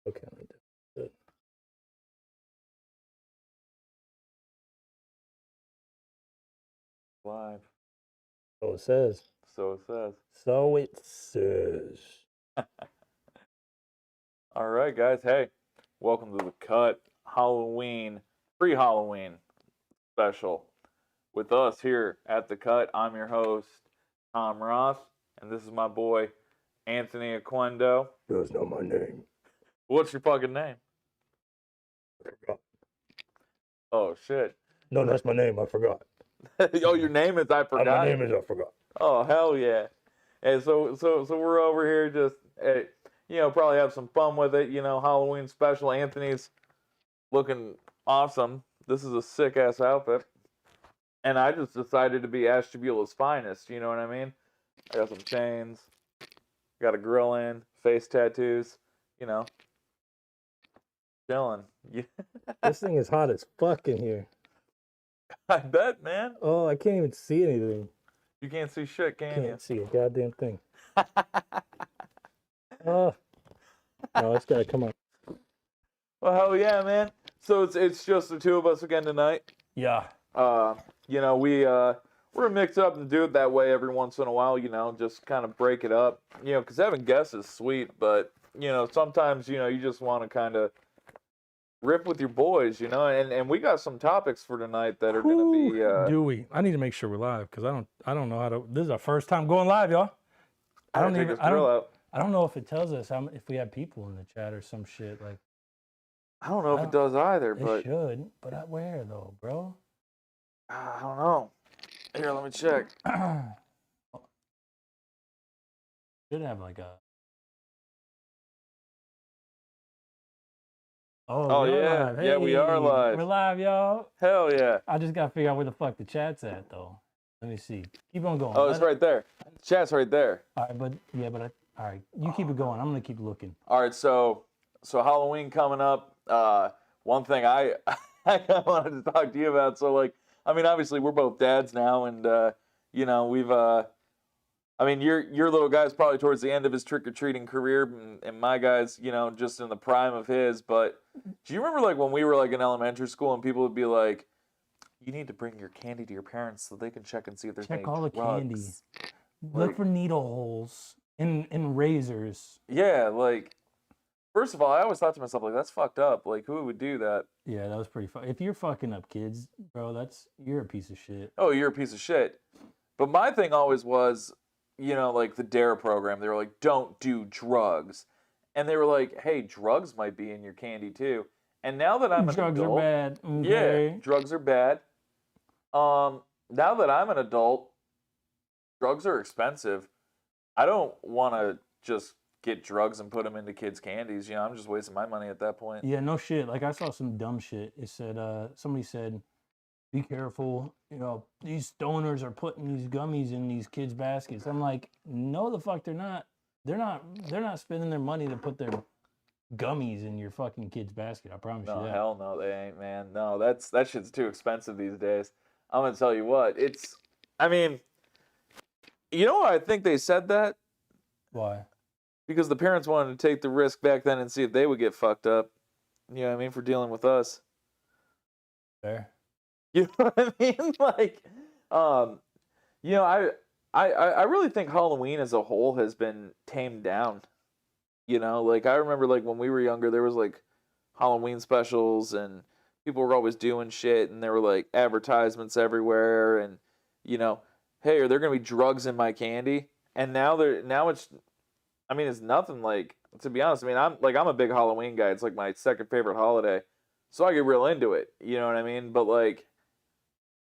Okay, let me do it. Live. So it says. So it says. So it says. All right, guys. Hey, welcome to the Cut Halloween, pre-Halloween special. With us here at the Cut, I'm your host, Tom Ross, and this is my boy, Anthony Aquendo. That's not my name. What's your fucking name? I forgot. Oh, shit. No, that's my name. I forgot. Oh, your name is I forgot. My name is I forgot. Oh, hell yeah. And so we're over here just, probably have some fun with it. Halloween special. Anthony's looking awesome. This is a sick ass outfit. And I just decided to be Ashtabula's finest. You know what I mean? I got some chains, got a grill in, face tattoos, chilling. This thing is hot as fuck in here. I bet, man. Oh, I can't even see anything. You can't see shit, can you? Can't see a goddamn thing. Oh, no, it's gotta come on. Well, hell yeah, man. So it's just the two of us again tonight. Yeah. We're mixed up and do it that way every once in a while, just kind of break it up. Because having guests is sweet, but, sometimes, you just want to kind of rip with your boys, and we got some topics for tonight that are going to be... Do we? I need to make sure we're live, because I don't know how to... This is our first time going live, y'all. I don't know if it tells us if we have people in the chat or some shit. Like, I don't know if it does either, but... It should, but where, though, bro? I don't know. Here, let me check. Should have like a... Oh yeah. Hey, yeah, we are live. We're live, y'all. Hell yeah. I just got to figure out where the fuck the chat's at, though. Let me see. Keep on going. Oh, it's right there. Chat's right there. All right, all right. You keep it going. I'm going to keep looking. All right, so Halloween coming up. One thing I wanted to talk to you about. So, like, I mean, obviously we're both dads now, and we've. I mean, your little guy's probably towards the end of his trick-or-treating career, and my guy's, just in the prime of his. But do you remember, like, when we were, like, in elementary school and people would be like, you need to bring your candy to your parents so they can check and see if there's any drugs. Check all the candy. Look for needle holes and razors. Yeah, like, first of all, I always thought to myself, like, that's fucked up. Like, who would do that? Yeah, that was pretty fun. If you're fucking up kids, bro, you're a piece of shit. Oh, you're a piece of shit. But my thing always was, like the DARE program. They were like, don't do drugs. And they were like, hey, drugs might be in your candy too. And now that I'm an adult... Drugs are bad. Okay. Yeah, drugs are bad. Now that I'm an adult, drugs are expensive. I don't want to just get drugs and put them into kids' candies. I'm just wasting my money at that point. Yeah, no shit. Like, I saw some dumb shit. It said, somebody said, be careful. These stoners are putting these gummies in these kids' baskets. I'm like, no, the fuck they're not. They're not spending their money to put their gummies in your fucking kid's basket. I promise you that. No, hell no, they ain't, man. No, that shit's too expensive these days. I'm gonna tell you what. I mean, I think they said that? Why? Because the parents wanted to take the risk back then and see if they would get fucked up. You know what I mean? For dealing with us. Fair. You know what I mean? Like, I really think Halloween as a whole has been tamed down. Like, I remember, like, when we were younger, there was, like, Halloween specials, and people were always doing shit, and there were, like, advertisements everywhere, and, hey, are there going to be drugs in my candy? And now it's nothing like, to be honest, I'm a big Halloween guy. It's, like, my second favorite holiday. So I get real into it. You know what I mean? But, like,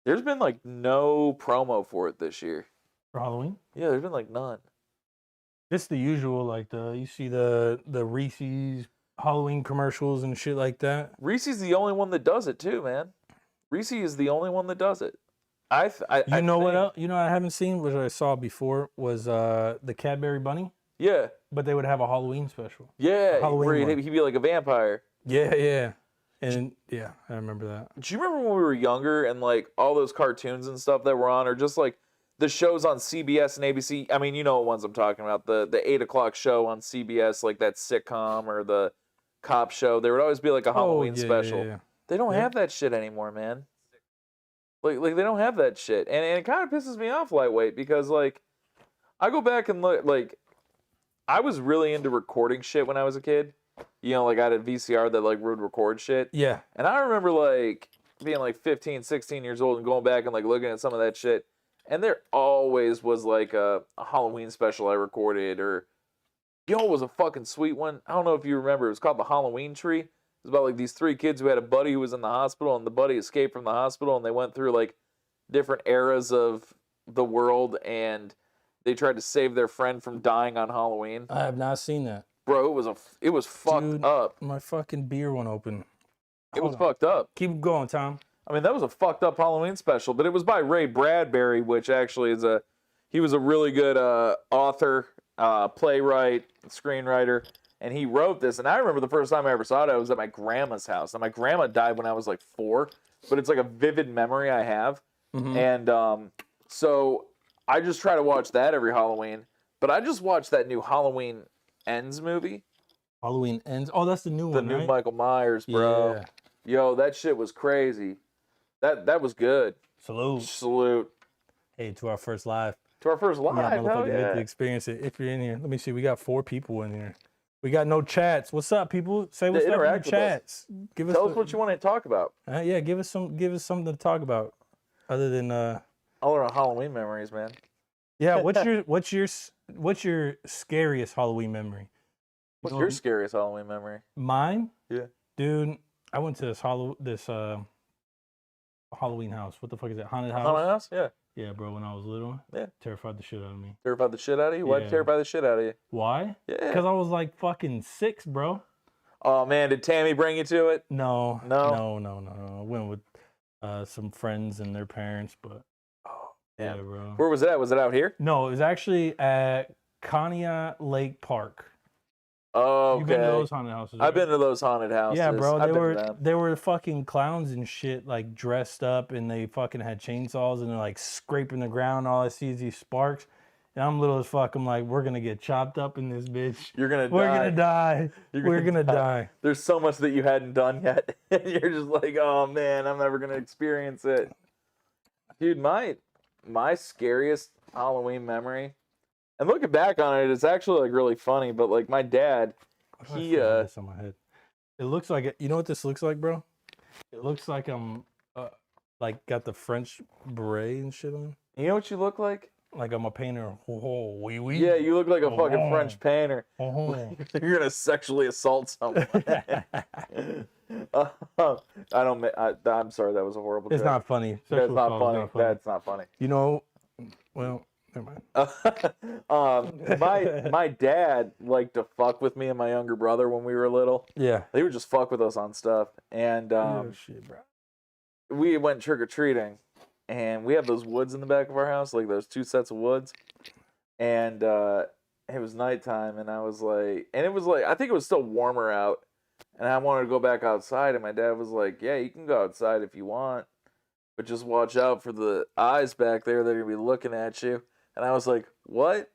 there's been, like, no promo for it this year. For Halloween? Yeah, there's been, like, none. It's the usual, like, you see the Reese's Halloween commercials and shit like that. Reese's the only one that does it, too, man. Reese is the only one that does it. What else? I haven't seen, which I saw before, was the Cadbury Bunny. Yeah. But they would have a Halloween special. Yeah, where he'd be like a vampire. Yeah. And yeah, I remember that. Do you remember when we were younger and like all those cartoons and stuff that were on, or just like the shows on CBS and ABC? I mean, you know what ones I'm talking about. The 8 o'clock show on CBS, like that sitcom, or the cop show, there would always be like a Halloween special. Yeah. They don't Yeah. have that shit anymore, man. Like they don't have that shit, and it kind of pisses me off, Lightweight, because like I go back and look, like I was really into recording shit when I was a kid. You know, like I had a VCR that like would record shit. Yeah. And I remember like being like 15, 16 years old and going back and like looking at some of that shit. And there always was like a Halloween special I recorded, or you know, it was a fucking sweet one. I don't know if you remember. It was called The Halloween Tree. It was about like these 3 kids who had a buddy who was in the hospital, and the buddy escaped from the hospital, and they went through like different eras of the world, and they tried to save their friend from dying on Halloween. I have not seen that. Bro, it was fucked Dude, up. My fucking beer won't open. It was Hold on. fucked up. Keep going, Tom. I mean, that was a fucked up Halloween special, but it was by Ray Bradbury, which actually is he was a really good author, playwright, screenwriter, and he wrote this. And I remember the first time I ever saw it, I was at my grandma's house. And my grandma died when I was like 4, but it's like a vivid memory I have. Mhm. And so I just try to watch that every Halloween. But I just watched that new Halloween Ends movie. Halloween Ends. Oh, that's the new The one, new right? Michael Myers, bro. Yeah. Yo, that shit was crazy. That was good. Salute. Salute Hey, to our first live. to our first live. Yeah, Hell motherfucker, get yeah. to experience it if you're in here. Let me see. We got 4 people in here. We got no chats. What's up, people? Say what's up in the interact with us. chats. Give us Tell us what you want to talk about. yeah, give us something to talk about, other than All around Halloween memories, man. yeah. What's your scariest Halloween memory? What's your scariest Halloween memory? Mine? Yeah. Dude, I went to this Halloween house. What the fuck is that? Haunted house? Haunted house? Yeah. Yeah, bro. When I was little, Yeah. terrified the shit out of me. Terrified the shit out of you? Why'd you Yeah. terrify the shit out of you? Why? Yeah. Because I was like fucking 6, bro. Oh man, did Tammy bring you to it? No. No? I went with some friends and their parents, but Oh, yeah, damn. bro. Where was it at? Was it out here? No, it was actually at Conneaut Lake Park. Oh, You've been to okay. those haunted houses? I've right? been to those haunted houses. Yeah, bro. I've They been to were them. they were fucking clowns and shit, like dressed up, and they fucking had chainsaws and they're like scraping the ground. All I see is these sparks, and I'm little as fuck. I'm like, we're gonna get chopped up in this bitch. You're gonna We're die. gonna die. You're We're gonna die. There's so much that you hadn't done yet. And you're just like, oh man, I'm never gonna experience it. Dude, my scariest Halloween memory, and looking back on it, it's actually like really funny, but like my dad, Why do I he still have this on my head. It looks like you know what this looks like, bro? It looks like I'm like got the French beret and shit on. you know what you look like? Like I'm a painter. Oh, wee wee. Yeah, you look like a Oh, fucking oh. French painter. Oh. You're gonna sexually assault someone. I'm sorry, that was a horrible It's joke. not funny. That's Sexual not assault is funny. That's not funny. You know, well, never mind. My dad liked to fuck with me and my younger brother when we were little. Yeah. They would just fuck with us on stuff, and Oh shit, bro. we went trick or treating, and we have those woods in the back of our house, like those 2 sets of woods, and it was nighttime, and I was like, and it was like, I think it was still warmer out, and I wanted to go back outside, and my dad was like, yeah, you can go outside if you want, but just watch out for the eyes back there that are gonna be looking at you. And I was like, what?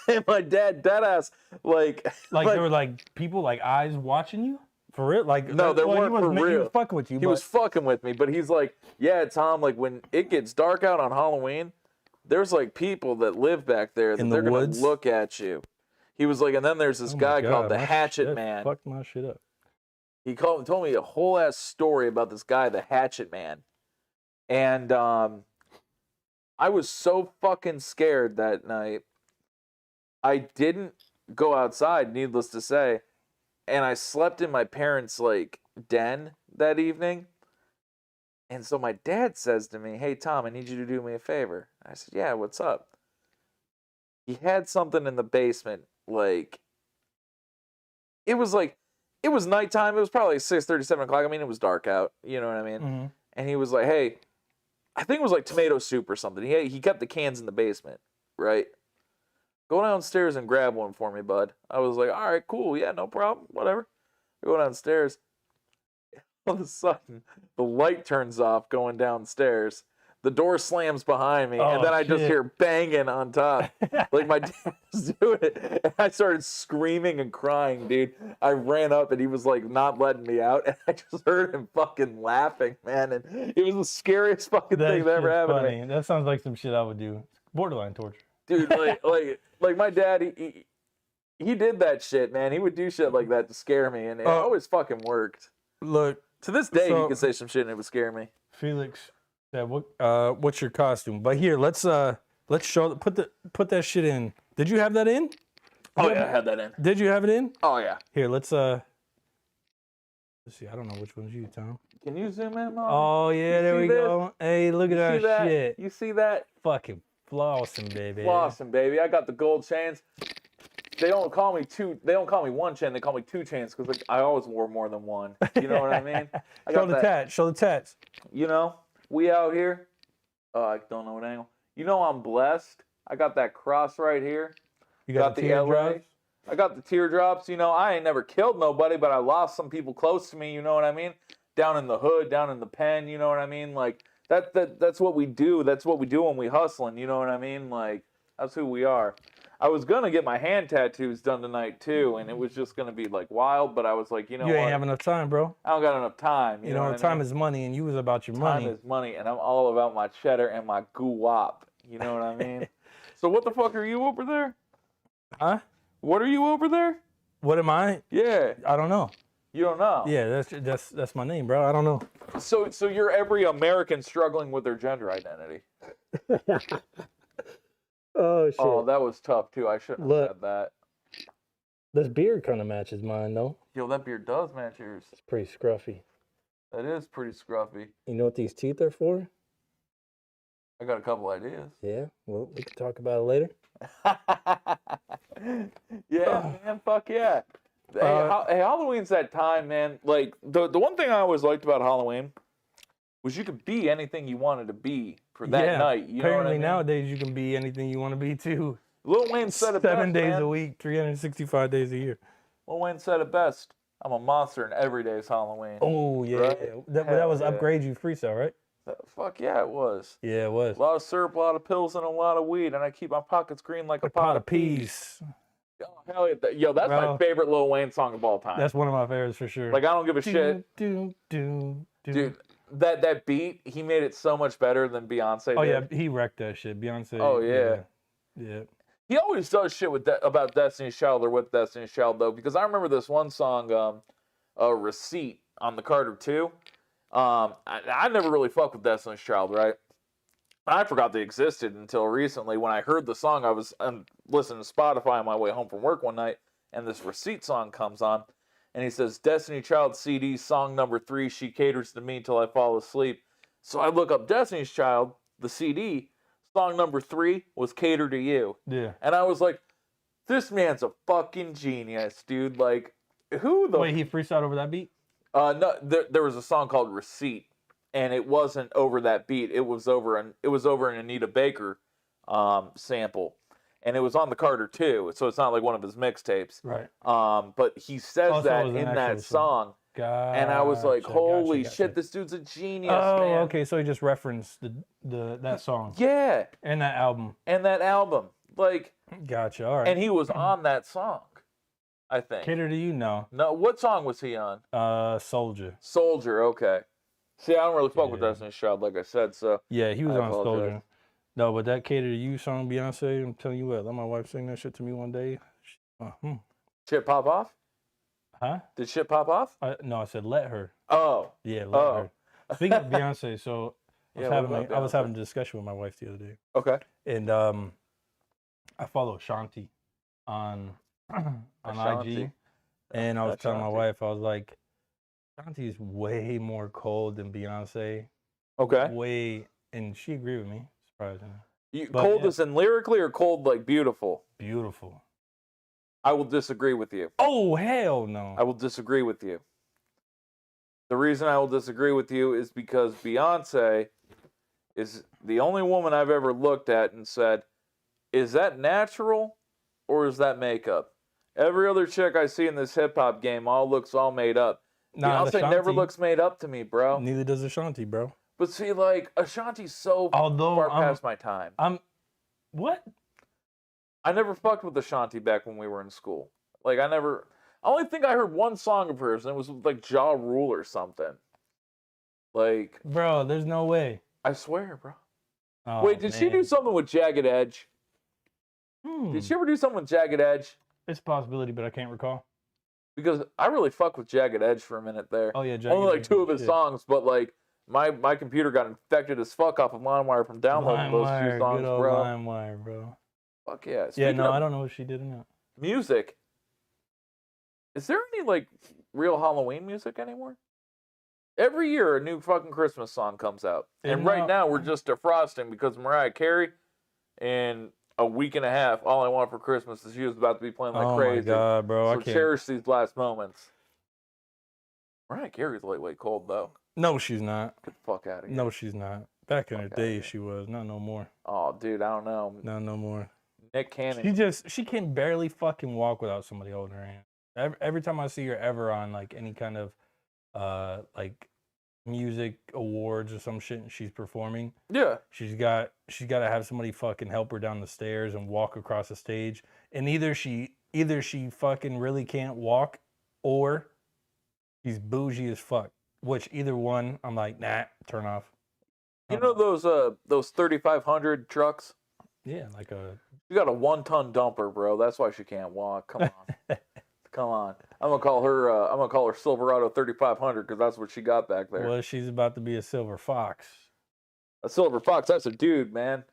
And my dad, deadass, like Like there were like people like eyes watching you for real. Like No, there well, weren't he was, for He real. was fucking with you. he was fucking with me, but he's like, yeah, Tom, like when it gets dark out on Halloween, there's like people that live back there that In the they're gonna woods? look at you. He was like, and then there's this guy called the Hatchet Man. Fucked my shit up. He told me a whole ass story about this guy, the Hatchet Man. And I was so fucking scared that night. I didn't go outside, needless to say, and I slept in my parents' like den that evening. And so my dad says to me, "Hey Tom, I need you to do me a favor." I said, "Yeah, what's up?" He had something in the basement, like it was nighttime. It was probably 6:30, 7 o'clock. I mean, it was dark out. You know what I mean? Mhm. And he was like, "Hey," I think it was like tomato soup or something. He kept the cans in the basement, right? "Go downstairs and grab one for me, bud." I was like, "All right, cool. Yeah, no problem. Whatever." I go downstairs. All of a sudden, the light turns off going downstairs. the door slams behind me, Oh, and then I just shit. hear banging on top. Like my dad's doing it, and I started screaming and crying, dude. I ran up, and he was like not letting me out, and I just heard him fucking laughing, man. And it was the scariest fucking thing that ever shit's happened to funny. me, That sounds like some shit I would do. Borderline torture. dude. Like my dad, he did that shit, man. He would do shit like that to scare me, and it always fucking worked. Look, To this day, So- he can say some shit and it would scare me. Felix said, "What's your costume?" But here, let's show. Put that shit in. Did you have that in? Oh yeah, I had that in. Did you have it in? Oh yeah. Here, let's see. I don't know which one's you, Tom. Can you zoom in, Mom? Oh yeah, You there see we this? go. Hey, look at You see that that? shit. You see that? Fucking flossing, baby. Flossing, baby. I got the gold chains. They don't call me two. They don't call me one chain. They call me two chains because like, I always wore more than one. You know what I mean? I Show got the that. tats. Show the tats. You know, we out here. I don't know what angle. You know, I'm blessed. I got that cross right here. You Got the the LA. teardrops? I got the teardrops. You know, I ain't never killed nobody, but I lost some people close to me. You know what I mean? Down in the hood, down in the pen. You know what I mean? Like that's what we do. That's what we do when we hustling. You know what I mean? Like that's who we are. I was gonna get my hand tattoos done tonight too, and it was just gonna be like wild. But I was like, you know You what? ain't have enough time, bro. I don't got enough time. You know, what I time mean? is money, and you was about your Time money. is money, and I'm all about my cheddar and my guwap. You know what I mean? So what the fuck are you over there? Huh? What are you over there? What am I? Yeah, I don't know. you don't know. Yeah, that's my name, bro. I don't know. So you're every American struggling with their gender identity. Oh shit. Oh, that was tough too. I shouldn't have Look. said that. This beard kind of matches mine, though. Yo, that beard does match yours. It's pretty scruffy. That is pretty scruffy. You know what these teeth are for? I got a couple ideas. Yeah. Well, we can talk about it later. Yeah, man. Fuck yeah. Hey, hey, Halloween's that time, man. Like the one thing I always liked about Halloween was you could be anything you wanted to be for that night. You know what I Apparently mean? nowadays you can be anything you want to be too. Lil Wayne said it 7 best, days man. a week, 365 days a year. Lil Wayne said it best. I'm a monster and every day is Halloween. Oh yeah, Right? that Hell was yeah. Upgrade You freestyle, right? Fuck yeah, it was. Yeah, it was. A lot of syrup, a lot of pills, and a lot of weed, and I keep my pockets green like a A pot of peas. peas. Oh, hell yeah. Yo, that's my Bro. favorite Lil Wayne song of all time. That's one of my favorites for sure. Like, I don't give a shit. Dude, that beat, he made it so much better than Beyonce Oh did. yeah, he wrecked that shit. Beyonce. Oh, yeah. Yeah. He always does shit with about Destiny's Child or with Destiny's Child, though, because I remember this one song, Receipt, on the Carter 2. I never really fucked with Destiny's Child, right? I forgot they existed until recently. When I heard the song, I was listening to Spotify on my way home from work one night, and this Receipt song comes on, and he says, Destiny Child CD, song number 3, She Caters to Me Till I Fall Asleep. So I look up Destiny's Child, the CD, song number 3 was Cater to You. Yeah. And I was like, this man's a fucking genius, dude. Like, who the... Wait, he freestyled over that beat? No, there was a song called Receipt, and it wasn't over that beat. It was over an Anita Baker sample, and it was on the Carter 2, so it's not like one of his mixtapes. Right. But he says Oh, so it that was an in actual that song. song, and I was like, Gotcha, holy gotcha. shit, this dude's a genius, Oh, man. okay. So he just referenced that song Yeah, and that album. and that album, like, Gotcha. All right. and he was on that song, I think. Cater to You, no. No, what song was he on? Soldier. Soldier, okay. See, I don't really fuck with Yeah. Destiny's Child, like I said, so. Yeah, he was I on apologize. Soldier. No, but that Cater to You song, Beyonce, I'm telling you what, let my wife sing that shit to me one day. Shit pop off? Huh? Did shit pop off? No, I said let her. Oh, Yeah, let Oh. her. Speaking of Beyonce, so Yeah, what about I was Beyonce? having a discussion with my wife the other day, okay. and I follow Shanti on Ashanti. IG, and I was telling my Ashanti. wife, I was like, Shanti is way more cold than Beyonce, Okay. way, and she agreed with me, surprisingly. You, But, cold yeah. as in lyrically or cold like beautiful? Beautiful. I will disagree with you. Oh hell no! I will disagree with you. The reason I will disagree with you is because Beyonce is the only woman I've ever looked at and said, is that natural or is that makeup? Every other chick I see in this hip hop game all looks all made up. Nah, Beyonce never Ashanti- looks made up to me, bro. Neither does Ashanti, bro. But see, like, Ashanti's so Although far past my time. What? I never fucked with Ashanti back when we were in school. Like, I only think I heard one song of hers, and it was like Ja Rule or something. Like, Bro, there's no way. I swear, bro. Oh, Wait, did she do man. something with Jagged Edge? Hmm. Did she ever do something with Jagged Edge? It's a possibility, but I can't recall. Because I really fucked with Jagged Edge for a minute there. Oh yeah, Only like Edge two is of his shit. songs, but like my computer got infected as fuck off of LimeWire from downloading those two songs, good old bro. LimeWire, bro. Fuck yeah. Yeah, Speaking no, of I don't know if she did or not. music, is there any like real Halloween music anymore? Every year a new fucking Christmas song comes out. And right now we're just defrosting because Mariah Carey in a week and a half, All I Want for Christmas is You is about to be playing like crazy. Oh my god, bro. So I can't. cherish these last moments. Mariah Carey's lightweight cold though. No, she's not. Get the fuck out of here. No, she's not. Back in her Fuck outta here. day, she was. Not no more. Oh, dude, I don't know. Not no more. Nick Cannon. She can barely fucking walk without somebody holding her hand. Every time I see her ever on like any kind of like music awards or some shit and she's performing, Yeah. she's got to have somebody fucking help her down the stairs and walk across the stage. And either she fucking really can't walk or she's bougie as fuck. Which either one, I'm like, nah, turn off. You know those 3,500 trucks? Yeah, like a. You got a 1-ton dumper, bro. That's why she can't walk. Come on. Come on. I'm gonna call her Silverado 3,500 because that's what she got back there. Well, she's about to be a silver fox. A silver fox, that's a dude, man.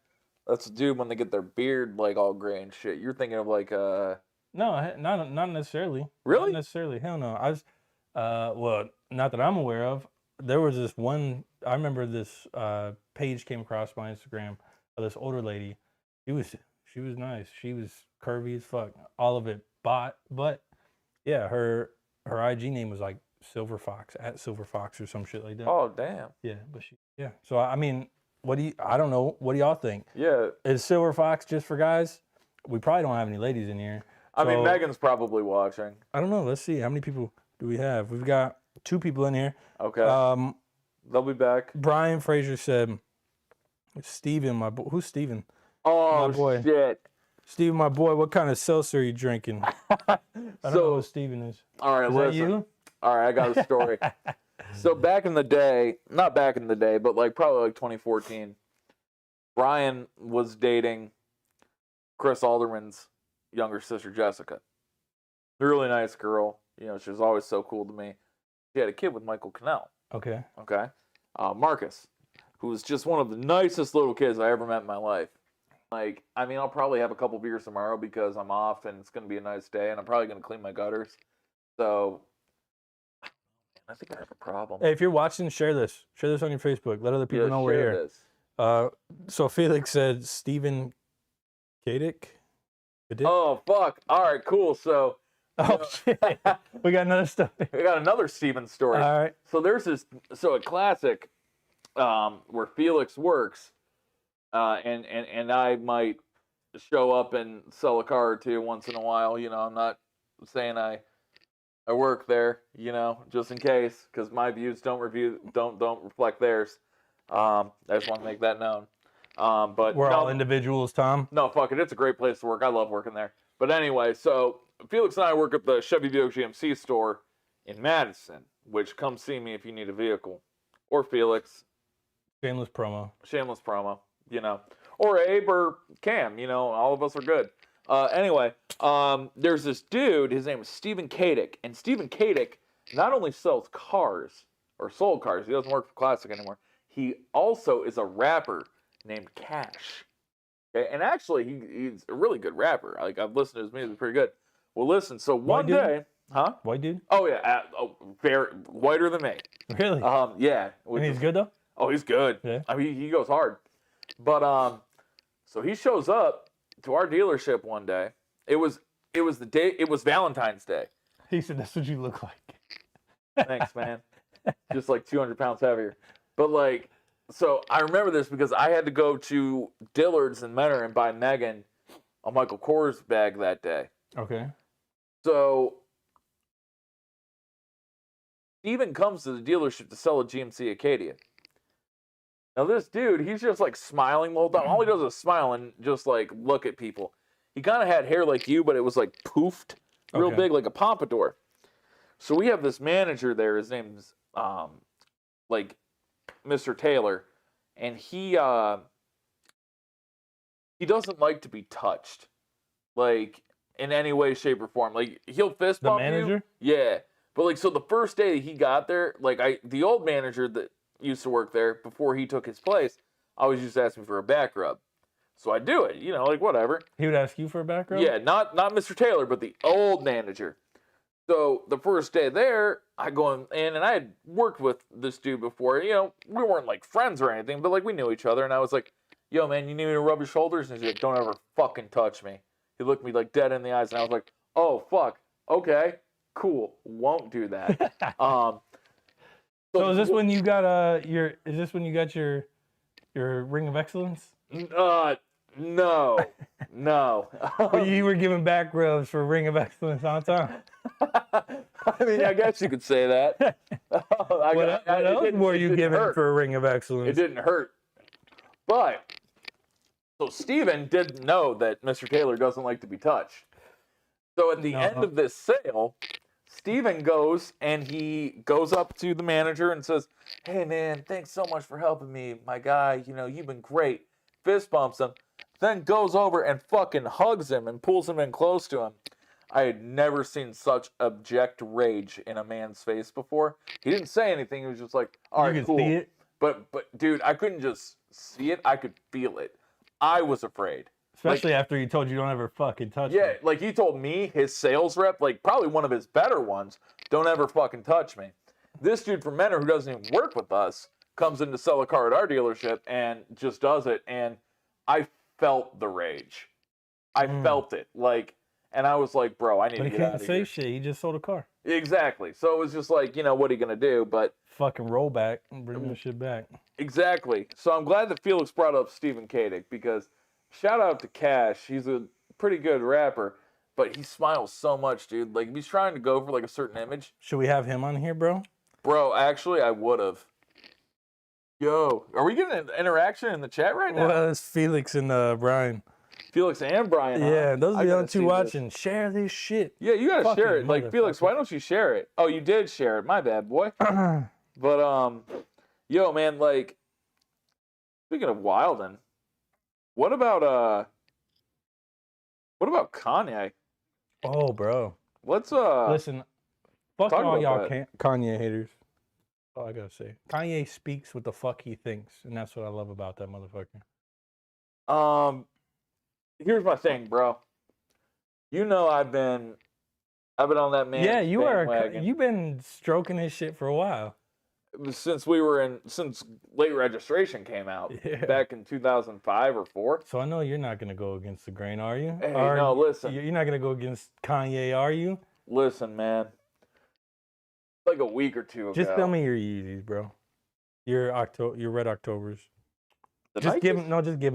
That's a dude when they get their beard like all gray and shit. You're thinking of like No, not necessarily. Really? Not necessarily. Hell no. I was well, not that I'm aware of. There was this one. I remember this page came across my Instagram of this older lady. She was nice. She was curvy as fuck. All of it bought, but yeah, her IG name was like Silver Fox @Silver Fox or some shit like that. Oh damn. Yeah, but yeah. So I mean, I don't know. What do y'all think? Yeah. Is Silver Fox just for guys? We probably don't have any ladies in here. I mean, So, Megan's probably watching. I don't know. Let's see. How many people do we have? We've got 2 people in here. Okay. They'll be back. Brian Fraser said, Steven, my boy. Who's Steven? Oh, My boy. shit. Steven, my boy, what kind of seltzer are you drinking? I don't know who Steven is. All right, Is listen. that you? All right, I got a story. So back in the day, not back in the day, but like probably like 2014, Brian was dating Chris Alderman's younger sister, Jessica. Really nice girl. You know, she was always so cool to me. She had a kid with Michael Cannell. Okay. Okay. Marcus, who was just one of the nicest little kids I ever met in my life. Like, I mean, I'll probably have a couple beers tomorrow because I'm off and it's going to be a nice day and I'm probably going to clean my gutters. So, I think I have a problem. Hey, if you're watching, share this. Share this on your Facebook. Let other people know we're share here. This. So Felix said Steven Kadick. Oh, fuck. All right, cool. So, Oh, shit. We got another story. we got another Steven story. All right. So there's a classic where Felix works, and I might show up and sell a car or two once in a while. You know, I'm not saying I work there. You know, just in case, because my views don't reflect theirs. I just want to make that known. But We're all individuals, Tom. no, fuck it. It's a great place to work. I love working there. But anyway, so Felix and I work at the Chevy Buick GMC store in Madison, which come see me if you need a vehicle. Or Felix. Shameless promo. Shameless promo, you know. Or Abe or Cam, you know, all of us are good. Anyway, there's this dude, his name is Stephen Kadick. And Stephen Kadick not only sells cars, or sold cars, he doesn't work for Classic anymore. He also is a rapper named Cash. Okay, and actually, he's a really good rapper. Like, I've listened to his music, pretty good. Well, listen, so one dude? day, huh? White dude? Oh yeah, very whiter than me. Really? Yeah. And he's good though? Oh, he's good. Yeah. I mean, he goes hard. But so he shows up to our dealership one day. It was Valentine's Day. He said, "That's what you look like." Thanks, man. Just like 200 pounds heavier. But like, so I remember this because I had to go to Dillard's in Menor and buy Megan a Michael Kors bag that day. Okay. So Steven comes to the dealership to sell a GMC Acadia. Now this dude, he's just like smiling the whole time. All he does is smile and just like look at people. He kind of had hair like you, but it was like poofed real Okay. big, like a pompadour. So we have this manager there. His name's like Mr. Taylor, and he doesn't like to be touched, like in any way, shape, or form. Like he'll fist The bump you. manager? Yeah, but like so the first day he got there, like the old manager that used to work there before he took his place, always used to ask me for a back rub. So I do it, like whatever. He would ask you for a back rub? Yeah, not Mr. Taylor, but the old manager. So the first day there, I go in, and I had worked with this dude before. We weren't like friends or anything, but like we knew each other. And I was like, "Yo, man, you need me to rub your shoulders?" And he's like, "Don't ever fucking touch me." He looked me like dead in the eyes, and I was like, "Oh fuck, okay, cool, won't do that." So is this when you got your Ring of Excellence? No. Well, you were giving back rubs for Ring of Excellence on time. I mean, I guess you could say that. What else were you giving for a Ring of Excellence? It didn't hurt. But, so Steven didn't know that Mr. Taylor doesn't like to be touched. So at the end of this sale, Steven goes and he goes up to the manager and says, "Hey man, thanks so much for helping me. My guy, you've been great." Fist bumps him, then goes over and fucking hugs him and pulls him in close to him. I had never seen such abject rage in a man's face before. He didn't say anything. He was just like, "All right, cool." See it? But dude, I couldn't just see it. I could feel it. I was afraid. Especially after he told you don't ever fucking touch me. Yeah, like he told me, his sales rep, like probably one of his better ones, "Don't ever fucking touch me." This dude from Menor who doesn't even work with us comes in to sell a car at our dealership and just does it. And I felt the rage. I felt it. And I was like, bro, I need to get out of here. But he couldn't say shit. He just sold a car. Exactly. So it was just like, what are you going to do? But fucking roll back and bring the shit back. Exactly. So I'm glad that Felix brought up Stephen Kadick because shout out to Cash. He's a pretty good rapper, but he smiles so much, dude. Like, if he's trying to go for like a certain image. Should we have him on here, bro? Bro, actually, I would have. Yo, are we getting an interaction in the chat right now? Well, it's Felix and Brian. Felix and Brian. Yeah, those are the other two watching. This. Share this shit. Yeah, you gotta share it. Like, Felix, why don't you share it? Oh, you did share it. My bad, boy. But yo, man, like, speaking of Wildin', what about Kanye? Oh, bro. Let's listen. Fuck all y'all that. Kanye haters. All I gotta say. Kanye speaks what the fuck he thinks, and that's what I love about that motherfucker. Here's my thing, bro. I've been on that man. Yeah, you've been stroking his shit for a while. Since late registration came out back in 2005 or 4. So I know you're not gonna go against the grain, are you? Hey, no, listen. You're not gonna go against Kanye, are you? Listen, man. Like a week or two ago. Just tell me your Yeezys, bro. Your Red Octobers. Just give them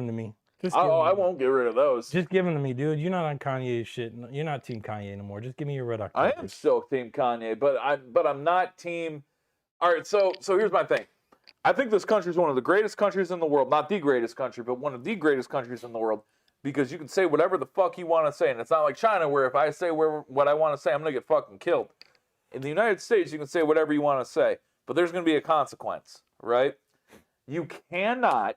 to me. I won't get rid of those. Just give them to me, dude. You're not on Kanye shit. You're not Team Kanye anymore. Just give me your Red Octobers. I am still Team Kanye, but I'm not Team. All right, so here's my thing. I think this country is one of the greatest countries in the world. Not the greatest country, but one of the greatest countries in the world. Because you can say whatever the fuck you want to say, and it's not like China where if I say what I want to say, I'm gonna get fucking killed. In the United States, you can say whatever you want to say, but there's going to be a consequence, right? You cannot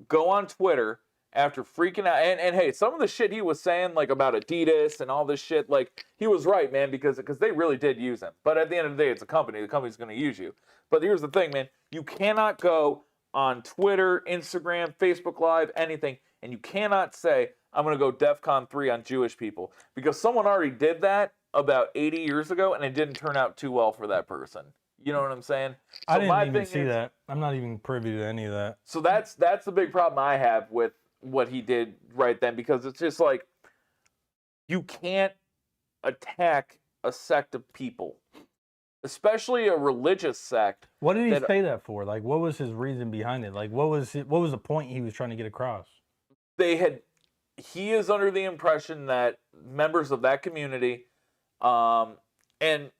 go on Twitter after freaking out. And hey, some of the shit he was saying, like about Adidas and all this shit, like he was right, man, because they really did use him. But at the end of the day, it's a company. The company's going to use you. But here's the thing, man. You cannot go on Twitter, Instagram, Facebook Live, anything, and you cannot say, "I'm going to go DEFCON 3 on Jewish people," because someone already did that about 80 years ago, and it didn't turn out too well for that person. You know what I'm saying? So I didn't even see that. I'm not even privy to any of that. So that's the big problem I have with what he did right then, because it's just like, you can't attack a sect of people, especially a religious sect. What did he say that for? Like, what was his reason behind it? Like, what was the point he was trying to get across? He is under the impression that members of that community, and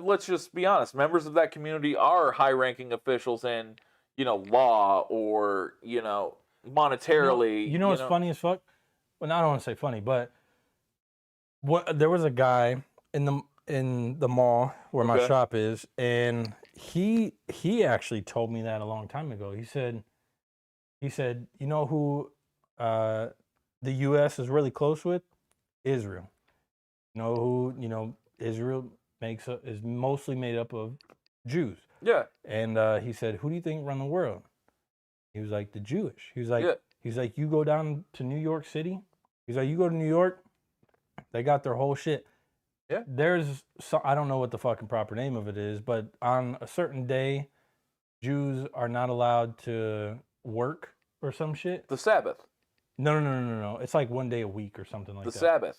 let's just be honest. Members of that community are high-ranking officials in, law or, monetarily. You know what's funny as fuck? Well, I don't want to say funny, but there was a guy in the mall where my Okay. shop is, and he actually told me that a long time ago. He said, you know who the U.S. is really close with? Israel. You know who Israel is mostly made up of Jews. Yeah. And he said, who do you think run the world? He was like, the Jewish. He was like, Yeah. you go down to New York City. He's like, you go to New York, they got their whole shit. Yeah. I don't know what the fucking proper name of it is, but on a certain day, Jews are not allowed to work or some shit. The Sabbath. No. It's like one day a week or something like The that. Sabbath.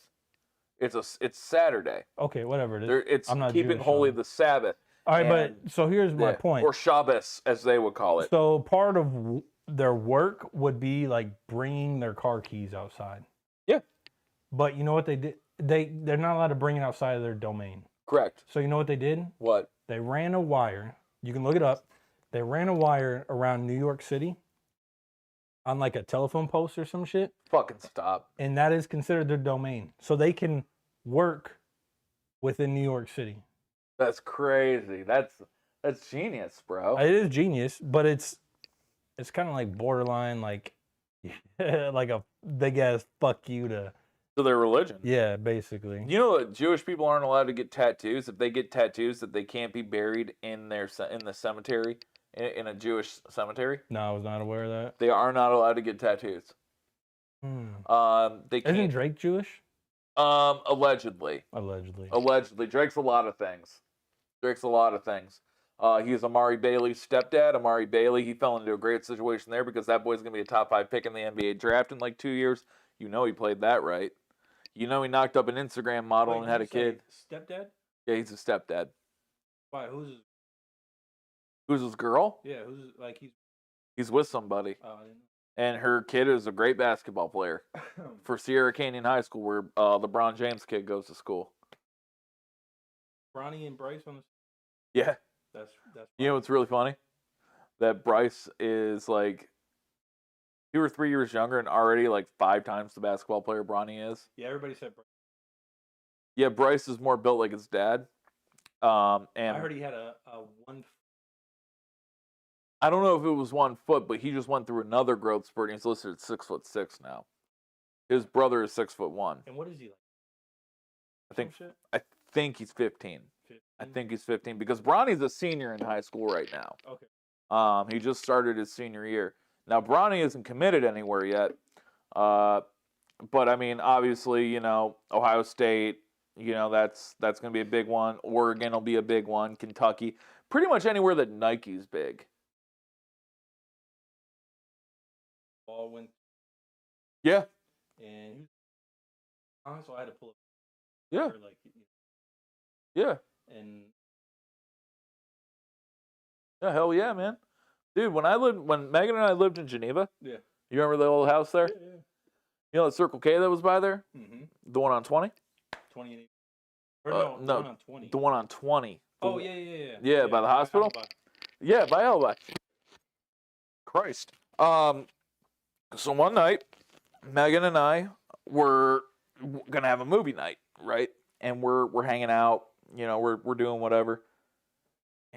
It's Saturday. Okay, whatever it is. It's I'm not keeping Jewish, holy so- the Sabbath. All right, and- but so here's my point. Or Shabbos, as they would call it. So part of their work would be like bringing their car keys outside. Yeah. But you know what they did? They're not allowed to bring it outside of their domain. Correct. So you know what they did? What? They ran a wire. You can look it up. They ran a wire around New York City on like a telephone post or some shit, Fucking stop. and that is considered their domain. So they can work within New York City. That's crazy. That's genius, bro. It is genius, but it's kind of like borderline like like a big ass fuck you to To their religion. yeah, basically. You know that Jewish people aren't allowed to get tattoos. If they get tattoos, that they can't be buried in the cemetery, in a Jewish cemetery. No, I was not aware of that. They are not allowed to get tattoos. They can't. Isn't Drake Jewish? Allegedly. Allegedly. Drake's a lot of things. He's Amari Bailey's stepdad. Amari Bailey, he fell into a great situation there because that boy's going to be a top 5 pick in the NBA draft in like 2 years. You know he played that right. You know he knocked up an Instagram model and had a kid. Stepdad? Yeah, he's a stepdad. Why? Who's his girl? Yeah, who's like he's He's with somebody. I didn't And her kid is a great basketball player know. for Sierra Canyon High School, where LeBron James' kid goes to school. Bronny and Bryce on the Yeah. that's You know what's really funny? That Bryce is like 2 or 3 years younger and already like 5 times the basketball player Bronny is. yeah, everybody said Bryce. Yeah, Bryce is more built like his dad. And I heard he had a one I don't know if it was 1 foot, but he just went through another growth spurt and he's listed at 6'6" now. His brother is 6'1". and what is he like? I think he's 15. I think he's 15 because Bronny's a senior in high school right now. Okay. He just started his senior year. Now Bronny isn't committed anywhere yet. But I mean, obviously, Ohio State, that's going to be a big one. Oregon will be a big one. Kentucky, pretty much anywhere that Nike's big. Ball went Yeah. and honestly I had to pull up Yeah. like Yeah. and Yeah. Hell yeah, man. Dude, when Megan and I lived in Geneva, yeah. you remember the old house there? Yeah. You know that Circle K that was by there? Mm-hmm. The one on 20? 28. Or no, no, the one on 20. The one on 20. Oh yeah. Yeah, by the hospital? Yeah, by Alibi. Christ. So one night, Megan and I were gonna have a movie night, right? And we're hanging out, we're doing whatever.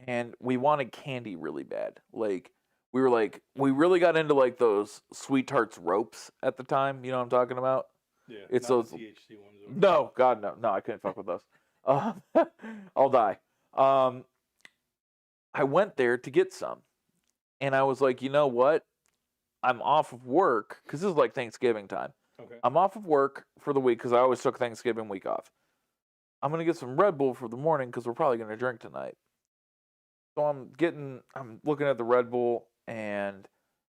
And we wanted candy really bad. Like we really got into like those Sweet Tarts ropes at the time. You know what I'm talking about? Yeah. It's not those. the THC ones. No, God, no, I couldn't fuck with those. I'll die. I went there to get some, and I was like, you know what? I'm off of work because this is like Thanksgiving time. Okay. I'm off of work for the week because I always took Thanksgiving week off. I'm gonna get some Red Bull for the morning because we're probably gonna drink tonight. So I'm looking at the Red Bull and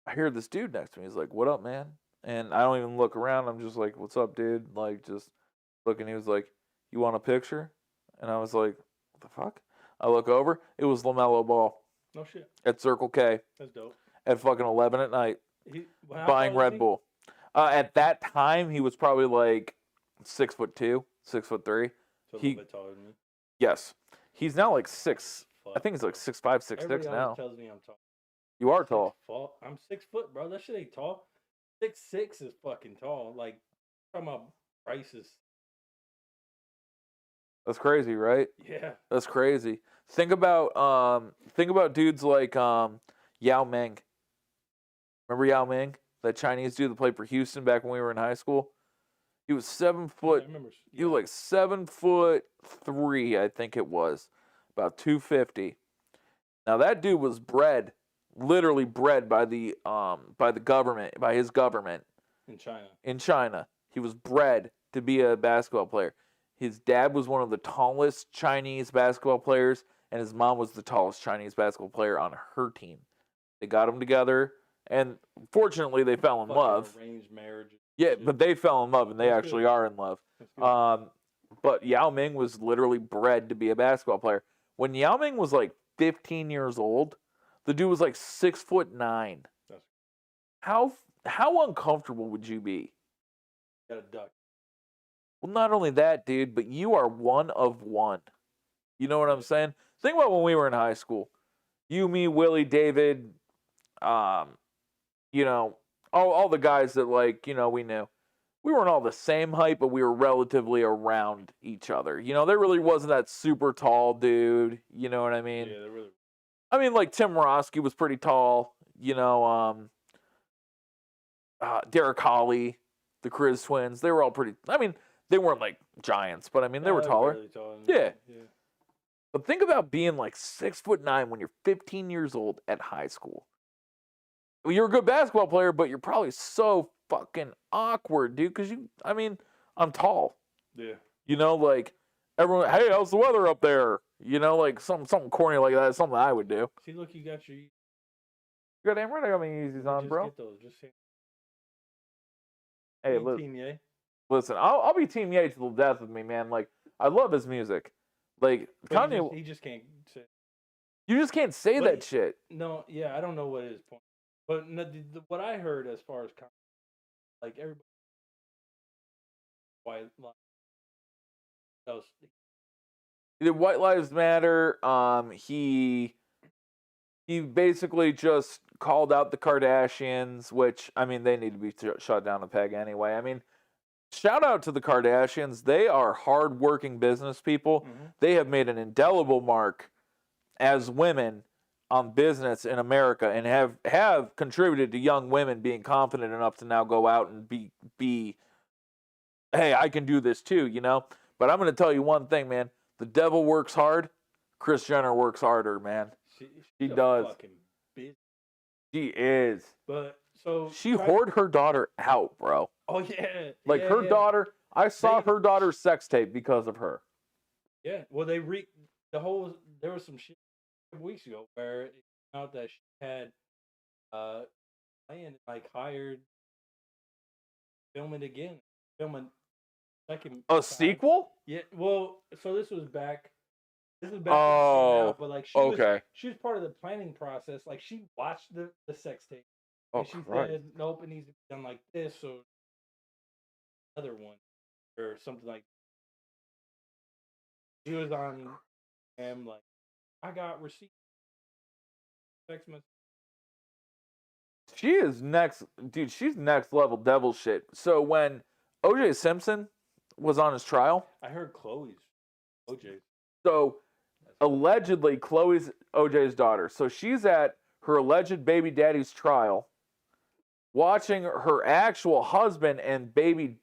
I hear this dude next to me. He's like, "What up, man?" And I don't even look around. I'm just like, "What's up, dude?" Like just looking. He was like, "You want a picture?" And I was like, "What the fuck?" I look over. It was LaMelo Ball No shit. at Circle K That's dope. at fucking 11 at night How buying tall is Red he? Bull. At that time, he was probably like 6'2", 6'3". So a He- little bit taller than me. Yes, He's now like 6. Fuck, I think he's like bro. 6'5", 6'6" Everybody now. always tells me I'm tall. You are tall. I'm 6 foot, bro. That shit ain't tall. 6'6" is fucking tall. Like, talking about Bryce's. That's crazy, right? Yeah. That's crazy. Think about dudes like Yao Ming. Remember Yao Ming, that Chinese dude that played for Houston back when we were in high school? He was 7 foot. I remember. He was like 7'3", I think it was, about 250. Now that dude was literally bred by the government, by his government in China. In China, he was bred to be a basketball player. His dad was one of the tallest Chinese basketball players, and his mom was the tallest Chinese basketball player on her team. They got them together, and fortunately, they fell in love. Arranged marriage. Yeah, but they fell in love, and they That's actually good. are in love. But Yao Ming was literally bred to be a basketball player. When Yao Ming was like 15 years old, the dude was like 6'9". How uncomfortable would you be? Got a duck. Well, not only that, dude, but you are one of one. You know what I'm saying? Think about when we were in high school. You, me, Willie, David, all the guys that, like, we knew. We weren't all the same height, but we were relatively around each other. There really wasn't that super tall dude. You know what I mean? Yeah, really. I mean, like, Tim Morosky was pretty tall. Derek Hawley, the Kriz twins, they were all pretty. I mean, they weren't like giants, but I mean, they were taller. Really tall. Yeah. But think about being like 6'9" when you're 15 years old at high school. Well, you're a good basketball player, but you're probably so fucking awkward, dude. Because I'm tall. Yeah. Like everyone, hey, how's the weather up there? Like something corny like that. Something I would do. See, look, you got your. You got damn right I got my Yeezys on, bro. Get those. Just say. Hey, listen, I'll be Team Ye to the death with me, man. Like, I love his music. Like, Kanye, he just can't say. You just can't say that shit. No, yeah, I don't know what his point. But what I heard as far as like everybody, white White Lives Matter. He basically just called out the Kardashians, which, I mean, they need to be shut down a peg anyway. I mean, shout out to the Kardashians. They are hardworking business people. Mm-hmm. They have made an indelible mark as women on business in America and have contributed to young women being confident enough to now go out and be hey, I can do this too, But I'm going to tell you one thing, man. The devil works hard. Kris Jenner works harder, man. She does. She is. But so she whored her daughter out, bro. Oh yeah. Like her daughter, I saw her daughter's sex tape because of her. Yeah. Well, there was some shit a couple weeks ago where it came out that she had hired film it again. Filming second a sequel? Yeah. Well, so this was back. Oh, but like she was part of the planning process. Like she watched the sex tape. And she said, nope, it needs to be done like this or another one or something like that. She was on like, I got receipt. Text message. She is she's next level devil shit. So when O.J. Simpson was on his trial. I heard Chloe's. O.J. So allegedly Chloe's O.J.'s daughter. So she's at her alleged baby daddy's trial, watching her actual husband and baby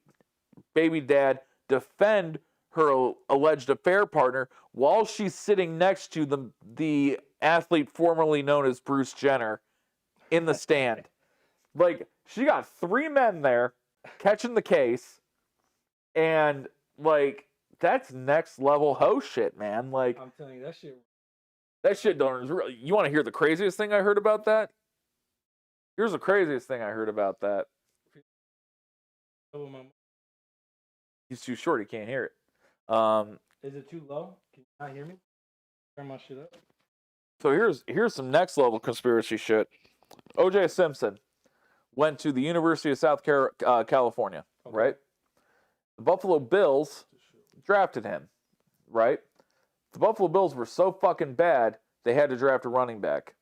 dad defend her alleged affair partner while she's sitting next to the athlete formerly known as Bruce Jenner in the stand. Like, she got 3 men there catching the case, and like, that's next level hoe shit, man. Like, I'm telling you, that shit don't really. You want to hear the craziest thing I heard about that? Here's the craziest thing I heard about that. He's too short. He can't hear it. Is it too low? Can you not hear me? Turn my shit up. So here's some next level conspiracy shit. O.J. Simpson went to the University of South California, right? The Buffalo Bills drafted him, right? The Buffalo Bills were so fucking bad, they had to draft a running back.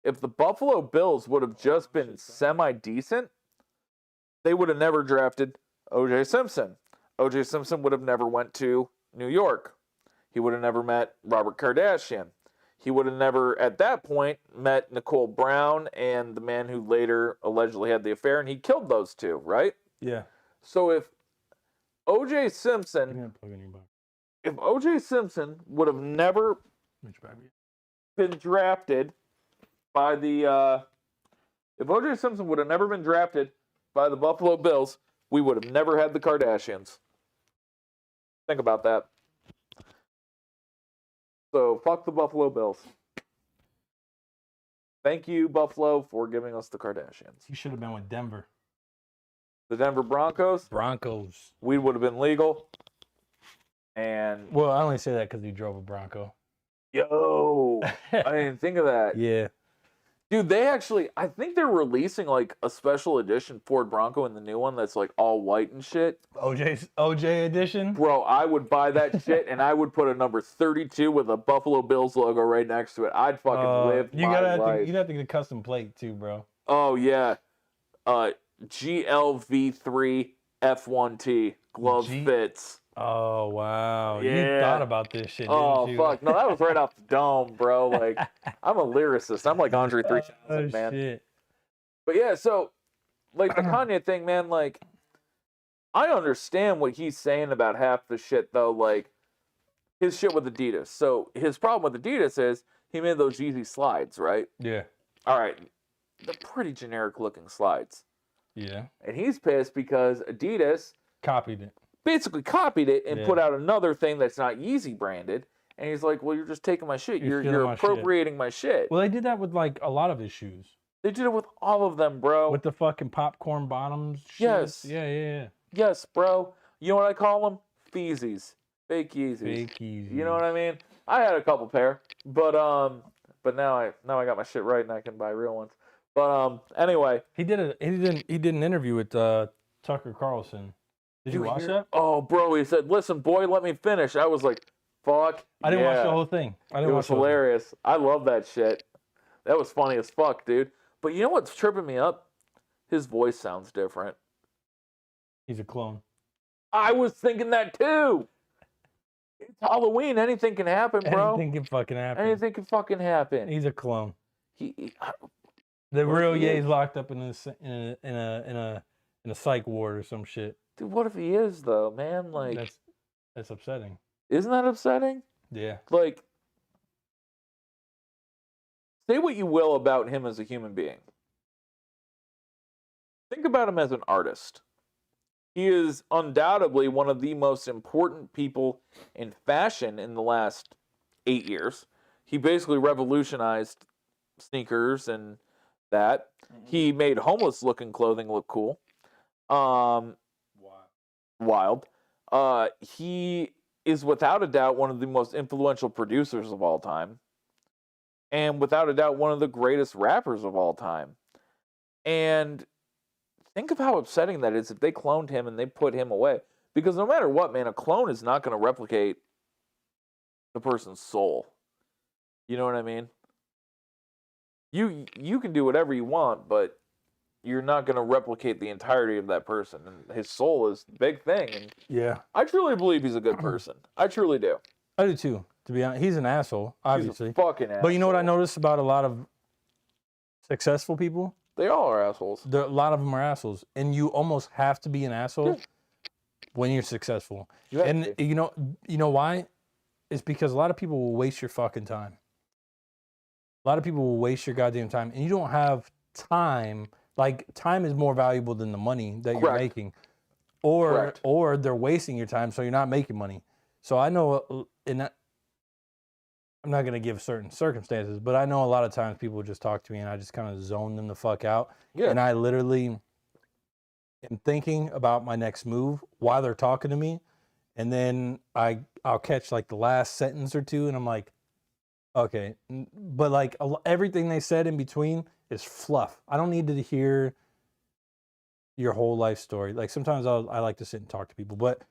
If the Buffalo Bills would have just been semi-decent, they would have never drafted O.J. Simpson. O.J. Simpson would have never went to New York. He would have never met Robert Kardashian. He would have never, at that point, met Nicole Brown and the man who later allegedly had the affair, and he killed those two, right? Yeah. So if O.J. I'm Simpson, gonna plug in your box. if O.J. Simpson would have never Which baby? been drafted by the, if O.J. Simpson would have never been drafted by the Buffalo Bills, we would have never had the Kardashians. Think about that. So, fuck the Buffalo Bills. Thank you, Buffalo, for giving us the Kardashians. He should have been with Denver. The Denver Broncos, Broncos. we would have been legal. And, Well, I only say that because he drove a Bronco. yo, I didn't think of that. Yeah. Dude, they actually, I think they're releasing like a special edition Ford Bronco in the new one that's like all white and shit. OJ edition. Bro, I would buy that shit and I would put a number 32 with a Buffalo Bills logo right next to it. I'd fucking live You my gotta life. you'd have to get a custom plate too, bro. Oh, yeah. GLV3 F1T. Glove fits. Oh wow. You Yeah. thought about this shit, Oh, didn't you? fuck. No, that was right off the dome, bro. Like, I'm a lyricist. I'm like Andre 3000, Oh, man. shit. But yeah, so, like, the Kanye thing, man, like, I understand what he's saying about half the shit, though. Like, his shit with Adidas. So, his problem with Adidas is he made those Yeezy slides, right? Yeah. All right. They're pretty generic-looking slides. Yeah. And he's pissed because Adidas Copied it. basically copied it and Yeah. put out another thing that's not Yeezy branded. And he's like, well, you're just taking my shit. You're You're stealing my shit." appropriating my shit. Well, they did that with like a lot of his shoes. They did it with all of them, bro. With the fucking popcorn bottoms. Shit. Yes. Yeah. Yes, bro. You know what I call them? Feezies. Fake Yeezys. Fake easy. You know what I mean? I had a couple pair, but now I got my shit right and I can buy real ones. But anyway, He did an interview with Tucker Carlson. Did you watch that? Oh, bro, he said, "Listen, boy, let me finish." I was like, "Fuck." I didn't watch yeah. the whole thing. It was hilarious. I love that shit. That was funny as fuck, dude. But you know what's tripping me up? His voice sounds different. He's a clone. I was thinking that too. It's Halloween. Anything can happen, bro. Anything can fucking happen. Anything can fucking happen. He's a clone. He The What if real he Ye's is? locked up in a psych ward or some shit. dude, what if he is though, man? Like, That's upsetting. isn't that upsetting? Yeah. Like, say what you will about him as a human being. Think about him as an artist. He is undoubtedly one of the most important people in fashion in the last 8 years. He basically revolutionized sneakers and that. He made homeless looking clothing look cool. Wild. He is without a doubt one of the most influential producers of all time. And without a doubt one of the greatest rappers of all time. And think of how upsetting that is if they cloned him and they put him away. Because no matter what, man, a clone is not going to replicate the person's soul. You know what I mean? You can do whatever you want, but you're not going to replicate the entirety of that person. And his soul is the big thing. And Yeah. I truly believe he's a good person. I truly do. I do too. To be honest, he's an asshole, obviously. He's a fucking asshole. But you know what I noticed about a lot of successful people? They all are assholes. A lot of them are assholes, and you almost have to be an asshole Yeah. when you're successful. You have And to. you know why? It's because a lot of people will waste your fucking time. A lot of people will waste your goddamn time, and you don't have time. Like, time is more valuable than the money that you're Correct. making, Correct. or they're wasting your time, so you're not making money. So I know, I'm not gonna give certain circumstances, but I know a lot of times people just talk to me, and I just kind of zone them the fuck out, Yeah. and I literally am thinking about my next move while they're talking to me, and then I'll catch like the last sentence or two, and I'm like, okay, but like everything they said in between is fluff. I don't need to hear your whole life story. Like sometimes I like to sit and talk to people, but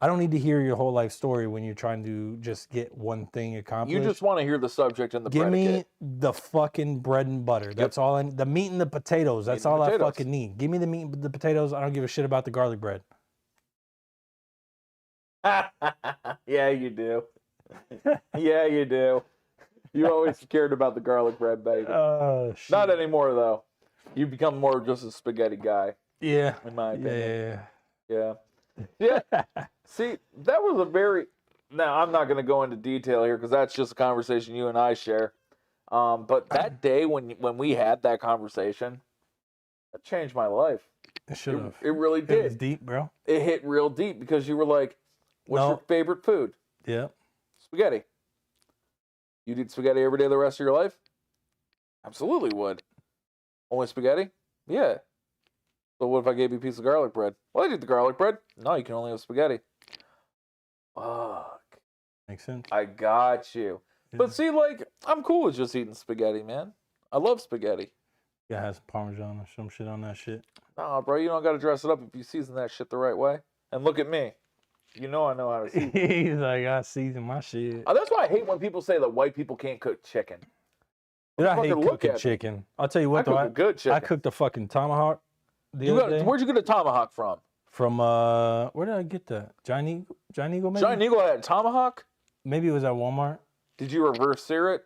I don't need to hear your whole life story when you're trying to just get one thing accomplished. You just want to hear the subject and the Give predicate. me the fucking bread and butter. That's all. The meat and the potatoes. That's all I fucking need. Give me the meat and the potatoes. I don't give a shit about the garlic bread. Yeah, you do. Yeah, you do. You always cared about the garlic bread, baby. Oh, shit. Not anymore, though. You become more just a spaghetti guy, Yeah. in my opinion. Yeah. Yeah. See, that was a very... Now, I'm not going to go into detail here because that's just a conversation you and I share. But that day when we had that conversation, that changed my life. It should have. It really did. It was deep, bro. It hit real deep because you were like, what's your favorite food? Yeah. Spaghetti. You'd eat spaghetti every day the rest of your life? Absolutely would. Only spaghetti? Yeah. So what if I gave you a piece of garlic bread? Well, I'd eat the garlic bread. No, you can only have spaghetti. Fuck. Makes sense. I got you. Yeah. But see, like, I'm cool with just eating spaghetti, man. I love spaghetti. You gotta have some Parmesan or some shit on that shit. Nah, bro, you don't got to dress it up if you season that shit the right way. And look at me. You know I know how to season. He's like, I season my shit. That's why I hate when people say that white people can't cook chicken. Dude, I hate Fucking look cooking at me. chicken. I'll tell you what, I cook a good chicken. I cooked a fucking tomahawk the other day. Where'd you get a tomahawk from? From, where did I get that? Giant Eagle, maybe? Giant Eagle had a tomahawk? Maybe it was at Walmart. Did you reverse sear it?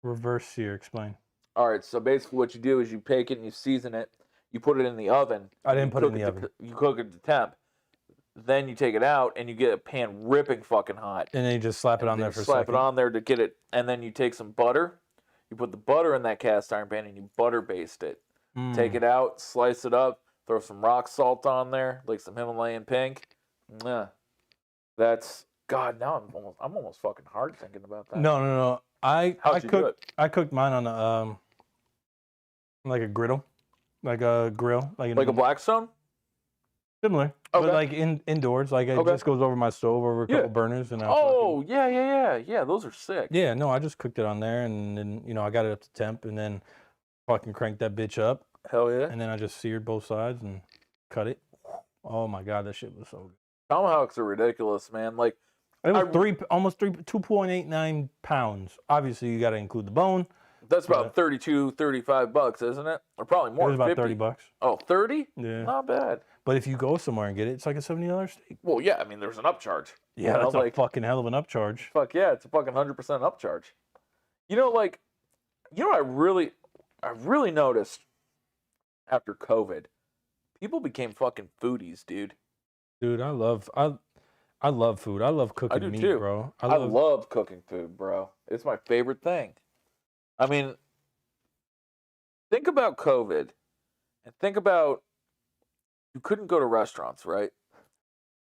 Reverse sear, explain. All right, so basically what you do is you bake it and you season it. You put it in the oven. I didn't put it in the oven. You cook it to temp. Then you take it out and you get a pan ripping fucking hot. And then you just slap it on there for a slap second. it on there to get it. And then you take some butter. You put the butter in that cast iron pan and you butter baste it. Take it out, slice it up, throw some rock salt on there, like some Himalayan pink. That's... God, now I'm almost fucking hard thinking about that. No. I do it? I cooked mine on a like a griddle, like a grill, like a Blackstone. Similar, Okay. but like indoors. Like it just goes over my stove, over a couple burners, and Yeah. Those are sick. yeah. No, I just cooked it on there, and then I got it up to temp, and then fucking cranked that bitch up, Hell yeah. and then I just seared both sides and cut it. Oh my god, that shit was so good. Tomahawks are ridiculous, man. Like. It was 2.89 pounds. Obviously, you got to include the bone. That's about $35, isn't it? Or probably more. It was about 50. $30. Oh, 30? Yeah. Not bad. But if you go somewhere and get it, it's like a $70 steak. Well, yeah. I mean, there's an upcharge. Yeah, that's a fucking hell of an upcharge. Fuck yeah, it's a fucking 100% upcharge. I really noticed after COVID, people became fucking foodies, dude. Dude, I love food. I love cooking I do meat, too. bro. I love cooking food, bro. It's my favorite thing. I mean, think about COVID and think about you couldn't go to restaurants, right?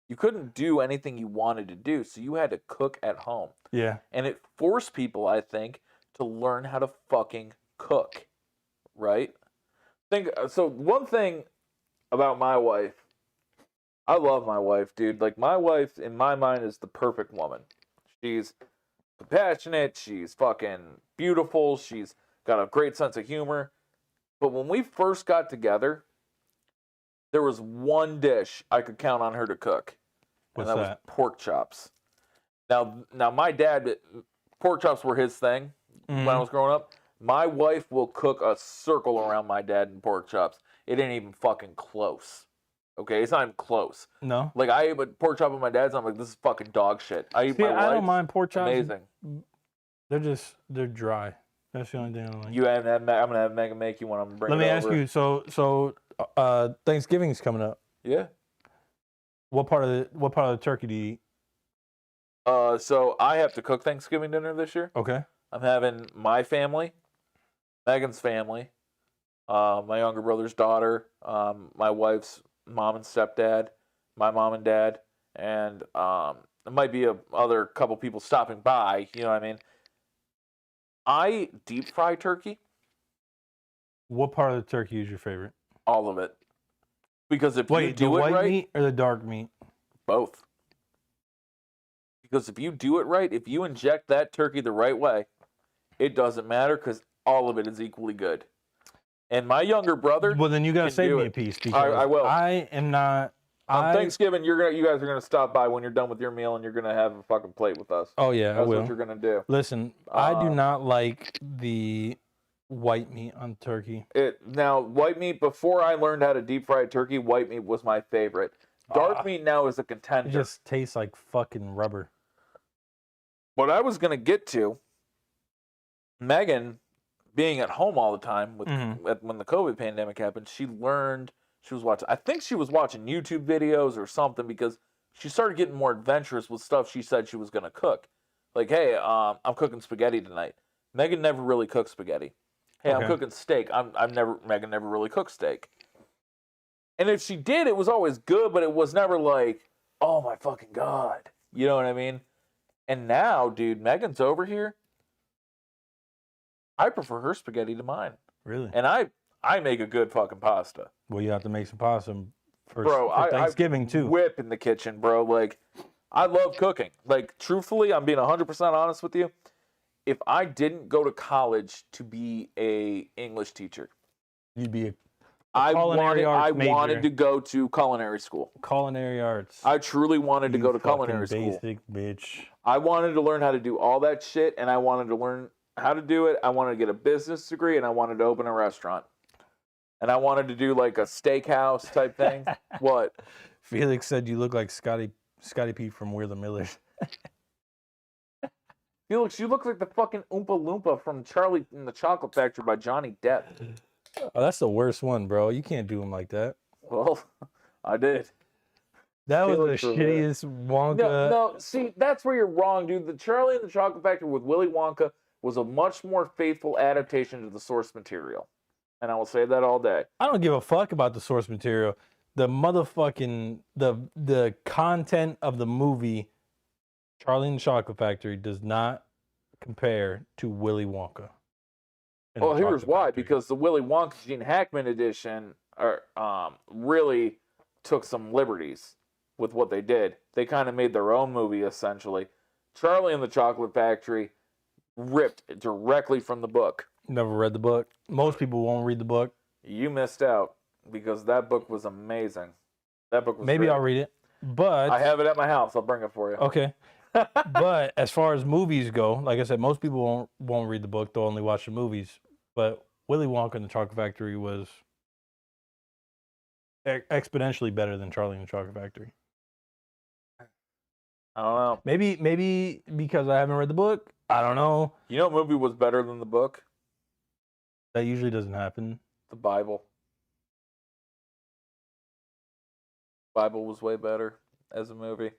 You couldn't do anything you wanted to do, so you had to cook at home. Yeah. And it forced people, I think, to learn how to fucking cook, right? So one thing about my wife, I love my wife, dude. Like, my wife, in my mind, is the perfect woman. She's compassionate. She's fucking beautiful. She's got a great sense of humor. But when we first got together, there was one dish I could count on her to cook. What's and that that? was pork chops. Now, my dad, pork chops were his thing when I was growing up. My wife will cook a circle around my dad in pork chops. It ain't even fucking close. Okay, it's not even close. No. Like, I ate a pork chop with my dad's, and I'm like, this is fucking dog shit. I eat my wife. I don't mind pork chops. Amazing. They're dry. That's the only thing I don't like. You haven't had, I'm gonna have Megan make you one. I'm gonna bring Let it me ask over. you. So Thanksgiving's coming up. Yeah. What part of the turkey do you eat? So I have to cook Thanksgiving dinner this year. Okay. I'm having my family, Megan's family, my younger brother's daughter, my wife's mom and stepdad, my mom and dad, and there might be other couple people stopping by. You know what I mean? I deep fry turkey. What part of the turkey is your favorite? All of it. Because if you do the it white right, meat or the dark meat? both. Because if you do it right, if you inject that turkey the right way, it doesn't matter because all of it is equally good. And my younger brother, Well, then you gotta can save do me it. a piece because I will. I am not On Thanksgiving, you guys are gonna stop by when you're done with your meal, and you're gonna have a fucking plate with us. Oh yeah, That's I will. what you're gonna do. Listen, I do not like the white meat on turkey. Now, white meat, before I learned how to deep fry turkey, white meat was my favorite. Dark meat now is a contender. It just tastes like fucking rubber. What I was gonna get to, Megan, being at home all the time when the COVID pandemic happened, she was watching. I think she was watching YouTube videos or something, because she started getting more adventurous with stuff she said she was gonna cook. Like, hey, I'm cooking spaghetti tonight. Megan never really cooked spaghetti. Hey, I'm cooking steak. Megan never really cooked steak. And if she did, it was always good, but it was never like, oh my fucking God. You know what I mean? And now, dude, Megan's over here. I prefer her spaghetti to mine. Really? And I make a good fucking pasta. Well, you have to make some pasta for Thanksgiving too. Whip in the kitchen, bro. Like, I love cooking. Like, truthfully, I'm being 100% honest with you. If I didn't go to college to be a English teacher, you'd be I wanted to go to culinary school. Culinary arts. I truly wanted to go to culinary school. Basic bitch. I wanted to learn how to do all that shit, and I wanted to learn how to do it. I wanted to get a business degree, and I wanted to open a restaurant. And I wanted to do like a steakhouse type thing. What? Felix said you look like Scotty P from We're the Millers. Felix, you look like the fucking Oompa Loompa from Charlie in the Chocolate Factory by Johnny Depp. Oh, that's the worst one, bro. You can't do him like that. Well, I did. That was the shittiest Wonka. No, see, that's where you're wrong, dude. The Charlie in the Chocolate Factory with Willy Wonka was a much more faithful adaptation to the source material. And I will say that all day. I don't give a fuck about the source material. The motherfucking, the content of the movie Charlie and the Chocolate Factory does not compare to Willy Wonka. Well, here's why. Because the Willy Wonka Gene Hackman edition really took some liberties with what they did. They kind of made their own movie, essentially. Charlie and the Chocolate Factory ripped directly from the book. Never read the book. Most people won't read the book. You missed out, because that book was amazing. That book was Maybe great. I'll read it, but I have it at my house. I'll bring it for you. Okay. But as far as movies go, like I said, most people won't read the book. They'll only watch the movies. But Willy Wonka and the Chocolate Factory was exponentially better than Charlie and the Chocolate Factory. I don't know. Maybe because I haven't read the book. I don't know. You know what movie was better than the book? That usually doesn't happen. The Bible. Bible was way better as a movie.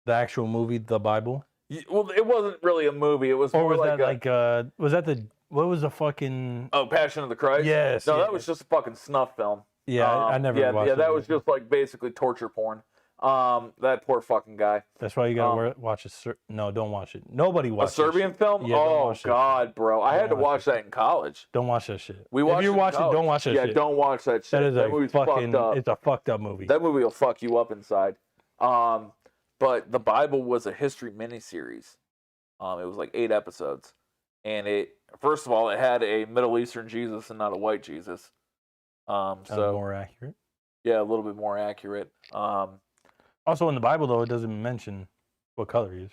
The actual movie, The Bible? Well, it wasn't really a movie. It was or more was like that was that the, what was the fucking... Oh, Passion of the Christ? Yes. No, yes. That was just a fucking snuff film. Yeah, I never watched it. Yeah, that was just like basically torture porn. That poor fucking guy. That's why you gotta watch it. No, don't watch it. Nobody watch a Serbian film. Yeah, oh God, bro! I had to watch that in college. Don't watch that shit. If you're watching, don't watch that shit. Yeah, don't watch that shit. That movie's fucking. It's a fucked up movie. That movie will fuck you up inside. But the Bible was a history miniseries. It was like 8 episodes, and first of all, it had a Middle Eastern Jesus and not a white Jesus. So more accurate. Yeah, a little bit more accurate. Also, in the Bible, though, it doesn't mention what color he is.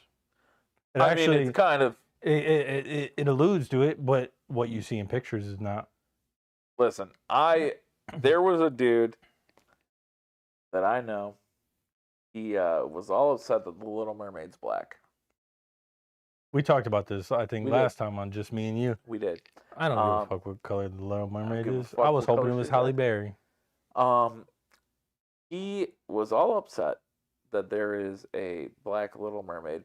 I mean, it's kind of... It alludes to it, but what you see in pictures is not. Listen, there was a dude that I know. He was all upset that the Little Mermaid's black. We talked about this, I think, last time on Just Me and You. We did. I don't give a fuck what color the Little Mermaid is. I was hoping it was Halle Berry. He was all upset that there is a black Little Mermaid.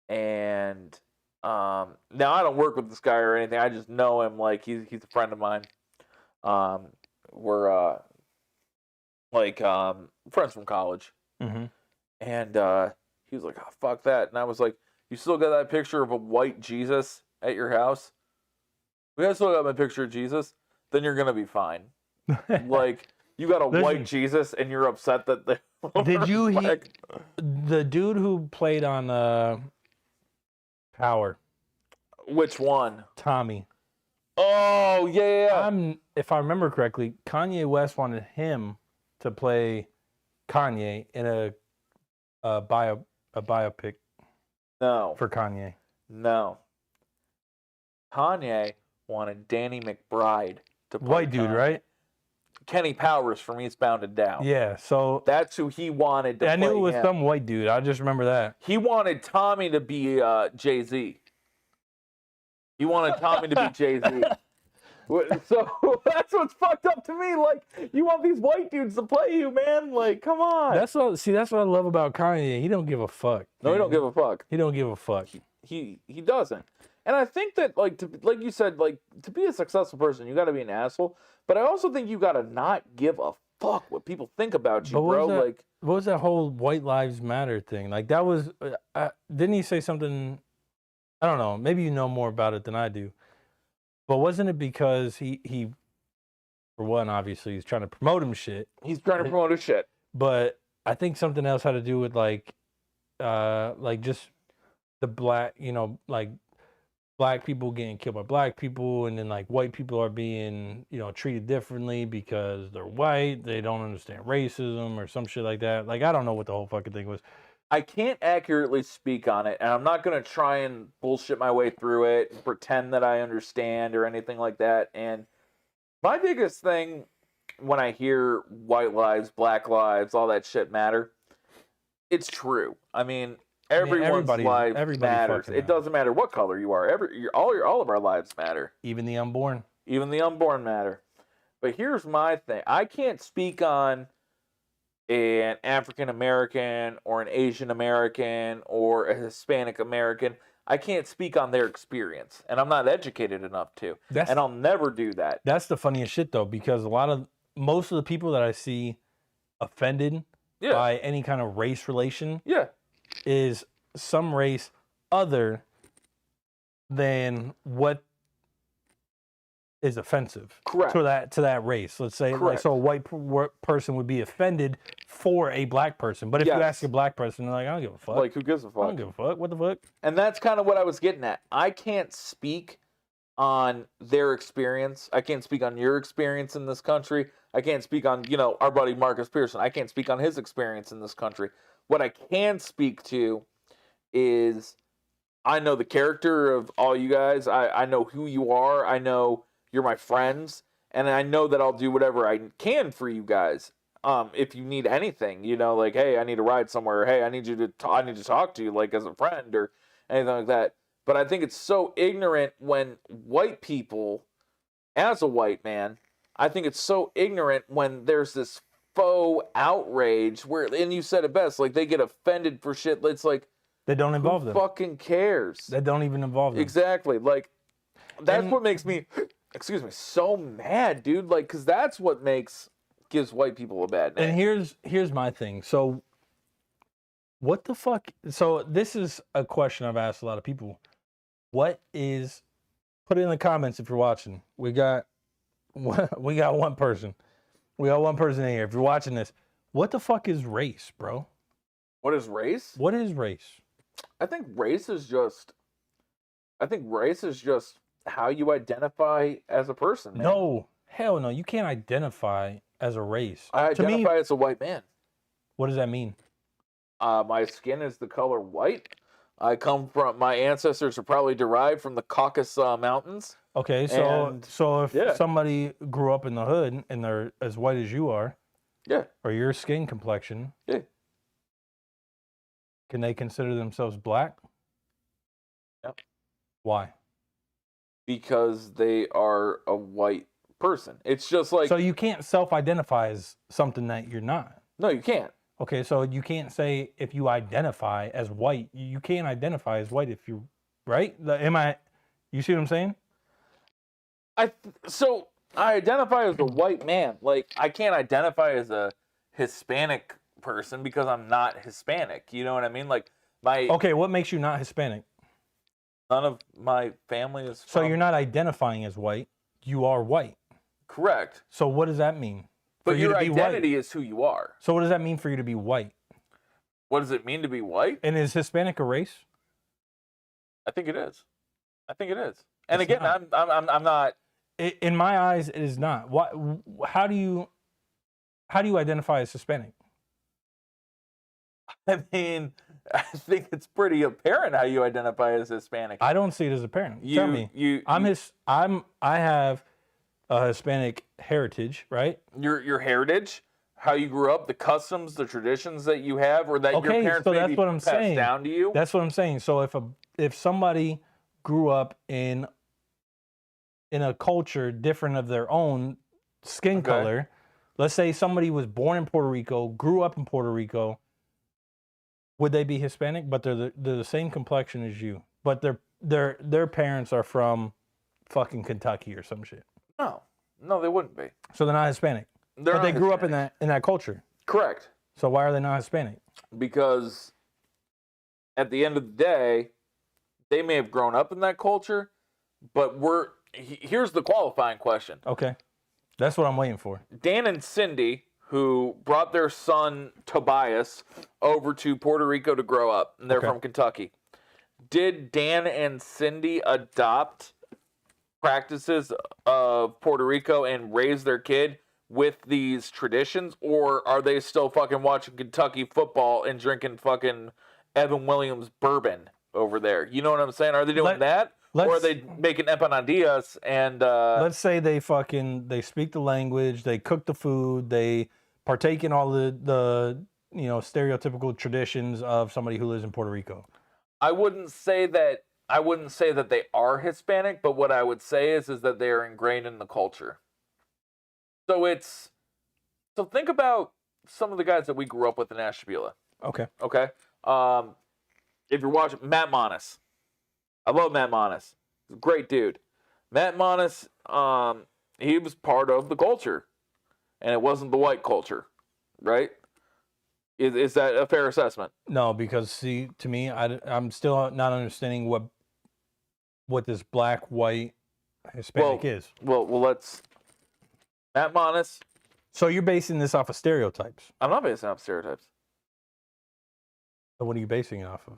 And now I don't work with this guy or anything. I just know him. Like, he's a friend of mine. We're friends from college. Mm-hmm. And he was like, oh, fuck that. And I was like, you still got that picture of a white Jesus at your house? We still got my picture of Jesus? Then you're going to be fine. Like, you got a white Jesus and you're upset that they... Did you hear the dude who played on Power? Which one? Tommy. Oh, yeah. If I remember correctly, Kanye West wanted him to play Kanye in a biopic No. for Kanye? No. Kanye wanted Danny McBride to play White dude, Kanye. right? Kenny Powers from Eastbound and Down. Yeah. So That's who he wanted to play. I knew it was him. some white dude. I just remember that. He wanted Tommy to be Jay-Z. He wanted Tommy to be Jay-Z. So that's what's fucked up to me. Like, you want these white dudes to play you, man? Like, come on. That's what I love about Kanye. He don't give a fuck. No, he don't give a fuck. He don't give a fuck. He doesn't. And I think that, like you said, like, to be a successful person, you got to be an asshole. But I also think you got to not give a fuck what people think about you, But bro. what was that whole White Lives Matter thing? Like, that was didn't he say something? I don't know. Maybe you know more about it than I do. But wasn't it because he for one, obviously, he's trying to promote him shit. He's trying to promote his shit. But I think something else had to do with like just the black, like black people getting killed by black people, and then like white people are being, treated differently because they're white. They don't understand racism or some shit like that. Like, I don't know what the whole fucking thing was. I can't accurately speak on it, and I'm not going to try and bullshit my way through it and pretend that I understand or anything like that. And my biggest thing when I hear white lives, black lives, all that shit matter, it's true. I mean, everyone's life matters. It doesn't matter what color you are. All of our lives matter. Even the unborn. Even the unborn matter. But here's my thing. I can't speak on an African American or an Asian American or a Hispanic American. I can't speak on their experience, and I'm not educated enough to. And I'll never do that. That's the funniest shit, though, because most of the people that I see offended by any kind of race relation is some race other than what is offensive to that race. Let's say, like, so a white person would be offended for a black person, but if you ask a black person, they're like, I don't give a fuck. Like, who gives a fuck? I don't give a fuck. What the fuck? And that's kind of what I was getting at. I can't speak on their experience. I can't speak on your experience in this country. I can't speak on, our buddy Marcus Pearson. I can't speak on his experience in this country. What I can speak to is I know the character of all you guys. I know who you are. I know you're my friends, and I know that I'll do whatever I can for you guys. If you need anything, like, hey, I need a ride somewhere, or, hey, I need to talk to you, like, as a friend or anything like that. But I think it's so ignorant when white people, as a white man, I think it's so ignorant when there's this faux outrage where, and you said it best, like, they get offended for shit. It's like, they don't involve them. Fucking cares. They don't even involve them. Exactly. Like, that's what makes me, so mad, dude. Like, because that's what gives white people a bad name. And here's my thing. So, what the fuck? So, this is a question I've asked a lot of people. Put it in the comments if you're watching. We got one person. We got one person in here. If you're watching this, what the fuck is race, bro? What is race? What is race? I think race is just how you identify as a person, man. No, hell no. You can't identify as a race. I identify as a white man. What does that mean? My skin is the color white. My ancestors are probably derived from the Caucasus Mountains. Okay, so if somebody grew up in the hood and they're as white as you are, or your skin complexion, can they consider themselves black? Yep. Why? Because they are a white person. It's just like... So you can't self-identify as something that you're not. No, you can't. Okay, so you can't say if you identify as white, you can't identify as white if you... Right? You see what I'm saying? So I identify as a white man. Like, I can't identify as a Hispanic person because I'm not Hispanic. You know what I mean? Like, Okay, what makes you not Hispanic? None of my family is So you're not identifying as white. You are white. Correct. So what does that mean? But your identity is who you are. So what does that mean for you to be white? What does it mean to be white? And is Hispanic a race? I think it is. And again, I'm not. In my eyes, it is not. How do you identify as Hispanic? I mean, I think it's pretty apparent how you identify as Hispanic. I don't see it as apparent. Tell me. I have a Hispanic heritage, right? Your heritage, how you grew up, the customs, the traditions that you have, or that your Okay, parents so maybe that's what I'm passed saying. down to you. That's what I'm saying. So if somebody grew up in a culture different of their own skin Okay. color, let's say somebody was born in Puerto Rico, grew up in Puerto Rico, would they be Hispanic? But they're the same complexion as you, but their parents are from fucking Kentucky or some shit. No, they wouldn't be. So they're not Hispanic. They're But not they grew up Hispanic. in that culture. Correct. So why are they not Hispanic? Because at the end of the day, they may have grown up in that culture, but here's the qualifying question. Okay. That's what I'm waiting for. Dan and Cindy, who brought their son Tobias over to Puerto Rico to grow up, and they're Okay. from Kentucky. Did Dan and Cindy adopt practices of Puerto Rico and raise their kid with these traditions, or are they still fucking watching Kentucky football and drinking fucking Evan Williams bourbon over there? You know what I'm saying? Are they doing that? Or are they making empanadillas and Let's say they speak the language, they cook the food, they partake in all the stereotypical traditions of somebody who lives in Puerto Rico. I wouldn't say that they are Hispanic, but what I would say is that they are ingrained in the culture. So think about some of the guys that we grew up with in Ashtabula. Okay. Okay. If you're watching Matt Monis, I love Matt Monis. He's a great dude. Matt Monis, he was part of the culture, and it wasn't the white culture, right? Is that a fair assessment? No, because see, to me, I'm still not understanding what this black, white, Hispanic is. Well, let's. Matt Monis. So you're basing this off of stereotypes. I'm not basing it off stereotypes. So what are you basing it off of?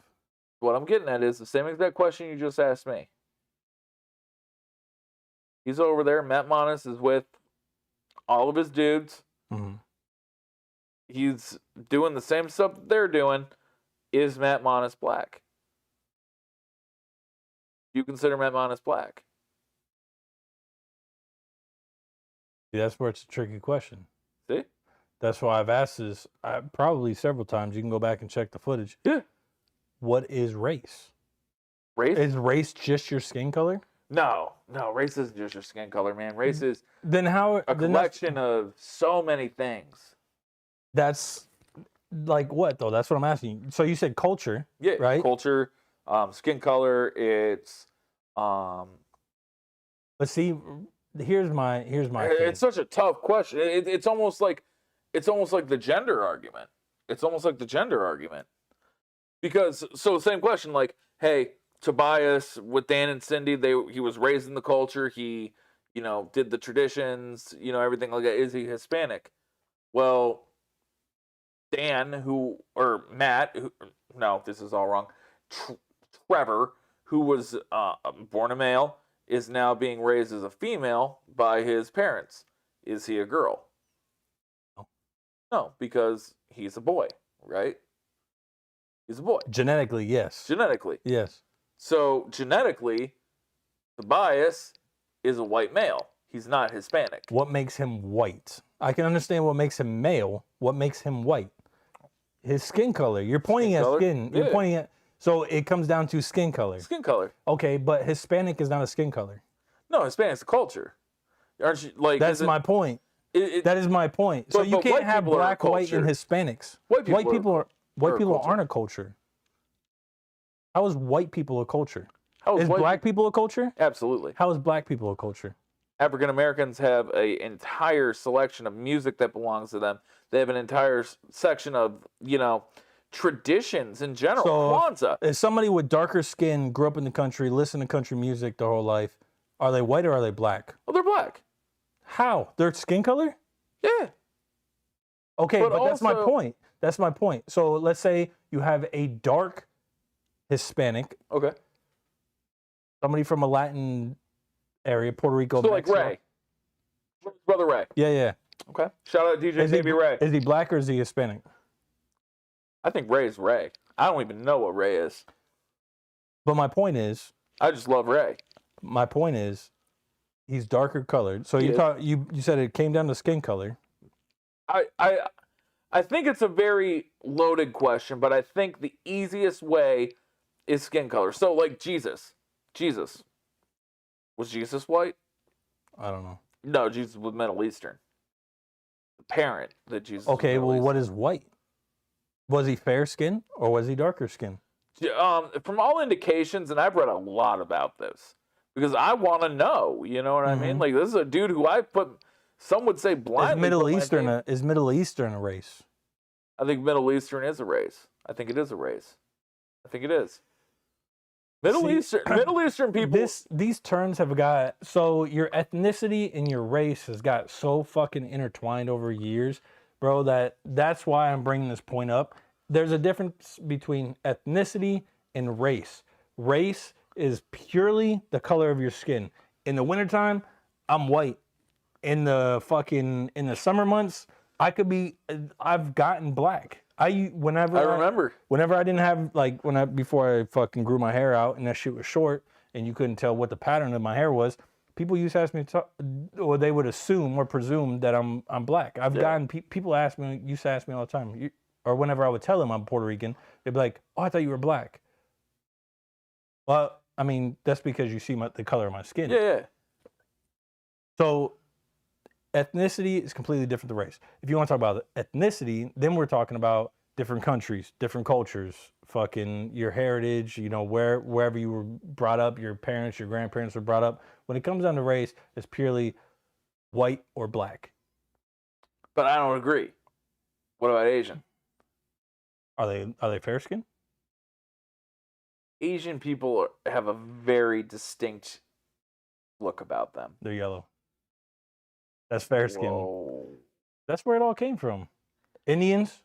What I'm getting at is the same exact question you just asked me. He's over there. Matt Monis is with all of his dudes. Mm-hmm. He's doing the same stuff that they're doing. Is Matt Monis black? Do you consider Matt Monis black? See, that's where it's a tricky question. See? That's why I've asked this probably several times. You can go back and check the footage. Yeah. What is race? Race? Is race just your skin color? No, race isn't just your skin color, man. Race is Then how a collection of so many things. That's like what though? That's what I'm asking. So you said culture, Yeah, right? Culture, skin color. It's But see, here's my thing. It's such a tough question. It's almost like the gender argument. It's almost like the gender argument. Because same question, like, hey, Tobias with Dan and Cindy, he was raised in the culture. He, did the traditions, everything like that. Is he Hispanic? Well, Matt, no, this is all wrong. Trevor, who was born a male, is now being raised as a female by his parents. Is he a girl? No, because he's a boy, right? He's a boy. Genetically, yes. Genetically. Yes. So, genetically, Tobias is a white male. He's not Hispanic. What makes him white? I can understand what makes him male. What makes him white? His skin color. You're pointing at skin. You're pointing at. So it comes down to skin color. Skin color. Okay, but Hispanic is not a skin color. No, Hispanic's a culture. Aren't you like? That's my point. That is my point. So you can't have black, white, and Hispanics. White people aren't a culture. How is white people a culture? Is black people a culture? Absolutely. How is black people a culture? African Americans have an entire selection of music that belongs to them. They have an entire section of, traditions in general. Kwanzaa. If somebody with darker skin grew up in the country, listened to country music their whole life, are they white or are they black? Well, they're black. How? Their skin color? Yeah. Okay, but that's my point. That's my point. So let's say you have a dark Hispanic. Okay. Somebody from a Latin area, Puerto Rico. So Mexico. Like Ray. Brother Ray. Yeah. Okay. Shout out DJ Baby Ray. Is he black or is he Hispanic? I think Ray's Ray. I don't even know what Ray is. But my point is, I just love Ray. he's darker colored. So He is. you said it came down to skin color. I think it's a very loaded question, but I think the easiest way is skin color. So like Jesus. Was Jesus white? I don't know. No, Jesus was Middle Eastern. The parent that Jesus Okay, was well, Middle what is white? Was he fair skin or was he darker skin? Eastern. From all indications, and I've read a lot about this because I want to know. You know what I mean? Mhm. Like this is a dude who I put. Some would say blindly. Is Middle put my Eastern name- is Middle Eastern a race? I think Middle Eastern is a race. I think it is a race. I think it is. Middle Eastern people. These terms have got so your ethnicity and your race has got so fucking intertwined over years, bro. That's why I'm bringing this point up. There's a difference between ethnicity and race. Race is purely the color of your skin. In the wintertime, I'm white. In the summer months, I've gotten black. Whenever I remember. Whenever I didn't have before I fucking grew my hair out and that shit was short and you couldn't tell what the pattern of my hair was, people used to ask me or they would assume or presume that I'm black. I've gotten people used to ask me all the time, or whenever I would tell them I'm Puerto Rican, they'd be like, "Oh, I thought you were black." Well, I mean, that's because you see the color of my skin. Yeah. So ethnicity is completely different than race. If you want to talk about ethnicity, then we're talking about different countries, different cultures, fucking your heritage, wherever you were brought up, your parents, your grandparents were brought up. When it comes down to race, it's purely white or black. But I don't agree. What about Asian? Are they fair skin? Asian people have a very distinct look about them. They're yellow. That's fair skin. Whoa. That's where it all came from. Indians,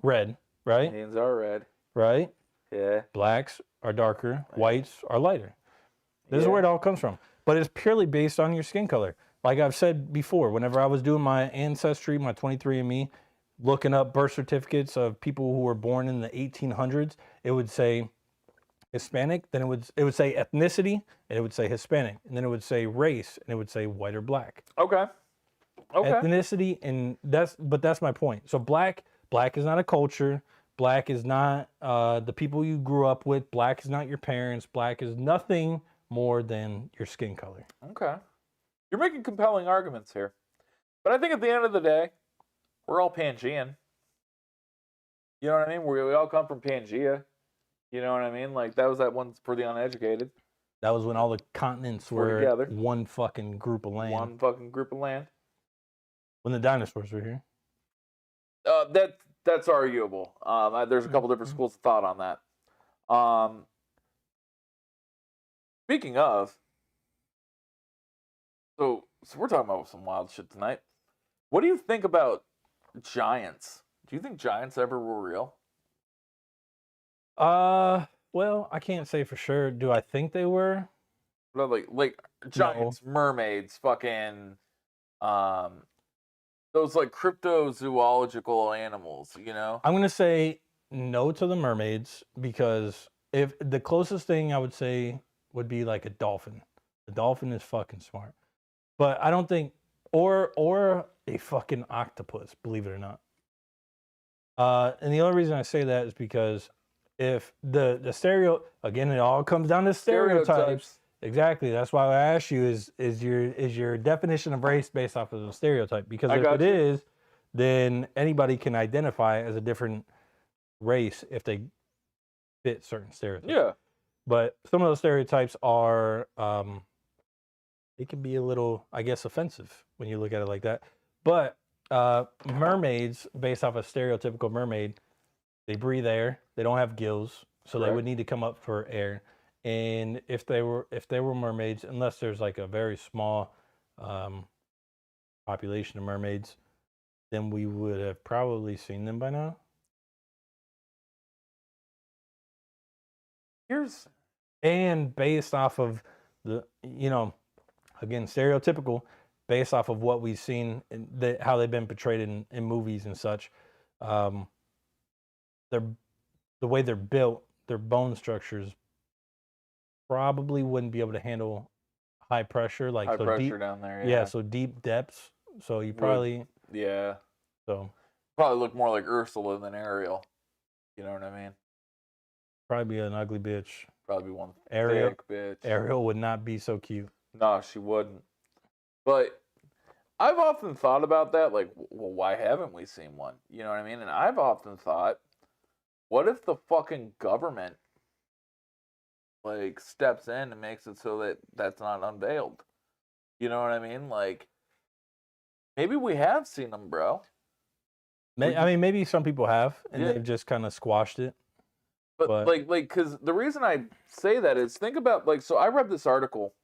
red, right? Indians are red. Right? Yeah. Blacks are darker, whites are lighter. This is Yeah. where it all comes from. But it's purely based on your skin color. Like I've said before, whenever I was doing my ancestry, my 23andMe, looking up birth certificates of people who were born in the 1800s, it would say Hispanic, then it would say ethnicity, and it would say Hispanic, and then it would say race, and it would say white or black. Okay. Ethnicity, and that's my point. So black is not a culture. Black is not the people you grew up with. Black is not your parents. Black is nothing more than your skin color. Okay. You're making compelling arguments here. But I think at the end of the day, we're all Pangean. You know what I mean? We all come from Pangea. You know what I mean? Like, that was that one for the uneducated. That was when all the continents were together. one fucking group of land. One fucking group of land. When the dinosaurs were here. That's arguable. There's a couple different schools of thought on that. Speaking of, so we're talking about some wild shit tonight. What do you think about giants? Do you think giants ever were real? Well, I can't say for sure. Do I think they were? No, like giants, mermaids, fucking, those like cryptozoological animals, you know? I'm gonna say no to the mermaids because if the closest thing I would say would be like a dolphin. The dolphin is fucking smart, but I don't think or a fucking octopus. Believe it or not. And the only reason I say that is because if the again, it all comes down to stereotypes. Exactly. That's why I asked you is your definition of race based off of a stereotype? Because if it is, then anybody can identify as a different race if they fit certain stereotypes. Yeah. But some of those stereotypes are it can be a little, I guess, offensive when you look at it like that. But mermaids, based off a stereotypical mermaid, they breathe air. They don't have gills, so they would need to come up for air. And if they were mermaids, unless there's like a very small population of mermaids, then we would have probably seen them by now. And based off of the, again, stereotypical, based off of what we've seen, how they've been portrayed in movies and such, they're the way they're built, their bone structures probably wouldn't be able to handle high pressure, like High so pressure deep. down there. Yeah, Yeah. so deep depths. So you Would- probably Yeah. so Probably look more like Ursula than Ariel. You know what I mean? probably be an ugly bitch. Probably one Ariel, thick bitch. Ariel would not be so cute. No, she wouldn't. But I've often thought about that, like, well, why haven't we seen one? You know what I mean? And I've often thought, what if the fucking government, like, steps in and makes it so that that's not unveiled? You know what I mean? Like, maybe we have seen them, bro. I mean, maybe some people have, and Yeah. they've just kind of squashed it. But, But- like, because the reason I say that is think about, like, so I read this article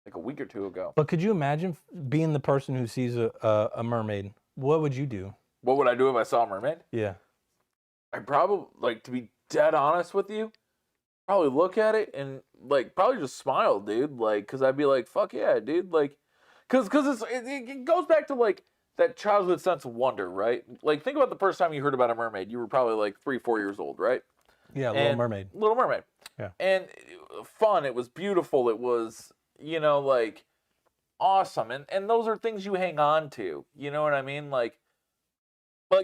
like a week or two ago. But could you imagine being the person who sees a mermaid? What would you do? What would I do if I saw a mermaid? Yeah. I'd probably, like, to be dead honest with you, probably look at it and, like, probably just smile, dude. Like, because I'd be like, fuck yeah, dude. Like, because it goes back to, like, that childhood sense of wonder, right? Like, think about the first time you heard about a mermaid. You were probably, like, 3-4 years old, right? Yeah, Little And- Mermaid. Little Mermaid. Yeah. And fun. It was beautiful. It was, you know, like, awesome. And those are things you hang on to. You know what I mean? Like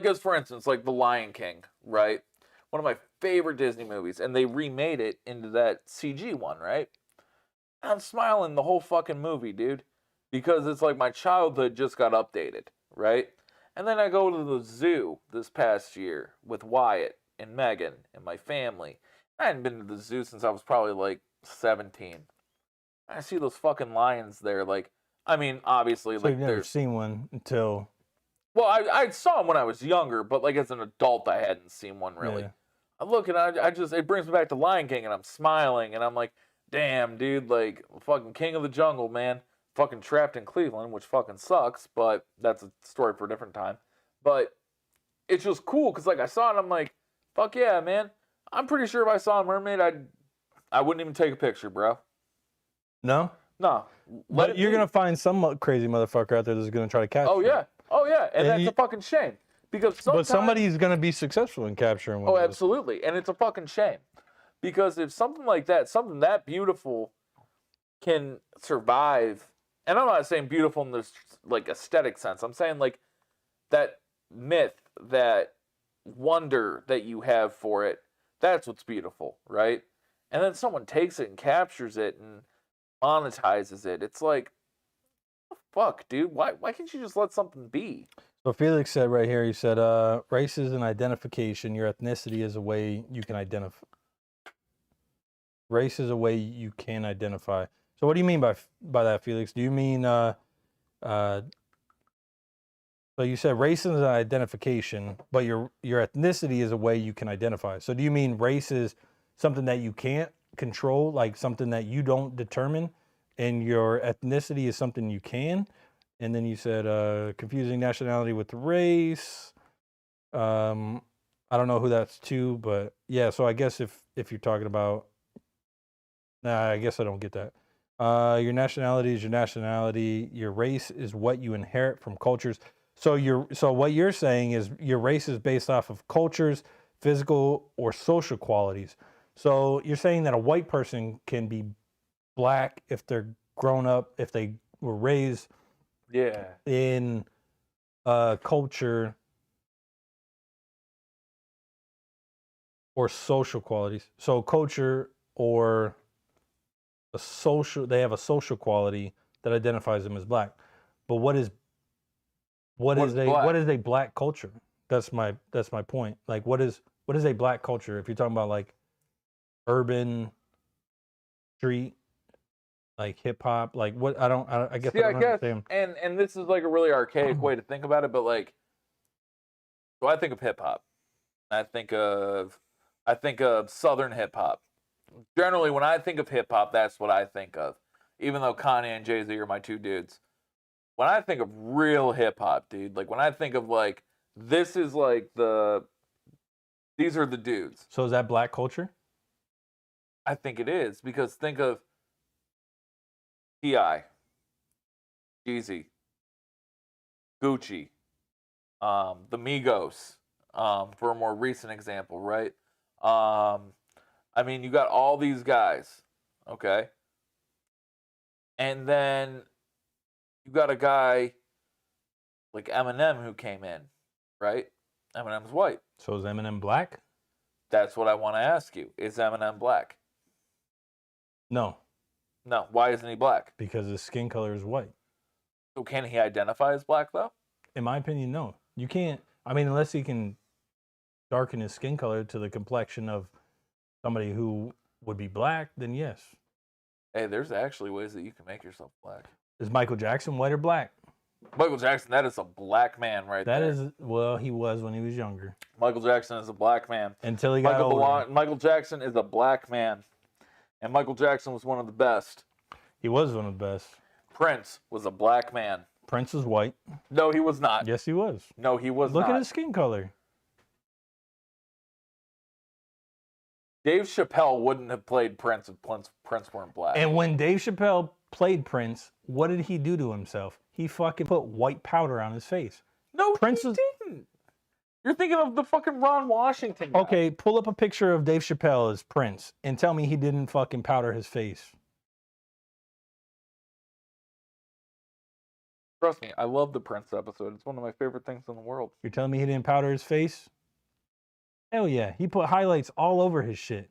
as for instance, like The Lion King, right? One of my favorite Disney movies, and they remade it into that CG one, right? I'm smiling the whole fucking movie, dude, because it's like my childhood just got updated, right? And then I go to the zoo this past year with Wyatt and Megan and my family. I hadn't been to the zoo since I was probably like 17. I see those fucking lions there, like, I mean, obviously, So like, you've never there's. seen one until Well, I saw them when I was younger, but like as an adult, I hadn't seen one really. Yeah. I look and I just, it brings me back to Lion King, and I'm smiling, and I'm like, damn, dude, like, fucking king of the jungle, man. Fucking trapped in Cleveland, which fucking sucks, but that's a story for a different time. But it's just cool because, like, I saw it, and I'm like, fuck yeah, man. I'm pretty sure if I saw a mermaid, I wouldn't even take a picture, bro. No? No. But you're going to find some crazy motherfucker out there that's going to try to catch Oh, you. yeah. Oh, yeah. And that's you- a fucking shame. Because But sometimes... somebody's going to be successful in capturing one Oh, of those. absolutely. And it's a fucking shame. Because if something like that, something that beautiful can survive, and I'm not saying beautiful in this like aesthetic sense. I'm saying like that myth, that wonder that you have for it, that's what's beautiful, right? And then someone takes it and captures it and monetizes it. It's like, fuck, dude. Why can't you just let something be? So Felix said right here, he said, race is an identification. Your ethnicity is a way you can identify. Race is a way you can identify. So what do you mean by that, Felix? Do you mean, so you said race is an identification, but your ethnicity is a way you can identify. So do you mean race is something that you can't control, like something that you don't determine, and your ethnicity is something you can? And then you said confusing nationality with race. I don't know who that's to, but yeah. So I guess if you're talking about, I guess I don't get that. Your nationality is your nationality. Your race is what you inherit from cultures. So what you're saying is your race is based off of cultures, physical or social qualities. So you're saying that a white person can be black if they're grown up, if they were raised Yeah. in culture or social qualities. So culture or they have a social quality that identifies them as black. But what is a black culture? That's my point. Like what is a black culture if you're talking about like urban, street, like hip hop, like what I guess See, I don't understand. and this is like a really archaic way to think about it, but like, so I think of hip hop. I think of Southern hip hop. Generally, when I think of hip hop, that's what I think of. Even though Kanye and Jay-Z are my two dudes. When I think of real hip hop, dude, like when I think of like, this is like these are the dudes. So is that black culture? I think it is, because think of T.I., Jeezy, Gucci, the Migos, for a more recent example, right? I mean, you got all these guys, okay? And then you got a guy like Eminem who came in, right? Eminem's white. So is Eminem black? That's what I want to ask you. Is Eminem black? No, No. Why isn't he black? because his skin color is white. So can he identify as black, though? In my opinion, no. You can't. I mean, unless he can darken his skin color to the complexion of somebody who would be black, then yes. Hey, there's actually ways that you can make yourself black. Is Michael Jackson white or black? Michael Jackson, that is a black man right That there. is, well, he was when he was younger. Michael Jackson is a black man. Until he got older. Michael Jackson is a black man. And Michael Jackson was one of the best. He was one of the best. Prince was a black man. Prince was white. No, he was not. Yes, he was. No, he was Look not. at his skin color. Dave Chappelle wouldn't have played Prince if Prince weren't black. And when Dave Chappelle played Prince, what did he do to himself? He fucking put white powder on his face. No, Prince he is- didn't. You're thinking of the fucking Ron Washington guy. Okay, pull up a picture of Dave Chappelle as Prince and tell me he didn't fucking powder his face. Trust me, I love the Prince episode. It's one of my favorite things in the world. You're telling me he didn't powder his face? Hell yeah. He put highlights all over his shit.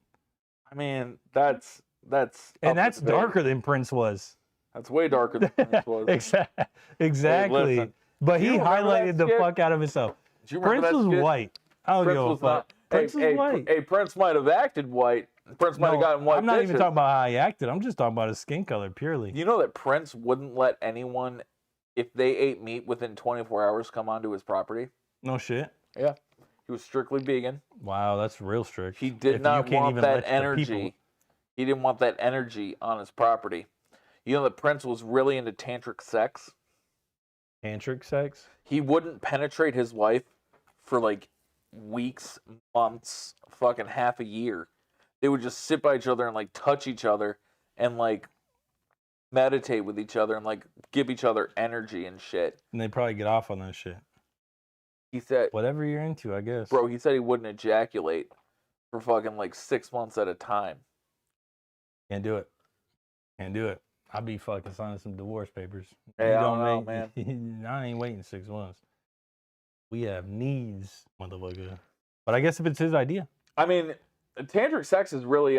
I mean, that's And up that's to debate. darker than Prince was. That's way darker than Prince was. Exactly. listen. But Do he you remember that highlighted the skit? fuck out of himself. Do you remember Prince that was skit? white. I don't Prince give a was fuck. not. Prince was white. Hey, Prince might have acted white. Prince might have No, gotten white. I'm not even pictures. talking about how he acted. I'm just talking about his skin color purely. You know that Prince wouldn't let anyone, if they ate meat within 24 hours, come onto his property? No shit. Yeah. He was strictly vegan. Wow, that's real strict. He If did you not can't want even that let the energy. people- He didn't want that energy on his property. You know that Prince was really into tantric sex? Tantric sex? He wouldn't penetrate his wife for like weeks, months, fucking half a year. They would just sit by each other and like touch each other and like meditate with each other and like give each other energy and shit. And they probably get off on that shit. He said, Whatever you're into, I guess. bro, he said he wouldn't ejaculate for fucking like 6 months at a time. Can't do it. Can't do it. I'll be fucking signing some divorce papers. Hey, You I don't know, man. I ain't waiting 6 months. We have needs, motherfucker. But I guess if it's his idea. I mean, tantric sex is really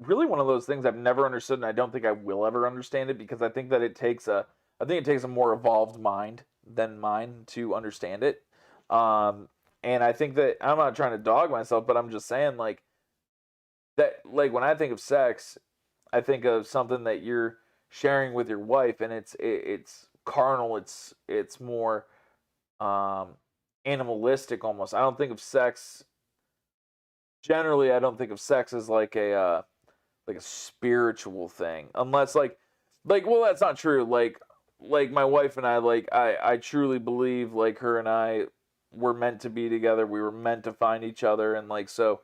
really one of those things I've never understood, and I don't think I will ever understand it, because I think that it takes a more evolved mind than mine to understand it. And I think that, I'm not trying to dog myself, but I'm just saying, like, that, like, when I think of sex, I think of something that you're sharing with your wife, and it's carnal, it's more animalistic almost. I don't think of sex, generally I don't think of sex as like a spiritual thing, unless like well, that's not true. Like my wife and I, like I truly believe, like, her and I were meant to be together. We were meant to find each other, and like, so,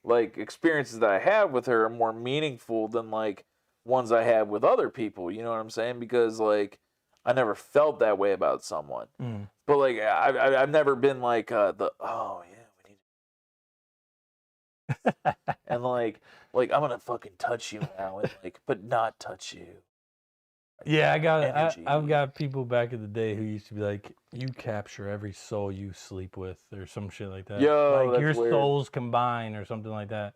like, experiences that I have with her are more meaningful than like ones I have with other people. You know what I'm saying? Because like I never felt that way about someone. Mm. But like I've never been like oh yeah, we need and like I'm gonna fucking touch you now, and like, but not touch you. Yeah, Energy. I've got people back in the day who used to be like, you capture every soul you sleep with, or some shit like that. Yo, like that's your weird. souls combine, or something like that.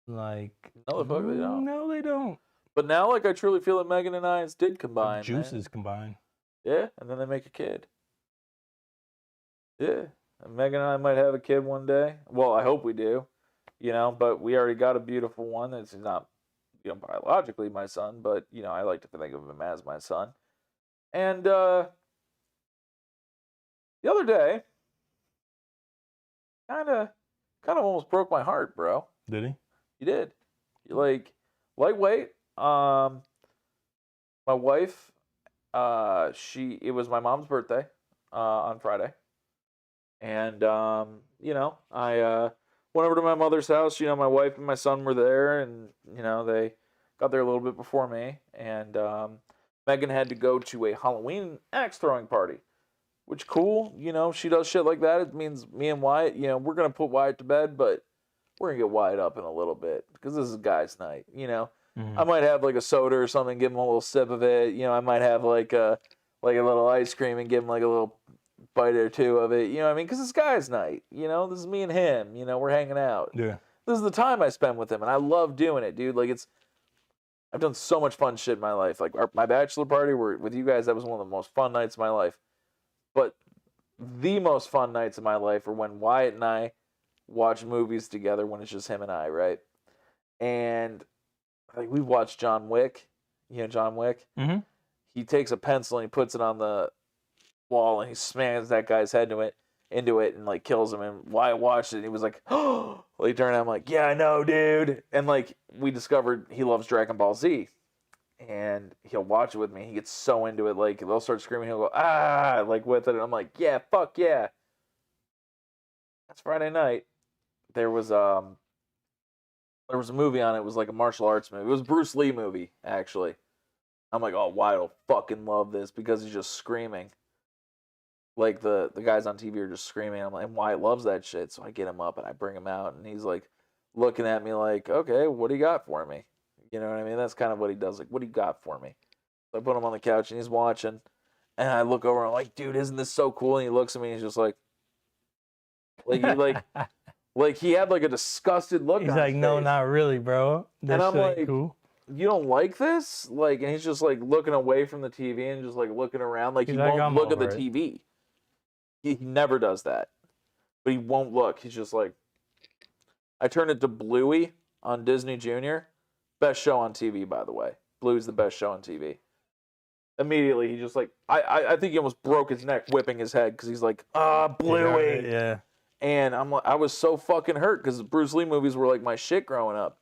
Like, No, the fuck they don't. No, they don't. But now, like, I truly feel that Megan and I did combine. man. Juices combine. Yeah, and then they make a kid. Yeah, and Megan and I might have a kid one day. Well, I hope we do. You know, but we already got a beautiful one. That's not, you know, biologically my son, but, you know, I like to think of him as my son. And the other day, kind of almost broke my heart, bro. Did he? You did. You like lightweight. My wife, it was my mom's birthday on Friday, and you know, I went over to my mother's house. You know, my wife and my son were there, and you know, they got there a little bit before me. And Megan had to go to a Halloween axe throwing party, which cool. You know, she does shit like that. It means me and Wyatt, you know, we're gonna put Wyatt to bed, but we're gonna get wired up in a little bit because this is guys' night. You know, Mhm. I might have like a soda or something, give him a little sip of it. You know, I might have like a little ice cream and give him like a little bite or two of it. You know what I mean? Because it's guys' night. You know, this is me and him. You know, we're hanging out. Yeah. This is the time I spend with him, and I love doing it, dude. Like I've done so much fun shit in my life. Like my bachelor party with you guys, that was one of the most fun nights of my life. But the most fun nights of my life are when Wyatt and I watch movies together when it's just him and I, right? And like we watched John Wick. You know John Wick? Mm-hmm. He takes a pencil and he puts it on the wall and he smashes that guy's head into it and like kills him. And Wyatt watched it and he was like, oh, well, he turned out, I'm like, yeah, I know, dude. And like we discovered he loves Dragon Ball Z. And he'll watch it with me. He gets so into it, like they'll start screaming. He'll go like with it. And I'm like, yeah, fuck yeah. That's Friday night. There was a movie on it. It was like a martial arts movie. It was a Bruce Lee movie actually. I'm like, oh, Wyatt will fucking love this because he's just screaming. Like the guys on TV are just screaming. I'm like, and Wyatt loves that shit. So I get him up and I bring him out, and he's like looking at me like, okay, what do you got for me? You know what I mean? That's kind of what he does. Like, what do you got for me? So I put him on the couch and he's watching. And I look over and I'm like, dude, isn't this so cool? And he looks at me and he's just like he like he had like a disgusted look He's on like, his no, face. not really, bro. This And I'm shit ain't like, cool. You don't like this? Like, and he's just like looking away from the TV and just like looking around. Like He's he like, won't I'm look at the over it. TV. He never does that. But he won't look. He's just like, I turned it to Bluey on Disney Junior. Best show on TV, by the way. Bluey's the best show on TV. Immediately, he just like, I think he almost broke his neck whipping his head because he's like, Bluey. Yeah. And I'm like, I was so fucking hurt because Bruce Lee movies were like my shit growing up.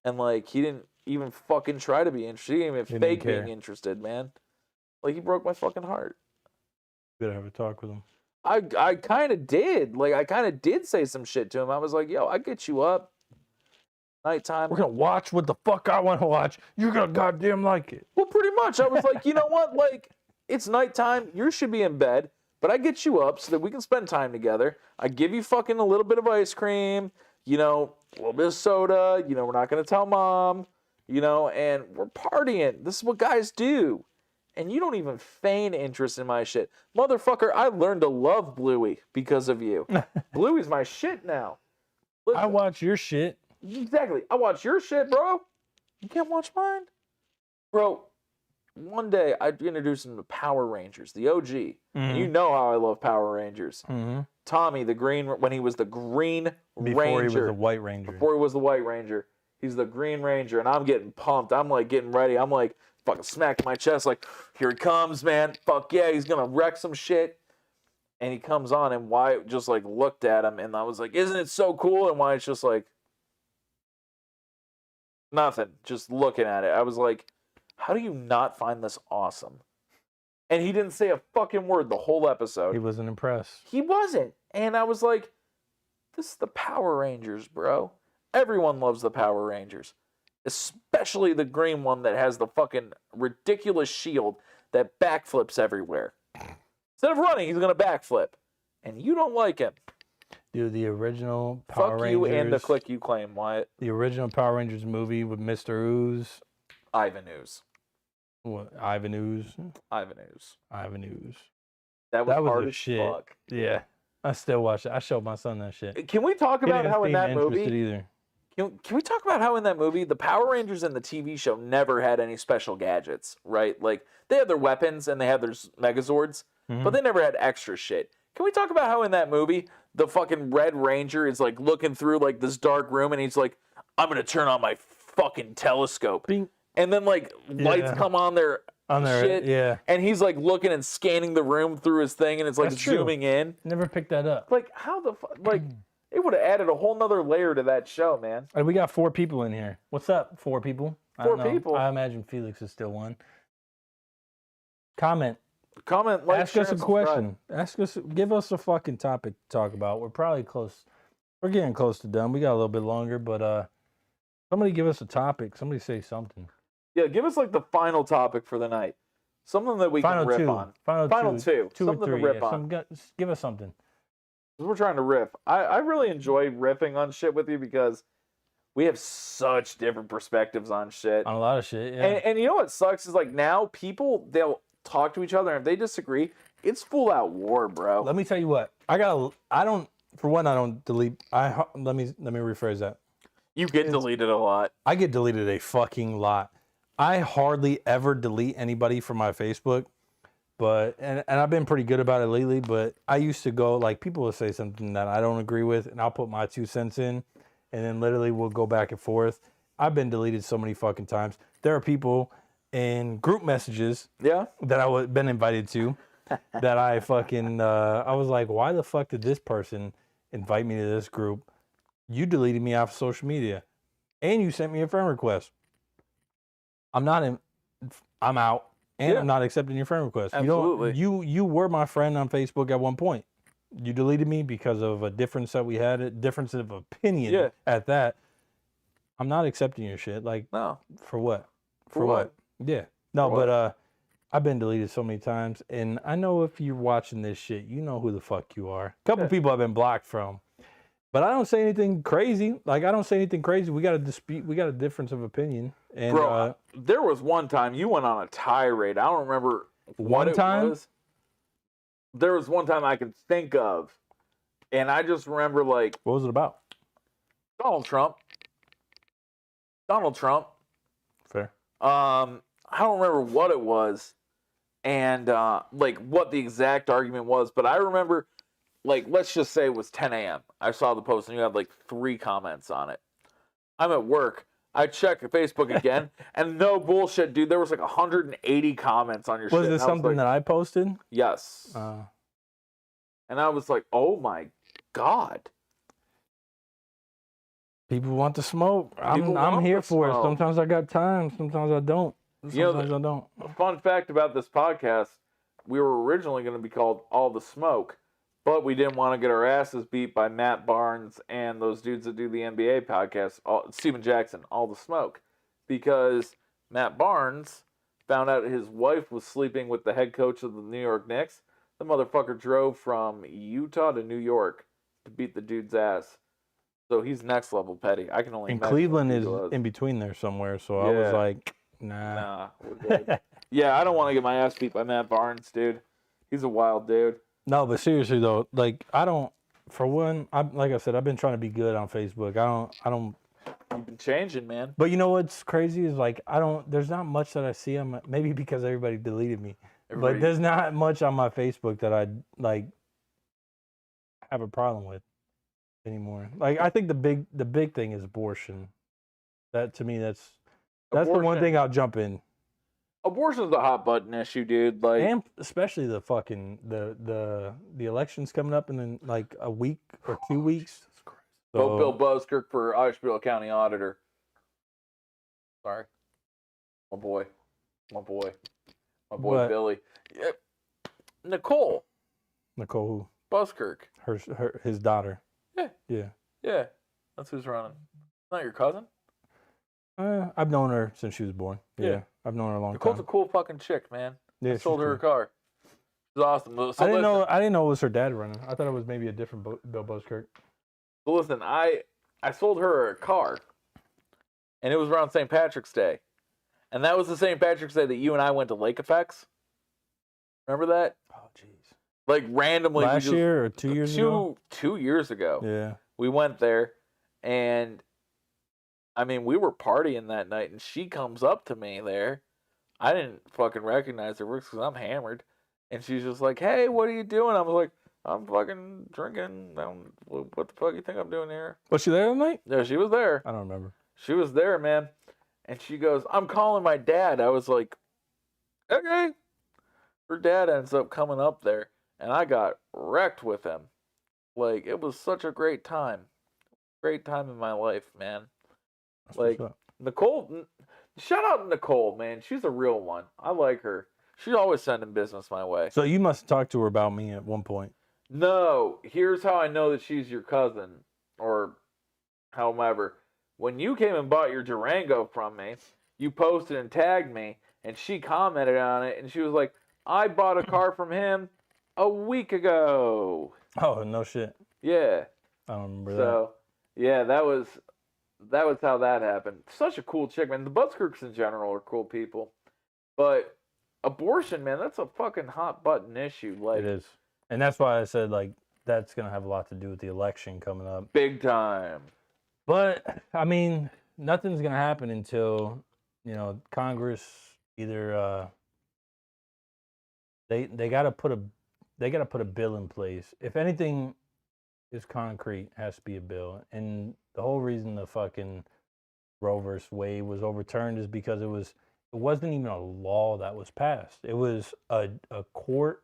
And like, he didn't even fucking try to be interested. He didn't even He fake didn't care. being interested, man. Like, he broke my fucking heart. Better have a talk with him. I kind of did. Like, I kind of did say some shit to him. I was like, yo, I get you up. Nighttime. We're gonna watch what the fuck I want to watch. You're gonna goddamn like it. Well, pretty much. I was like, you know what? Like, it's nighttime. You should be in bed. But I get you up so that we can spend time together. I give you fucking a little bit of ice cream. You know, a little bit of soda. You know, we're not going to tell mom. You know, and we're partying. This is what guys do. And you don't even feign interest in my shit. Motherfucker, I learned to love Bluey because of you. Bluey's my shit now. Listen, I watch your shit. exactly. I watch your shit, bro. You can't watch mine? Bro, one day I introduced him to Power Rangers, the OG. And you know how I love Power Rangers. Mm-hmm. Tommy, when he was the Green Before Ranger. he was a White Ranger. Before he was the White Ranger. He's the Green Ranger, and I'm getting pumped. I'm like getting ready. I'm like fucking smacking my chest like, here he comes, man. Fuck yeah, he's gonna wreck some shit. And he comes on, and Wyatt just like looked at him, and I was like, isn't it so cool? And Wyatt's just like, nothing, just looking at it. I was like, how do you not find this awesome? And he didn't say a fucking word the whole episode. He wasn't impressed. He wasn't. And I was like, this is the Power Rangers, bro. Everyone loves the Power Rangers. Especially the green one that has the fucking ridiculous shield that backflips everywhere. Instead of running, he's going to backflip. And you don't like him. Dude, the original Power Fuck Rangers. you and the click you claim, Wyatt. The original Power Rangers movie with Mr. Ooze. Ivan Ooze. What? Ivan Ooze? Ivan Ooze. Ivan Ooze. That was That was hard the as shit. fuck. Yeah. I still watch it. I showed my son that shit. Can we talk He about didn't how in seem that interested movie... either. Can we talk about how in that movie, the Power Rangers in the TV show never had any special gadgets, right? Like, they had their weapons and they had their Megazords, but they never had extra shit. Can we talk about how in that movie, the fucking Red Ranger is, like, looking through, like, this dark room and he's like, I'm gonna turn on my fucking telescope. Bing. And then, like, lights Yeah. come on their shit. Yeah. And he's, like, looking and scanning the room through his thing and it's, like, That's true. zooming in. Never picked that up. Like, how the fuck? Like, it would have added a whole nother layer to that show, man. And we got 4 people in here. What's up, 4 people? I 4 don't know. people? I imagine Felix is still one. Comment. Comment, like, Ask share, us a and subscribe. question. Give us a fucking topic to talk about. We're probably close. We're getting close to done. We got a little bit longer, but somebody give us a topic. Somebody say something. Yeah, give us like the final topic for the night. Something that we Final can rip 2. on. Final Final 2. two. 2 or Something 3. to rip yeah. on. Give us something. We're trying to riff. I really enjoy riffing on shit with you because we have such different perspectives on shit. On a lot of shit, yeah. And you know what sucks is like now people, they'll talk to each other and if they disagree, it's full out war, bro. Let me tell you what. I don't delete. Let me rephrase that. You get deleted a lot. I get deleted a fucking lot. I hardly ever delete anybody from my Facebook, but and I've been pretty good about it lately, but I used to go, like, people will say something that I don't agree with and I'll put my 2 cents in and then literally we'll go back and forth. I've been deleted so many fucking times. There are people in group messages Yeah. that I been invited to that I fucking I was like, why the fuck did this person invite me to this group? You deleted me off social media and you sent me a friend request. I'm out and Yeah. I'm not accepting your friend request. Absolutely. You were my friend on Facebook at one point. You deleted me because of a difference that we had, a difference of opinion Yeah. at that. I'm not accepting your shit. Like, No. for what? For what? Yeah. No, For what? but I've been deleted so many times, and I know if you're watching this shit, you know who the fuck you are. A couple Yeah. people I've been blocked from, but I don't say anything crazy. Like, I don't say anything crazy. We got a dispute. We got a difference of opinion. And Bro, there was one time you went on a tirade. I don't remember One what it time? was. There was one time I can think of, and I just remember like what was it about? Donald Trump. Donald Trump. Fair. I don't remember what it was, and like what the exact argument was, but I remember, like, let's just say it was 10 a.m. I saw the post and you had like 3 comments on it. I'm at work. I check Facebook again, and no bullshit, dude. There was like 180 comments on your shit. Was and it I something like, that I posted? Yes. And I was like, oh my God. People want to smoke. People I'm want here to for it. smoke. Sometimes I got time. Sometimes I don't. You know, Sometimes I don't. Fun fact about this podcast, we were originally going to be called All the Smoke, but we didn't want to get our asses beat by Matt Barnes and those dudes that do the NBA podcast, Steven Jackson, All the Smoke, because Matt Barnes found out his wife was sleeping with the head coach of the New York Knicks. The motherfucker drove from Utah to New York to beat the dude's ass. So he's next level petty. I can only And imagine Cleveland what is he was. in between there somewhere, so I was Yeah. like, nah. Nah, we're good. Yeah, I don't want to get my ass beat by Matt Barnes, dude. He's a wild dude. No, but seriously though, like, I don't. For one, like I said, I've been trying to be good on Facebook. I don't. You've been changing, man. But you know what's crazy is, like, I don't. There's not much that I see on my. Maybe because everybody deleted me. Everybody- But there's not much on my Facebook that I like have a problem with anymore. Like, I think the big thing is abortion. That, to me, that's the one Abortion- thing I'll jump in. Abortion's a hot button issue, dude. Like, And especially the fucking the elections coming up in like a week or 2 weeks. vote Bill So, Buskirk for Asheville County Auditor. Sorry, my boy, What? Billy. Yep. Nicole Nicole, Buskirk. his daughter. Yeah. Yeah. Yeah, that's who's running. Not your cousin. I've known her since she was born. Yeah. Yeah. I've known her a long Nicole's time. a cool fucking chick, man. Yeah, I sold she's her a cool. car. She's awesome. So I didn't listen, know. I didn't know it was her dad running. I thought it was maybe a different Bill Buskirk. So listen, I sold her a car, and it was around St. Patrick's Day, and that was the St. Patrick's Day that you and I went to Lake Effects. Remember that? Oh, jeez. Like randomly, we Last just- year or 2 years ago? 2 years ago, Yeah. we went there, and I mean, we were partying that night, and she comes up to me there. I didn't fucking recognize her because I'm hammered, and she's just like, "Hey, what are you doing?" I was like, "I'm fucking drinking. What the fuck you think I'm doing here?" Was she there that night? Yeah, she was there. I don't remember. She was there, man. And she goes, "I'm calling my dad." I was like, "Okay." Her dad ends up coming up there, and I got wrecked with him. Like, it was such a great time. Great time in my life, man. That's Like, what's up. Nicole, shout out to Nicole, man. She's a real one. I like her. She's always sending business my way. So you must have talked to her about me at one point. No, here's how I know that she's your cousin, or however. When you came and bought your Durango from me, you posted and tagged me, and she commented on it, and she was like, "I bought a car from him a week ago." Oh, no shit. Yeah. I don't remember that. So, yeah, that was how that happened. Such a cool chick, man. The Buttskrooks in general are cool people, but abortion, man, that's a fucking hot button issue. It Like, is. And that's why I said, like, that's going to have a lot to do with the election coming up. big time. But, I mean, nothing's going to happen until, you know, Congress either, they got to put a bill in place. If anything is concrete, it has to be a bill. And the whole reason the fucking Roe versus Wade was overturned is because it wasn't even a law that was passed. It was a court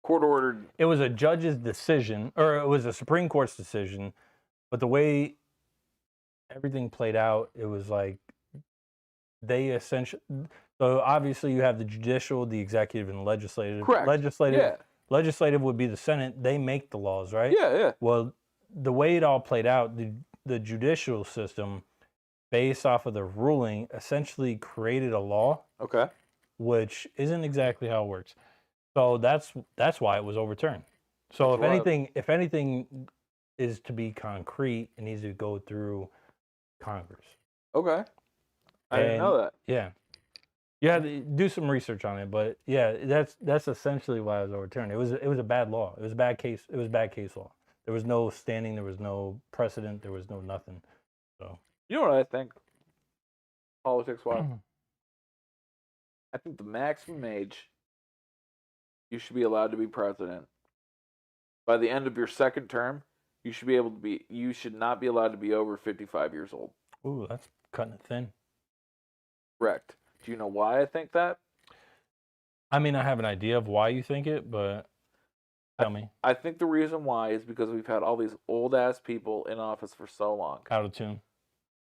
ordered. It was a judge's decision, or it was a Supreme Court's decision, but the way everything played out, it was like they essentially. So obviously, you have the judicial, the executive, and legislative. Correct. Legislative would be the Senate. They make the laws, right? Yeah. Well, the way it all played out, the judicial system, based off of the ruling, essentially created a law. Okay. Which isn't exactly how it works. So that's why it was overturned. So if anything is to be concrete, it needs to go through Congress. Okay. I didn't know that. Yeah. You had to do some research on it, but yeah, that's essentially why it was overturned. It was a bad law. It was a bad case. It was bad case law. There was no standing. There was no precedent. There was no nothing. So you know what I think? Politics wise, I think the maximum age you should be allowed to be president. By the end of your second term, you should not be allowed to be over 55 years old. Ooh, that's cutting it thin. Correct. Do you know why I think that? I mean, I have an idea of why you think it, but tell me. I think the reason why is because we've had all these old ass people in office for so long. Out of tune.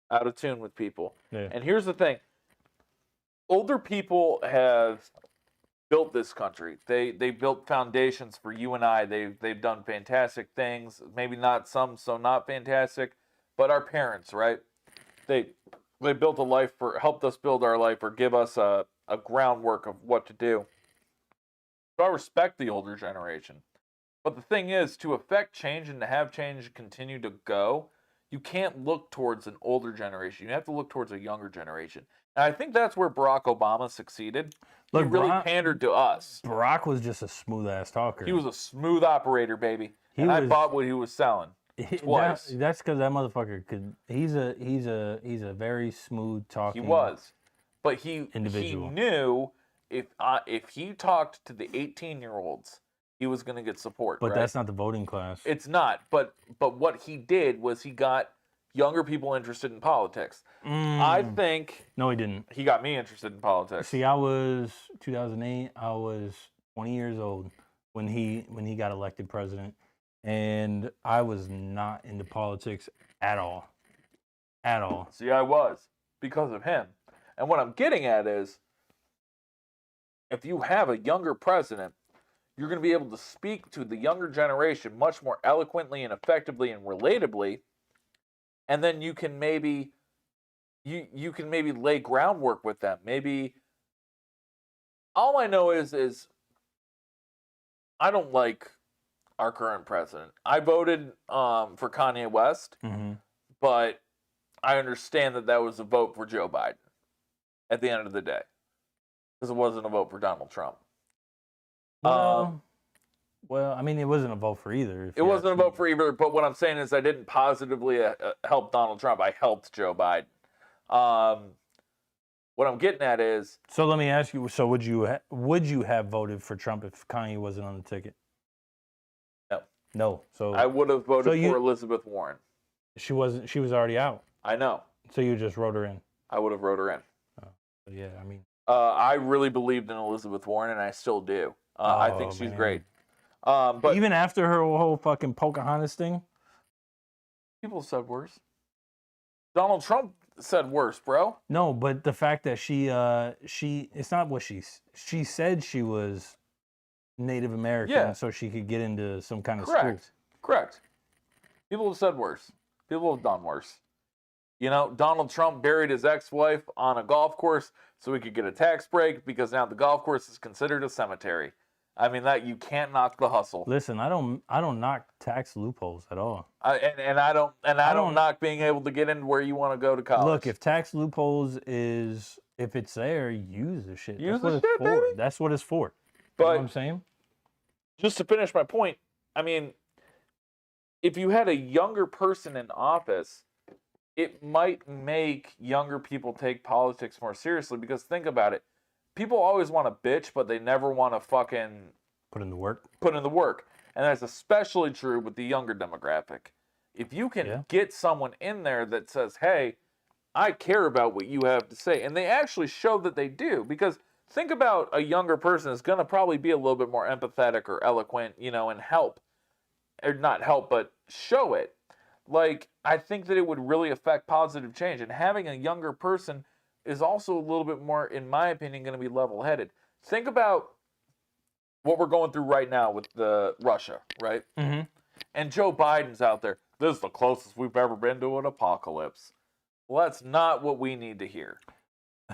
Out of tune with people. Yeah. And here's the thing. Older people have built this country. They built foundations for you and I. They've done fantastic things. Maybe not some so not fantastic, but our parents, right? They built a life helped us build our life or give us a groundwork of what to do. So I respect the older generation. But the thing is, to affect change and to have change continue to go, you can't look towards an older generation. You have to look towards a younger generation. And I think that's where Barack Obama succeeded. Look, he really pandered to us. Barack was just a smooth-ass talker. He was a smooth operator, baby. I bought what he was selling. Twice. That's because that motherfucker could. He's a very smooth talking. He was, but he individual. He knew if he talked to the 18-year-olds, he was going to get support. But right? That's not the voting class. It's not. But what he did was he got younger people interested in politics. I think. No, he didn't. He got me interested in politics. See, I was 2008. I was 20 years old when he got elected president. And I was not into politics at all. At all. See, I was because of him. And what I'm getting at is if you have a younger president, you're going to be able to speak to the younger generation much more eloquently and effectively and relatably. And then you can maybe you can maybe lay groundwork with them. Maybe all I know is I don't like our current president. I voted for Kanye West, but I understand that was a vote for Joe Biden at the end of the day. Because it wasn't a vote for Donald Trump. Well, I mean, it wasn't a vote for either. It wasn't a vote for either, but what I'm saying is I didn't positively help Donald Trump. I helped Joe Biden. What I'm getting at is... So let me ask you, so would you have voted for Trump if Kanye wasn't on the ticket? No. So I would have voted for Elizabeth Warren. She wasn't. She was already out. I know. So you just wrote her in. I would have wrote her in. Oh, yeah, I mean. I really believed in Elizabeth Warren, and I still do. I think she's great. But even after her whole fucking Pocahontas thing, people said worse. Donald Trump said worse, bro. No, but the fact that she it's not what she said she was Native American, so she could get into some kind of school. Correct. People have said worse. People have done worse. You know, Donald Trump buried his ex-wife on a golf course so he could get a tax break because now the golf course is considered a cemetery. I mean, that you can't knock the hustle. Listen, I don't knock tax loopholes at all. And I don't knock being able to get in where you want to go to college. Look, if tax loopholes if it's there, use the shit. Use That's what the it's shit, for. baby. That's what it's for. But you know what I'm saying? Just to finish my point, I mean, if you had a younger person in office, it might make younger people take politics more seriously, because think about it. People always want to bitch, but they never want to fucking Put in the work. And that's especially true with the younger demographic. If you can get someone in there that says, hey, I care about what you have to say, and they actually show that they do, because think about a younger person is going to probably be a little bit more empathetic or eloquent, and help. Or not help, but show it. Like, I think that it would really affect positive change. And having a younger person is also a little bit more, in my opinion, going to be level-headed. Think about what we're going through right now with Russia, right? Mm-hmm. And Joe Biden's out there. This is the closest we've ever been to an apocalypse. Well, that's not what we need to hear.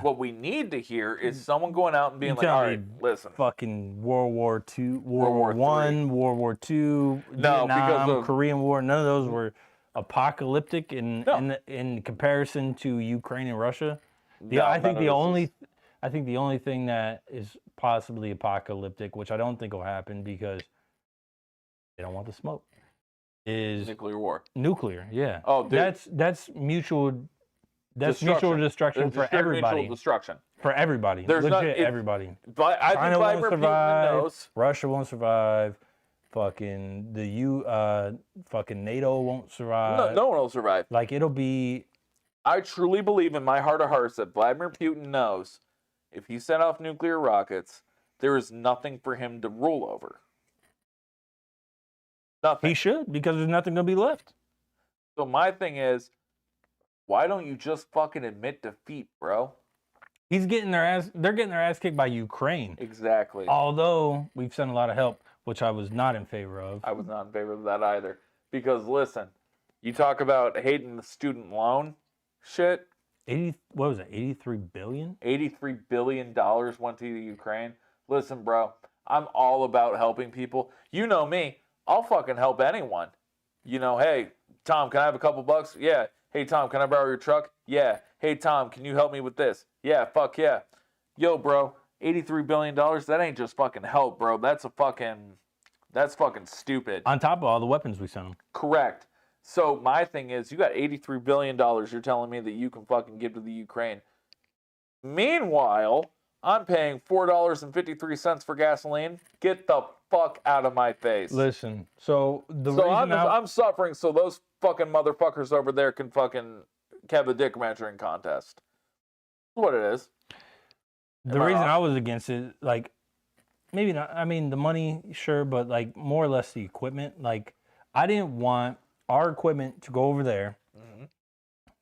What we need to hear is someone going out and being like, all right, listen. Fucking World War II, World War War I, III. World War II, Vietnam, Korean War. None of those were apocalyptic in comparison to Ukraine and Russia. I think the only thing that is possibly apocalyptic, which I don't think will happen because they don't want the smoke, is nuclear war. Nuclear, yeah. Oh, dude. That's mutual. That's mutual destruction for everybody. Mutual destruction For everybody. There's legit everybody. But I China think won't Vladimir survive. Putin knows. Russia won't survive. Fucking fucking NATO won't survive. No one will survive. Like, it'll be. I truly believe in my heart of hearts that Vladimir Putin knows if he set off nuclear rockets, there is nothing for him to rule over. Nothing. He should, because there's nothing gonna be left. So my thing is, why don't you just fucking admit defeat, bro? They're getting their ass kicked by Ukraine. Exactly. Although we've sent a lot of help, which I was not in favor of. I was not in favor of that either. Because listen, you talk about hating the student loan shit. What was it? 83 billion? $83 billion went to the Ukraine. Listen, bro, I'm all about helping people. You know me. I'll fucking help anyone. Hey, Tom, can I have a couple bucks? Yeah. Hey, Tom, can I borrow your truck? Yeah. Hey, Tom, can you help me with this? Yeah, fuck yeah. Yo, bro, $83 billion, that ain't just fucking help, bro. That's fucking stupid. On top of all the weapons we sent them. Correct. So my thing is, you got $83 billion you're telling me that you can fucking give to the Ukraine. Meanwhile, I'm paying $4.53 for gasoline. Get the fuck out of my face. Listen, I'm suffering so those fucking motherfuckers over there can fucking have a dick measuring contest. That's what it is. The reason I was against it, like, maybe not, I mean, the money, sure, but, like, more or less the equipment. Like, I didn't want our equipment to go over there,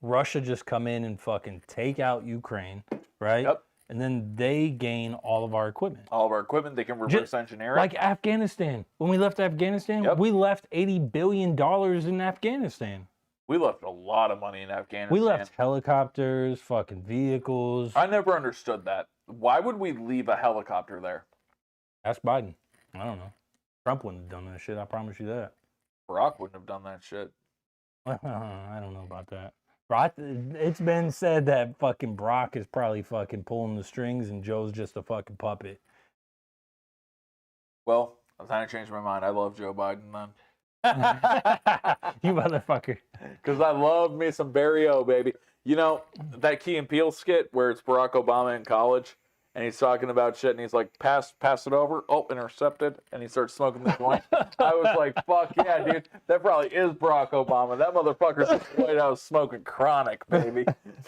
Russia just come in and fucking take out Ukraine, right? Yep. And then they gain all of our equipment. All of our equipment, they can reverse engineer it. Like Afghanistan. When we left Afghanistan, we left $80 billion in Afghanistan. We left a lot of money in Afghanistan. We left helicopters, fucking vehicles. I never understood that. Why would we leave a helicopter there? Ask Biden. I don't know. Trump wouldn't have done that shit, I promise you that. Barack wouldn't have done that shit. I don't know about that. It's been said that fucking Brock is probably fucking pulling the strings and Joe's just a fucking puppet. Well, I'm trying to change my mind. I love Joe Biden, man. You motherfucker. Because I love me some Barry O, baby. You know, that Key and Peele skit where it's Barack Obama in college and he's talking about shit and he's like, pass it over. Oh, intercepted. And he starts smoking the joint. I was like, fuck yeah, dude. That probably is Barack Obama. That motherfucker's in the White House smoking chronic, baby.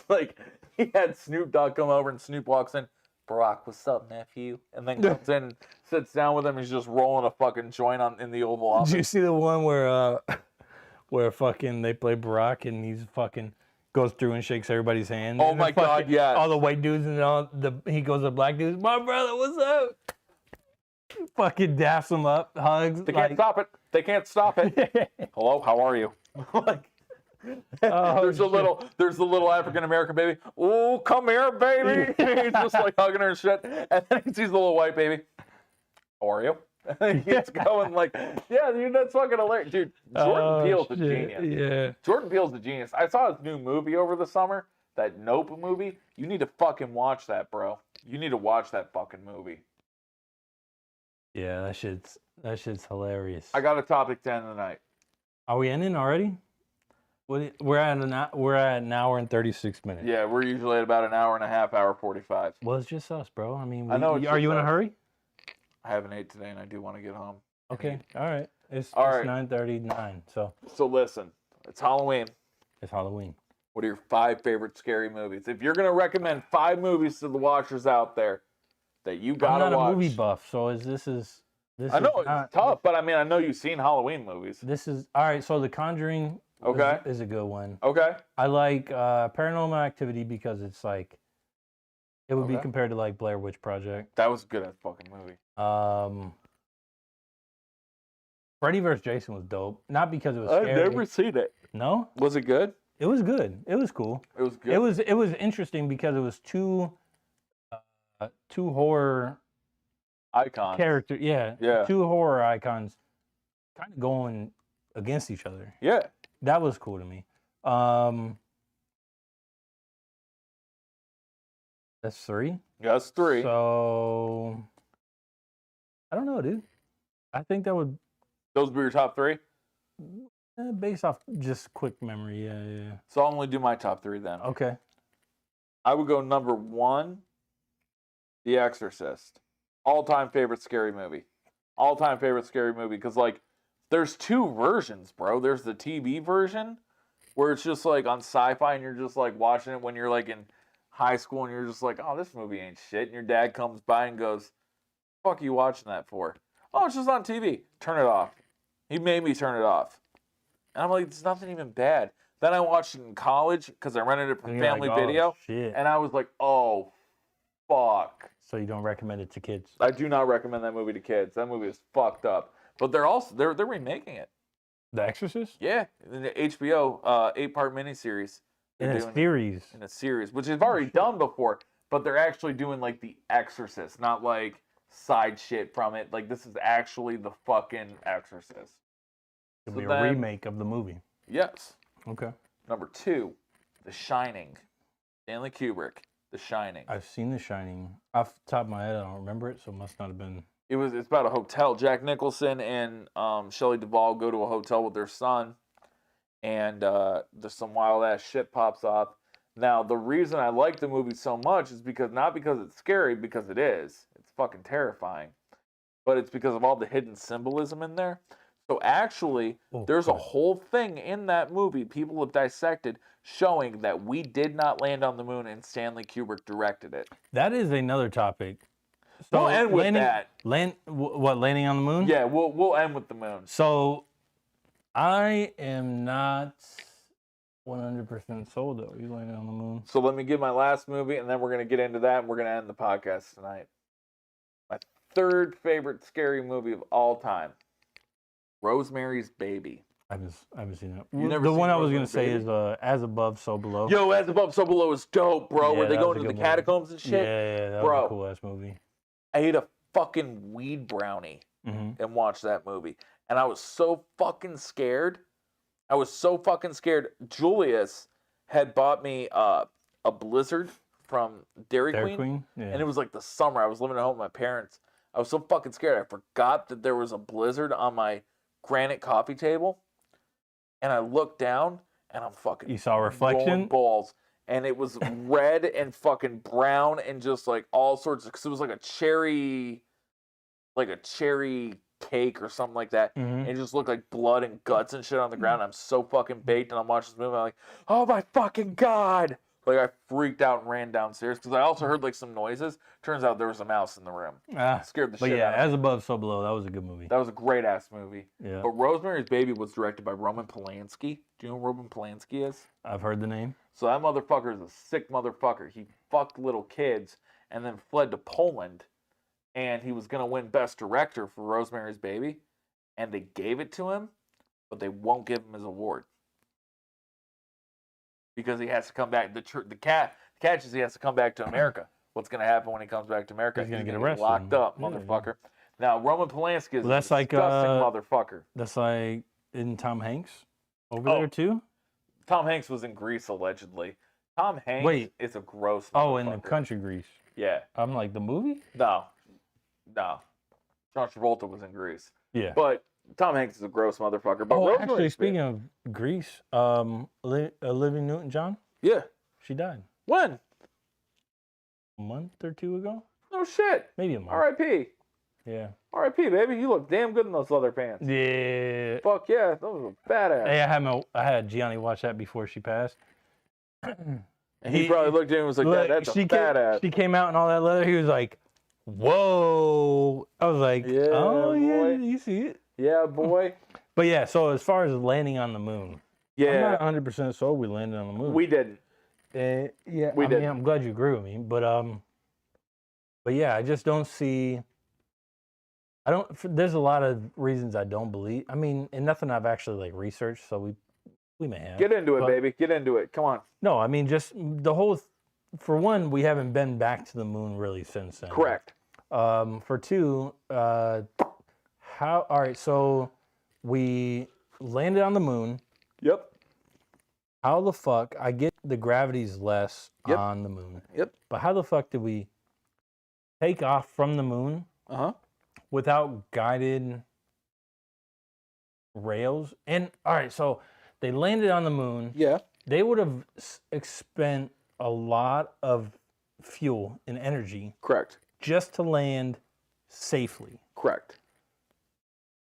Like, he had Snoop Dogg come over and Snoop walks in. Barack, what's up, nephew? And then comes in, sits down with him. He's just rolling a fucking joint in the Oval Office. Did you see the one where fucking they play Barack and he's fucking goes through and shakes everybody's hand? Oh my God, yeah. All the white dudes and he goes to black dudes. My brother, what's up? Fucking daps them up, hugs. They can't stop it. They can't stop it. Hello, how are you? Like, there's a little African American baby. Oh, come here, baby. He's just like hugging her and shit. And then he sees the little white baby. How are you? It's going like, yeah, dude, that's fucking hilarious. Dude, Jordan Peele's a genius. Yeah. Jordan Peele's a genius. I saw his new movie over the summer, that Nope movie. You need to fucking watch that, bro. You need to watch that fucking movie. Yeah, that shit's hilarious. I got a topic 10 tonight. Are we ending already? We're at an hour and 36 minutes. Yeah, we're usually at about an hour and a half, hour 45. Well, it's just us, bro. I mean, I know it's are you just in a us. hurry? I haven't ate today, and I do want to get home. Okay, all right. It's All right. 9:39, so So listen, it's Halloween. it's Halloween. What are your 5 favorite scary movies? If you're gonna recommend 5 movies to the watchers out there that you I'm gotta not watch, a movie buff, so this is. I know is not, it's tough, but I mean, I know you've seen Halloween movies. This is all right. So The Conjuring. Okay. Is a good one. Okay. I like Paranormal Activity because it's like it would be Okay. compared to like Blair Witch Project. That was a good ass fucking movie. Freddy vs. Jason was dope. Not because it was I've scary. never seen it. No, Was it good? it was good. It was cool. It was good. It was interesting because it was two horror Icon. character. Yeah. Yeah. Two horror icons, kind of going against each other. Yeah. That was cool to me. That's 3. Yeah, that's 3. So I don't know, dude. I think that would Those would be your top 3. based off just quick memory. Yeah. So I'll only do my top 3 then. Okay. I would go number 1, The Exorcist. All-time favorite scary movie. All-time favorite scary movie. Because, like, there's 2 versions, bro. There's the TV version, where it's just, like, on Sci-Fi, and you're just, like, watching it when you're, like, in high school, and you're just like, oh, this movie ain't shit. And your dad comes by and goes, fuck you watching that for? Oh, it's just on TV. Turn it off. He made me turn it off. And I'm like, it's nothing even bad. Then I watched it in college, because I rented it from And you're Family like, oh, Video. shit. And I was like, oh, fuck. So you don't recommend it to kids? I do not recommend that movie to kids. That movie is fucked up. But they're remaking it. The Exorcist? Yeah, in the HBO 8-part miniseries. In They're a doing- series. In a series, which they've already done before, but they're actually doing like The Exorcist, not like side shit from it. Like this is actually the fucking Exorcist. It'll be So a then- remake of the movie. Yes. Okay. Number 2, The Shining. Stanley Kubrick, The Shining. I've seen The Shining. Off the top of my head, I don't remember it, so it must not have been. It's about a hotel. Jack Nicholson and Shelley Duvall go to a hotel with their son, and there's some wild ass shit pops off. Now, the reason I like the movie so much is not because it's scary, because it is. It's fucking terrifying. But it's because of all the hidden symbolism in there. So actually, there's a whole thing in that movie people have dissected showing that we did not land on the moon and Stanley Kubrick directed it. That is another topic. So We'll end with that. What, landing on the moon? Yeah, we'll end with the moon. So I am not 100% sold though. You landed on the moon. So let me give my last movie, and then we're going to get into that, and we're going to end the podcast tonight. My 3rd favorite scary movie of all time, Rosemary's Baby. I haven't seen it. You never The seen one I was gonna Rosemary's say Baby? is As Above, So Below. Yo, As Above, So Below is dope, bro. Yeah, Where they that go was a into the good movie. catacombs and shit. Yeah, that Bro. was a cool ass movie. I ate a fucking weed brownie Mm-hmm. and watched that movie. And I was so fucking scared. I was so fucking scared. Julius had bought me a Blizzard from Dairy Queen. Yeah. And it was like the summer. I was living at home with my parents. I was so fucking scared. I forgot that there was a Blizzard on my granite coffee table. And I looked down and I'm fucking You saw a rolling reflection? balls. And it was red and fucking brown and just like all sorts of, because it was like a cherry cake or something like that. Mm-hmm. And it just looked like blood and guts and shit on the ground. I'm so fucking baked, and I'm watching this movie. I'm like, oh my fucking God. Like, I freaked out and ran downstairs because I also heard like some noises. Turns out there was a mouse in the room. Scared the But shit yeah, out of me. As Above, So Below. That was a good movie. That was a great ass movie. Yeah, But Rosemary's Baby was directed by Roman Polanski. Do you know who Roman Polanski is? I've heard the name. So that motherfucker is a sick motherfucker. He fucked little kids and then fled to Poland. And he was going to win Best Director for Rosemary's Baby. And they gave it to him, but they won't give him his award. Because he has to come back. The catch is he has to come back to America. What's going to happen when he comes back to America? He's gonna get arrested. Locked up, Yeah. motherfucker. Now, Roman Polanski is Well, that's a like, disgusting motherfucker. That's like in Tom Hanks over Oh. there too. Tom Hanks was in Grease, allegedly. Tom Hanks Wait. is a gross Oh, in the motherfucker. Country Grease. Yeah. I'm like the movie. No. John Travolta was in Grease. Yeah. But Tom Hanks is a gross motherfucker. But Oh, Rosemary's actually, Baby- speaking of Grease, Olivia Newton-John, Yeah. she died When? a month or two ago, No shit. maybe a month. R.I.P. Yeah. R.I.P. Baby. You look damn good in those leather pants. Yeah. Fuck yeah. Those were badass. Hey, I had Gianni watch that before she passed. And he probably looked at him and was like, Look, that's a she badass. She came out in all that leather. He was like, "Whoa!" I was like, Yeah, "Oh yeah, boy. you see it." Yeah, boy. But yeah, so as far as landing on the moon, I'm Yeah. not 100% sold we landed on the moon. We didn't. Yeah, we I mean, didn't. I'm glad you agree with me, but yeah, I just don't see. I don't. There's a lot of reasons I don't believe. I mean, and nothing I've actually like researched, so we may have. Get into it, but- baby. Get into it. Come on. No, I mean, just the whole. For one, we haven't been back to the moon really since then. Correct. For two, how? All right, so we landed on the moon. Yep. How the fuck? I get the gravity's less Yep. on the moon. Yep. But how the fuck did we take off from the moon Uh-huh. without guided rails? And all right, so they landed on the moon. Yeah. They would have spent a lot of fuel and energy Correct. just to land safely. Correct.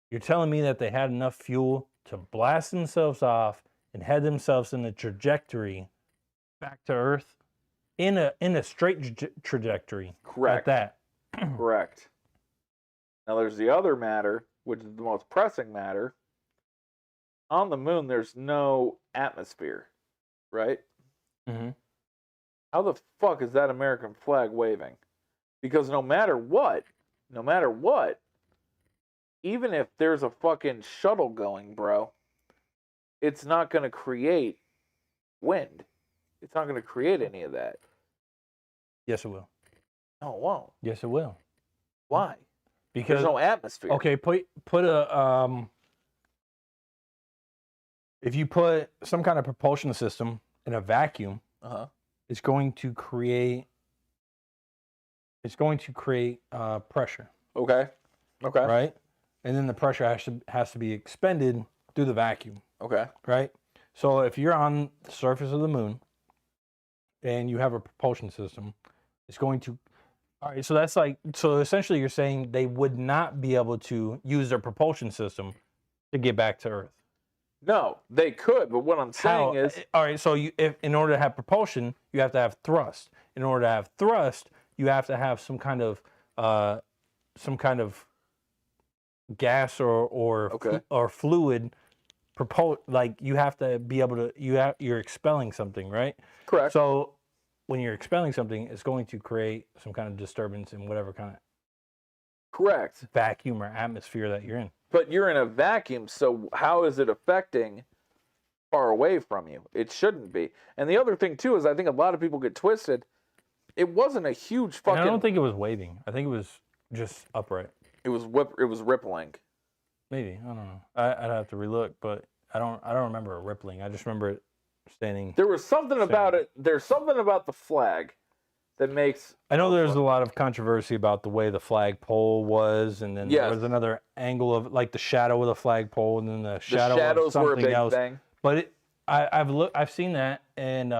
You're telling me that they had enough fuel to blast themselves off and head themselves in a trajectory back to Earth in a straight trajectory Correct. at that. Correct. Now there's the other matter, which is the most pressing matter. On the moon, there's no atmosphere, right? Mm-hmm. How the fuck is that American flag waving? Because no matter what, even if there's a fucking shuttle going, bro, it's not going to create wind. It's not going to create any of that. Yes, it will. No, it won't. Yes, it will. Why? Because There's no atmosphere. okay, put a if you put some kind of propulsion system in a vacuum, Uh-huh. it's going to create pressure, Okay. Okay. right? And then the pressure has to be expended through the vacuum, Okay. right? So if you're on the surface of the moon and you have a propulsion system, it's going to all right, so essentially you're saying they would not be able to use their propulsion system to get back to Earth. No, they could, but what I'm saying is, all right, so if in order to have propulsion, you have to have thrust. In order to have thrust, you have to have some kind of gas or Okay. or fluid like you have to be able to you're expelling something, right? correct. So when you're expelling something, it's going to create some kind of disturbance in whatever kind of Correct. vacuum or atmosphere that you're in. But you're in a vacuum, so how is it affecting far away from you? It shouldn't be. And the other thing too is I think a lot of people get twisted. It wasn't a huge And fucking. I don't think it was waving. I think it was just upright. It was rippling. Maybe, I don't know. I'd have to relook, but I don't remember it rippling. I just remember it standing. There was something Same. about it. There's something about the flag that makes. I know there's a lot of controversy about the way the flagpole was, and then Yes. there was another angle of like the shadow of the flagpole, and then the shadow the of shadows were a something big else. thing. But I've seen that, and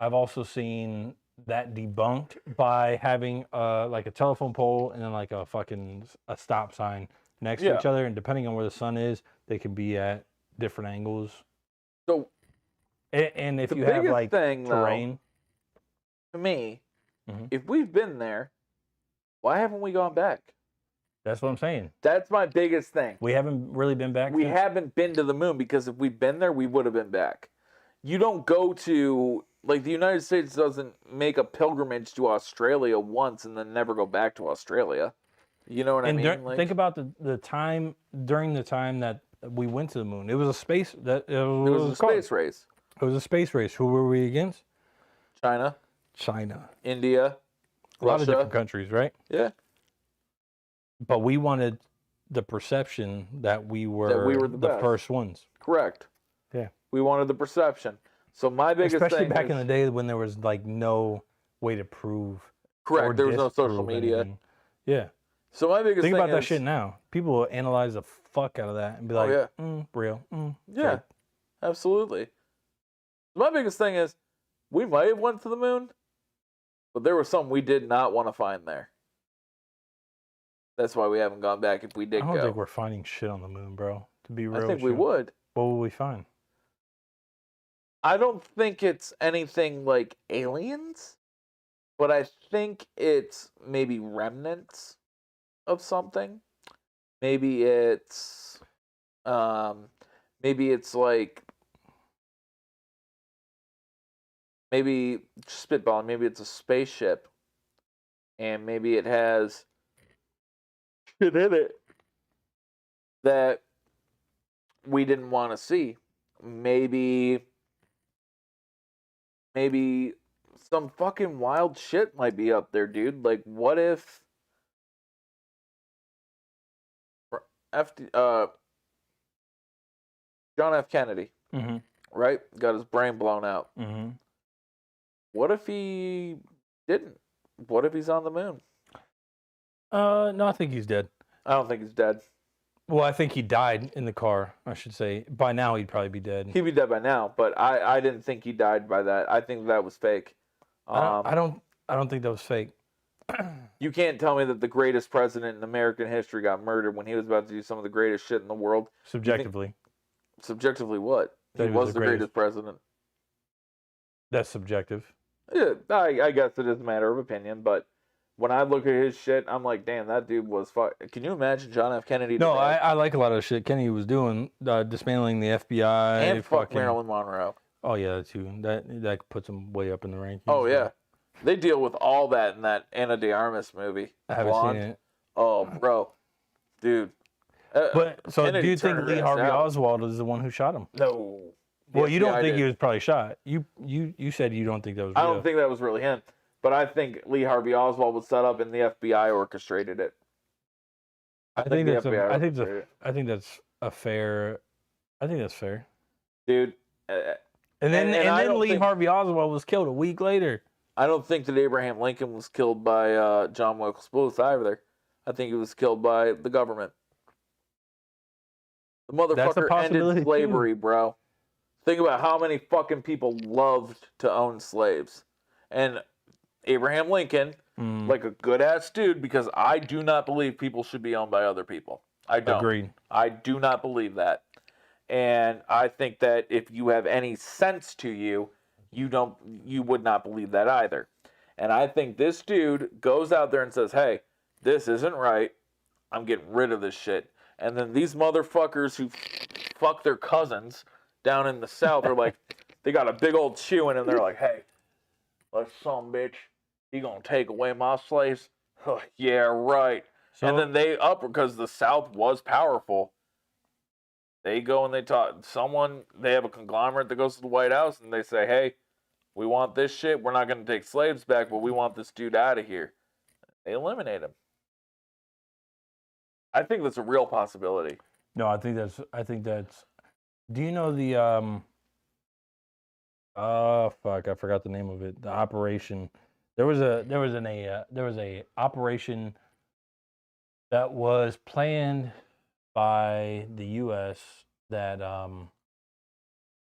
I've also seen that debunked by having like a telephone pole and then like a stop sign next to each other, and depending on where the sun is, they can be at different angles. So And if the you have biggest like thing, terrain, though, to me, Mhm. if we've been there, why haven't we gone back? that's what I'm saying. That's my biggest thing. We haven't really been back. We since? haven't been to the moon because if we'd been there, we would have been back. You don't go to, like, the United States doesn't make a pilgrimage to Australia once and then never go back to Australia. You know what And I mean? think about the time during the time that we went to the moon. It was a space that it was a space race. It was a space race. Who were we against? China, China. India, A lot of Russia. different countries, right? Yeah. But we wanted the perception that we were, we were the best. first ones. Correct. Yeah. We wanted the perception. So my biggest Especially thing back is, in the day when there was like no way to prove. correct. or There was no social disprove media. anything. Yeah. So my biggest Think thing about that is, shit now. People will analyze the fuck out of that and be Oh, like, yeah. Real. Yeah, fake." absolutely. My biggest thing is, we might have went to the moon, but there was something we did not want to find there. That's why we haven't gone back. If we I did don't go, think we're finding shit on the moon, bro. To be real, I think with we you. would. What will we find? I don't think it's anything like aliens, but I think it's maybe remnants of something. Maybe it's like, maybe spitballing, maybe it's a spaceship, and maybe it has shit in it that we didn't want to see. Maybe some fucking wild shit might be up there, dude. Like, what if John F. Kennedy, Mm-hmm. right, got his brain blown out. Mm-hmm. What if he didn't? What if he's on the moon? No, I think he's dead. I don't think he's dead. Well, I think he died in the car, I should say. By now, he'd probably be dead. He'd be dead by now, but I didn't think he died by that. I think that was fake. I don't think that was fake. You can't tell me that the greatest president in American history got murdered when he was about to do some of the greatest shit in the world. Subjectively. Subjectively, what? That He was the greatest president. That's subjective. Yeah, I guess it is a matter of opinion, but when I look at his shit, I'm like, damn, that dude was fuck. Can you imagine John F. Kennedy? No, today? I like a lot of the shit Kennedy was doing, dismantling the FBI. And fuck Marilyn Monroe. Oh yeah, that too. That puts him way up in the rankings. Oh yeah, they deal with all that in that Ana de Armas movie. I haven't Blonde. seen it. Oh, bro, dude. But so, Kennedy do you think turned Lee his Harvey out. Oswald is the one who shot him? No. Well, you don't FBI think did. he was probably shot. You said you don't think that was real. I don't think that was really him, but I think Lee Harvey Oswald was set up and the FBI orchestrated it. I think that's FBI I think orchestrated it. I think that's a fair. I think that's fair. Dude. And then I don't Lee think- Harvey Oswald was killed a week later. I don't think that Abraham Lincoln was killed by John Wilkes Booth either. I think he was killed by the government. The That's a motherfucker possibility, ended slavery, bro. Think about how many fucking people loved to own slaves. And Abraham Lincoln, like a good ass dude, because I do not believe people should be owned by other people. I don't. Agreed. I do not believe that. And I think that if you have any sense to you, you would not believe that either. And I think this dude goes out there and says, hey, this isn't right. I'm getting rid of this shit. And then these motherfuckers who fuck their cousins down in the South are like, they got a big old chewing and they're like, hey, that son bitch, he gonna take away my slaves? Huh, yeah, right. So, And then they because the South was powerful. They go and they they have a conglomerate that goes to the White House and they say, hey, we want this shit. We're not going to take slaves back, but we want this dude out of here. They eliminate him. I think that's a real possibility. no, I think that's. Do you know the oh fuck, I forgot the name of it. The operation. There was a operation that was planned by the U.S. that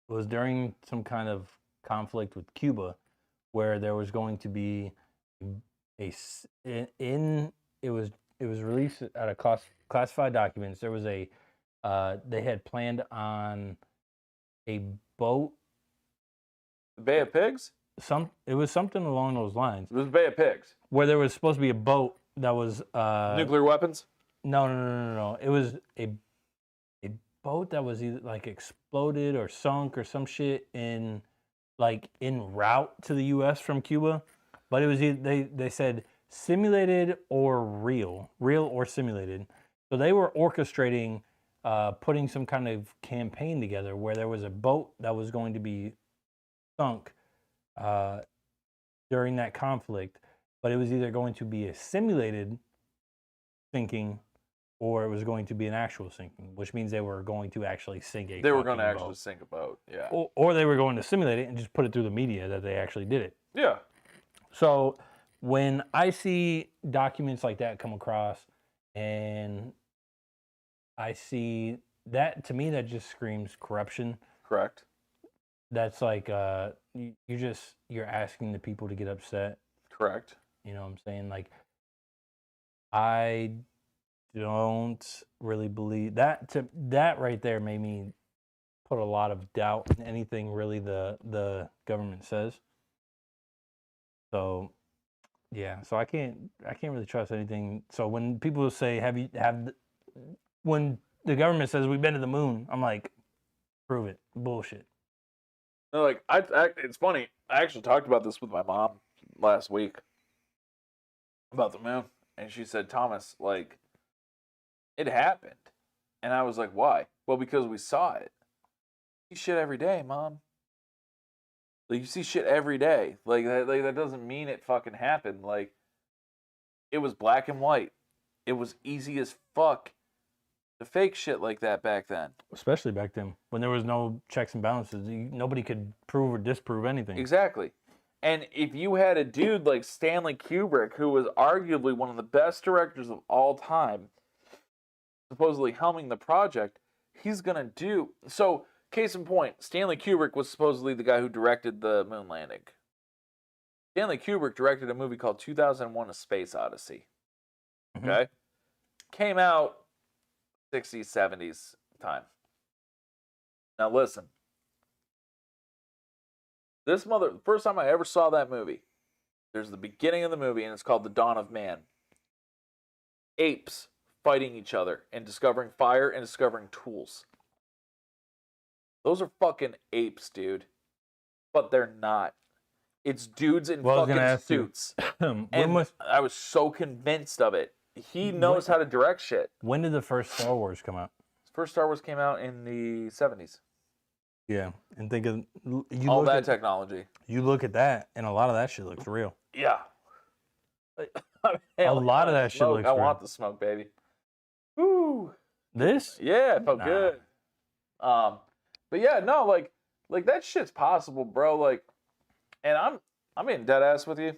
was during some kind of conflict with Cuba, where there was going to be it was released out of classified documents. There was they had planned on a boat. Bay of Pigs? It was something along those lines, It was Bay of Pigs. where there was supposed to be a boat that was Nuclear weapons? No. It was a boat that was either like exploded or sunk or some shit in route to the U.S. from Cuba, but it was they said simulated or real or simulated. So they were orchestrating, putting some kind of campaign together where there was a boat that was going to be sunk during that conflict, but it was either going to be a simulated sinking, or it was going to be an actual sinking, which means they were going to actually sink a They were going to fucking actually boat. sink a boat. Yeah. Or they were going to simulate it and just put it through the media that they actually did it. Yeah. So when I see documents like that come across and I see that, to me, that just screams corruption. Correct. That's like you're asking the people to get upset. Correct. You know what I'm saying? Like, I don't really believe that. That right there made me put a lot of doubt in anything really the government says. So yeah, so I can't really trust anything. So when people say when the government says we've been to the moon, I'm like, prove it. Bullshit. No, like it's funny. I actually talked about this with my mom last week about the moon, and she said, "Thomas, like, it happened," and I was like, "Why?" Well, because we saw it. You see shit every day, Mom. Like, you see shit every day. Like that doesn't mean it fucking happened. Like, it was black and white. It was easy as fuck to fake shit like that back then. Especially back then, when there was no checks and balances, nobody could prove or disprove anything. Exactly. And if you had a dude like Stanley Kubrick, who was arguably one of the best directors of all time, supposedly helming the project, he's gonna do so. Case in point, Stanley Kubrick was supposedly the guy who directed the moon landing. Stanley Kubrick directed a movie called 2001: A Space Odyssey. Okay? Came out 60s, 70s time. Now listen. The first time I ever saw that movie, there's the beginning of the movie, and it's called The Dawn of Man. Apes fighting each other and discovering fire and discovering tools. Those are fucking apes, dude. But they're not. It's dudes in fucking suits. And I was so convinced of it. He knows how to direct shit. When did the first Star Wars come out? First Star Wars came out in the 70s. Yeah, and think of all that technology. You look at that, and a lot of that shit looks real. Yeah. A lot of that shit looks real. I want the smoke, baby. Woo. This? Yeah, it felt good. But yeah, no, like that shit's possible, bro. Like, and I'm being dead ass with you.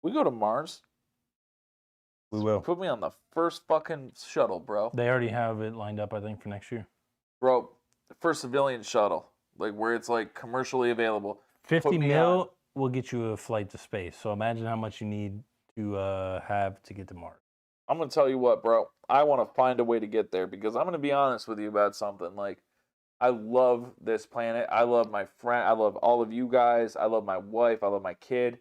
We go to Mars. We will. Put me on the first fucking shuttle, bro. They already have it lined up, I think, for next year. Bro, the first civilian shuttle, like where it's like commercially available. 50 mil will get you a flight to space. So imagine how much you need to have to get to Mars. I'm gonna tell you what, bro. I want to find a way to get there because I'm gonna be honest with you about something. Like, I love this planet. I love my friend. I love all of you guys. I love my wife. I love my kid.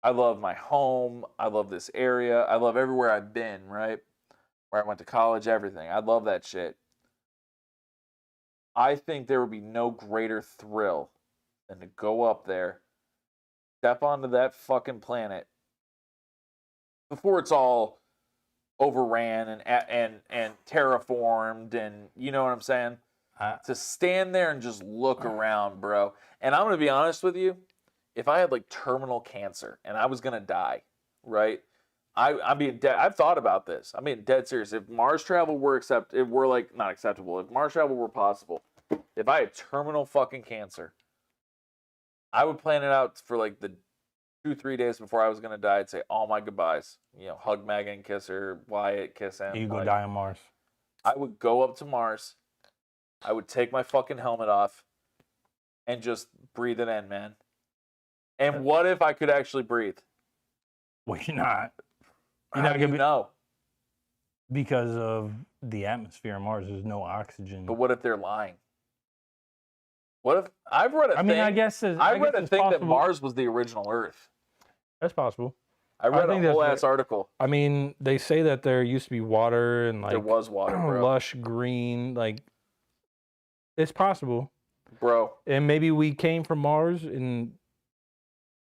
I love my home. I love this area. I love everywhere I've been, right? Where I went to college, everything. I love that shit. I think there would be no greater thrill than to go up there, step onto that fucking planet before it's all overran and terraformed, and you know what I'm saying? To stand there and just look around, bro. And I'm gonna be honest with you, if I had like terminal cancer and I was gonna die, right? I'm being dead. I've thought about this. I'm being dead serious. If Mars travel were not acceptable. If Mars travel were possible, if I had terminal fucking cancer, I would plan it out for like the 2-3 days before I was gonna die. I'd say all my goodbyes. You know, hug Megan, kiss her, Wyatt, kiss him. You go die on Mars. I would go up to Mars. I would take my fucking helmet off and just breathe it in, man. And what if I could actually breathe? Well, you're not. How do you know? Because of the atmosphere on Mars, there's no oxygen. But what if they're lying? What if I've read a thing? I guess I read a thing that Mars was the original Earth. That's possible. I read a whole ass article. I mean, they say that there used to be water and like there was water, bro. Lush green, like it's possible, bro. And maybe we came from Mars, and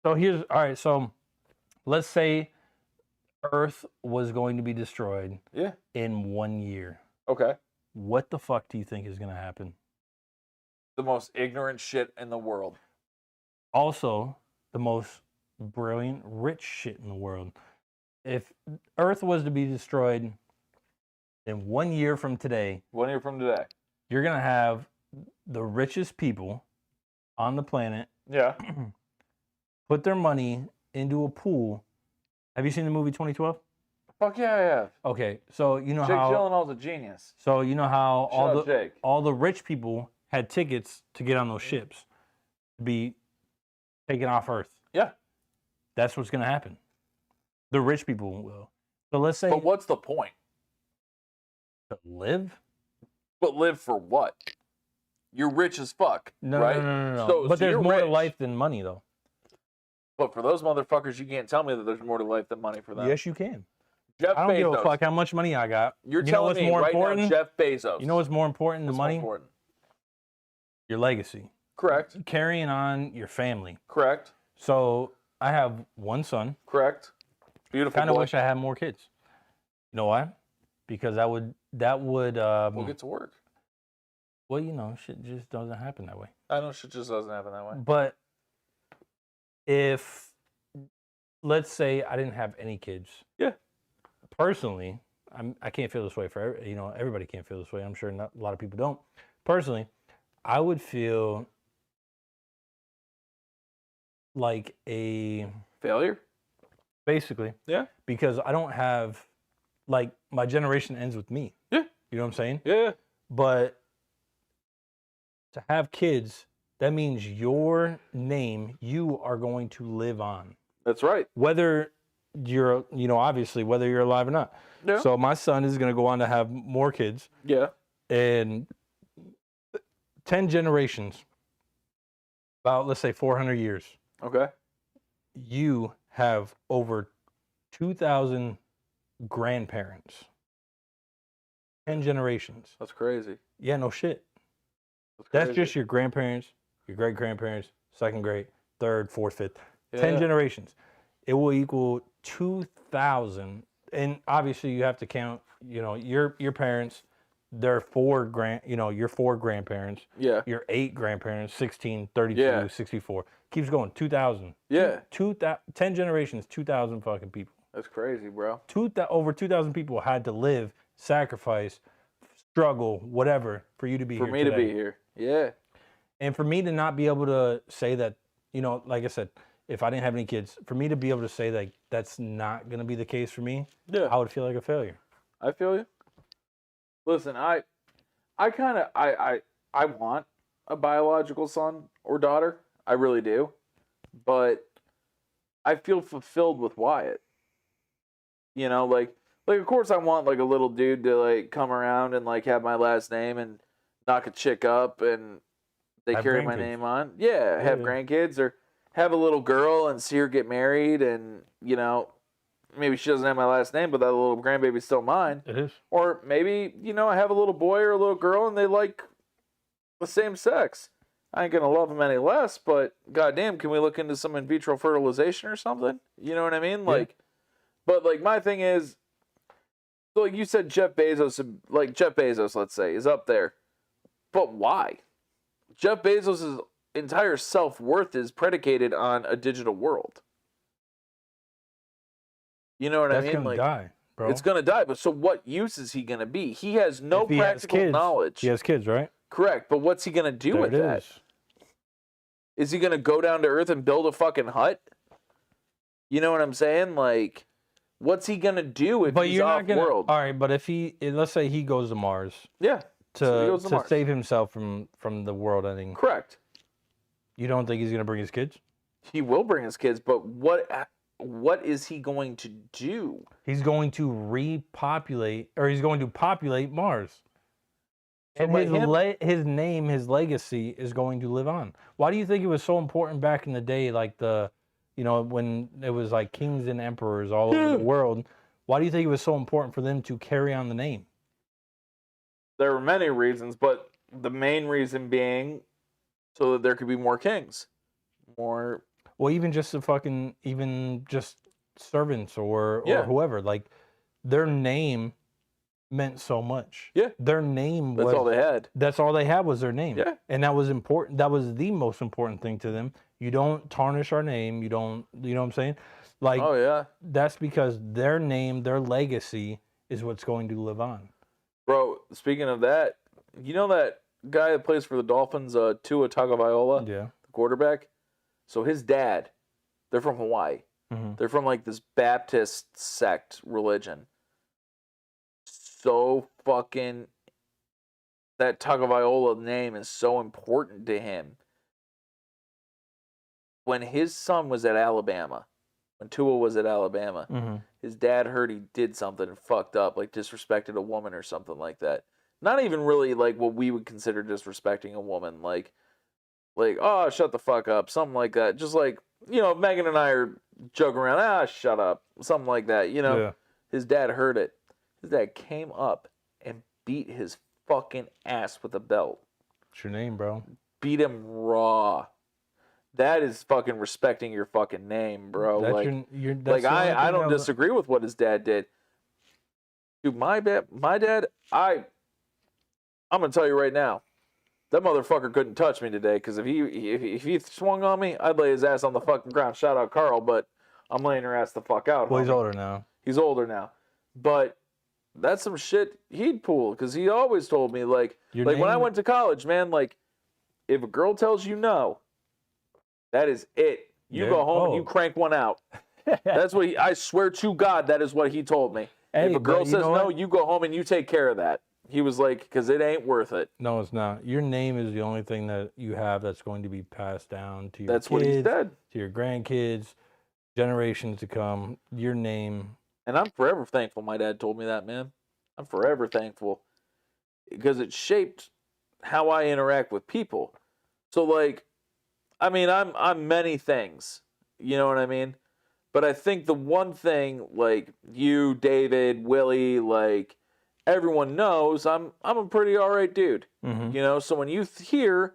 so all right. So let's say Earth was going to be destroyed. Yeah. In 1 year. Okay. What the fuck do you think is going to happen? The most ignorant shit in the world. Also, the most brilliant, rich shit in the world. if Earth was to be destroyed in 1 year from today, 1 year from today. you're gonna have the richest people on the planet Yeah. put their money into a pool. Have you seen the movie 2012? Fuck yeah, I have. Okay, so you know Jake how Gyllenhaal's a genius. so you know how Shout out Jake. all the rich people had tickets to get on those ships to be taken off Earth. Yeah. That's what's gonna happen. The rich people will. So let's say But what's the point? to live. But live for what? You're rich as fuck, No, right? no. So But there's you're more to rich. life than money, though. But for those motherfuckers, you can't tell me that there's more to life than money for them. Yes, you can. Jeff I don't Bezos. give a fuck how much money I got. You're You know telling what's me more right important? now, Jeff Bezos. You know what's more important than What's more money? important? Your legacy. Correct. Carrying on your family. Correct. So I have one son. Correct. Beautiful. Kind of boy. wish I had more kids. You know why? Because that would We'll get to work. well, you know, shit just doesn't happen that way. I know shit just doesn't happen that way. But if let's say I didn't have any kids. Yeah. Personally, I can't feel this way for everybody can't feel this way. I'm sure not a lot of people don't. Personally, I would feel like a Failure? basically Yeah. because I don't have like my generation ends with me. Yeah. You know what I'm saying? Yeah. But to have kids, that means your name, you are going to live on. That's right. Whether you're, obviously, whether you're alive or not. Yeah. So my son is going to go on to have more kids. Yeah. And 10 generations, about, let's say, 400 years, Okay. you have over 2,000 grandparents. 10 generations. That's crazy. Yeah, no shit. That's That's just your grandparents, your great-grandparents, second grade, third, fourth, fifth. 10 Yeah. generations. It will equal 2,000. And obviously you have to count, your parents, their your 4 grandparents, Yeah. your 8 grandparents, 16, 32, Yeah. 64. Keeps going, 2,000. Yeah. 10 generations, 2,000 fucking people. That's crazy, bro. Over 2,000 people had to live, sacrifice, struggle, whatever, for you to be For here me today. to be here. Yeah. And for me to not be able to say that, like I said, if I didn't have any kids, for me to be able to say that that's not going to be the case for me, Yeah. I would feel like a failure. I feel you. Listen, I want a biological son or daughter. I really do. But I feel fulfilled with Wyatt. Like of course I want like a little dude to like come around and like have my last name and knock a chick up and they Have carry my grandkids. name on. Yeah, have Yeah. grandkids or have a little girl and see her get married and maybe she doesn't have my last name, but that little grandbaby's still mine. It is. Or maybe, I have a little boy or a little girl and they like the same sex. I ain't gonna love them any less, but goddamn, can we look into some in vitro fertilization or something? You know what I mean? Yeah. But my thing is, so like you said, Jeff Bezos, let's say, is up there. But why? Jeff Bezos' entire self-worth is predicated on a digital world. You know what That's I mean? going to die, bro. It's gonna die, but so what use is he gonna be? He has no If he has practical kids, knowledge. He has kids, right? Correct, but what's he gonna do There with it that? is. Is he gonna go down to Earth and build a fucking hut? You know what I'm saying? Like, what's he gonna do if But he's you're off not going to. world? All right, but let's say he goes to Mars Yeah, So he to goes to Mars. save himself from the world ending. correct. You don't think he's going to bring his kids? He will bring his kids, but what is he going to do? He's going to repopulate, or he's going to populate Mars. So And let his, him- his name, his legacy is going to live on. Why do you think it was so important back in the day, like when it was like kings and emperors all over the world? Why do you think it was so important for them to carry on the name? There were many reasons, but the main reason being so that there could be more kings, more. Well, even just servants or Yeah. whoever, like their name meant so much. Yeah. Their name That's was all they had. That's all they had was their name. Yeah. And that was important. That was the most important thing to them. You don't tarnish our name. You don't, you know what I'm saying? Like, Oh yeah, that's because their name, their legacy is what's going to live on. bro. Speaking of that, you know that guy that plays for the Dolphins, Tua Tagovailoa, Yeah. the quarterback. So his dad, they're from Hawaii. Mm-hmm. They're from like this Baptist sect religion. So fucking that Tagovailoa name is so important to him. When his son was at Alabama, when Tua was at Alabama, Mm-hmm. his dad heard he did something fucked up, like disrespected a woman or something like that. Not even really like what we would consider disrespecting a woman, like oh, shut the fuck up, something like that. Just like, you know, Megan and I are joking around, shut up, something like that. You know, Yeah. his dad heard it. His dad came up and beat his fucking ass with a belt. What's your name, bro? Beat him raw. That is fucking respecting your fucking name, bro. That's like, that's like the only I thing don't that- disagree with what his dad did. Dude, my dad, I'm gonna tell you right now, that motherfucker couldn't touch me today, because if he swung on me, I'd lay his ass on the fucking ground. Shout out Carl, but I'm laying her ass the fuck out. Well, he's homie. older now. He's older now, but that's some shit he'd pull, because he always told me, like Your when I name- went to college, man, like if a girl tells you no, that is it. You Yeah. go home and Oh. you crank one out. That's what I swear to God, that is what he told me. Hey, if a but girl you says know no, what? you go home and you take care of that. He was like, because it ain't worth it. No, it's not. Your name is the only thing that you have that's going to be passed down to your That's kids, what he said. to your grandkids, generations to come. Your name. And I'm forever thankful my dad told me that, man. I'm forever thankful, because it shaped how I interact with people. So, like, I mean, I'm many things. You know what I mean? But I think the one thing, like you, David, Willie, like everyone knows, I'm a pretty alright dude. Mm-hmm. You know, so when you hear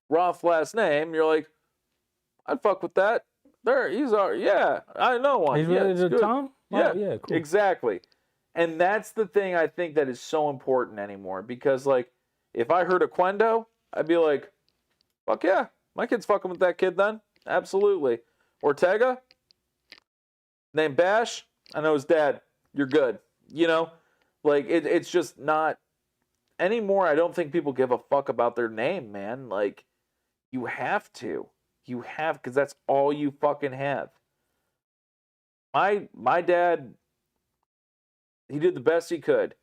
Roth last name, you're like, I'd fuck with that. He's alright. Yeah, I know one. He's yeah, related it's to good. Tom? Yeah, Oh, yeah, cool. Exactly. And that's the thing I think that is so important anymore, because like if I heard a Quendo, I'd be like, fuck yeah, my kid's fucking with that kid then. Absolutely. Ortega, named Bash, I know his dad. You're good. You know? Like it's just not anymore. I don't think people give a fuck about their name, man. Like you have to. You have, because that's all you fucking have. My dad, he did the best he could.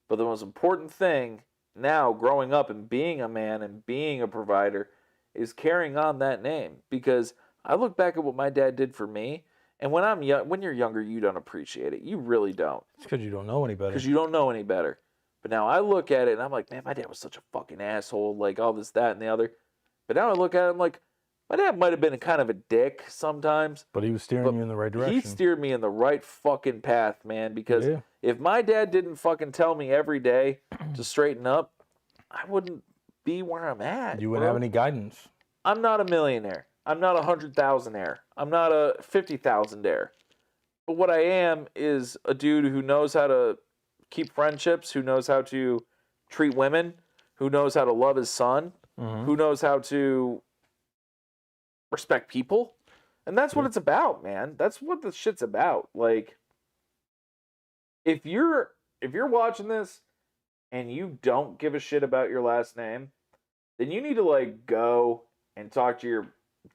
But the most important thing now, growing up and being a man and being a provider, is carrying on that name. Because I look back at what my dad did for me, and when I'm young, when you're younger, you don't appreciate it. You really don't, It's because you don't know any better. because you don't know any better. But now I look at it and I'm like, man, my dad was such a fucking asshole, like all this, that, and the other. But now I look at it, I'm like, my dad might have been kind of a dick sometimes. But he was steering But you in the right direction. He steered me in the right fucking path, man. Because Yeah. if my dad didn't fucking tell me every day to straighten up, I wouldn't be where I'm at. You wouldn't bro. have any guidance. I'm not a millionaire. I'm not 100,000-aire. I'm not a 50,000-aire. But what I am is a dude who knows how to keep friendships, who knows how to treat women, who knows how to love his son, Mm-hmm. who knows how to respect people. And that's what it's about, man. That's what this shit's about. Like, if you're watching this and you don't give a shit about your last name, then you need to like go and talk to your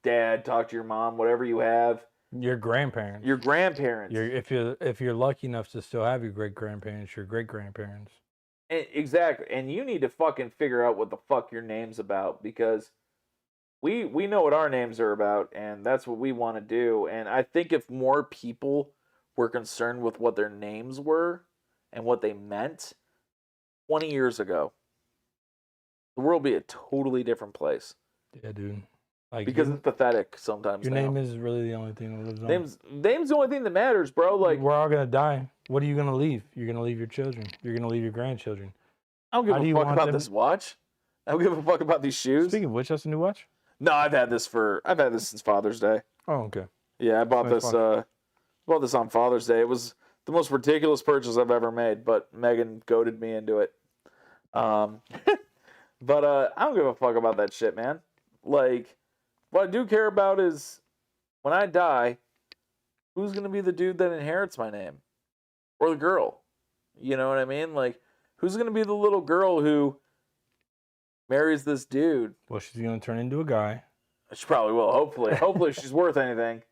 dad, talk to your mom, whatever you have, Your grandparents. your grandparents. If you're lucky enough to still have your great grandparents, your great grandparents. Exactly. And you need to fucking figure out what the fuck your name's about, because we know what our names are about, and that's what we want to do. And I think if more people were concerned with what their names were and what they meant 20 years ago, the world would be a totally different place. Yeah, dude. Like Because it's pathetic sometimes. your now. name is really the only thing that lives on. Name's the only thing that matters, bro. Like, we're all gonna die. What are you gonna leave? You're gonna leave your children. You're gonna leave your grandchildren. I don't give How do a you fuck want about them- this watch. I don't give a fuck about these shoes. Speaking of which, that's a new watch. No, I've had this since Father's Day. Oh, okay. Yeah, I bought Nice this. Bought this on Father's Day. It was the most ridiculous purchase I've ever made, but Megan goaded me into it. But I don't give a fuck about that shit, man. Like, what I do care about is when I die, who's going to be the dude that inherits my name? Or the girl? You know what I mean? Like, who's going to be the little girl who marries this dude? Well, she's gonna turn into a guy. She probably will, hopefully. Hopefully she's worth anything.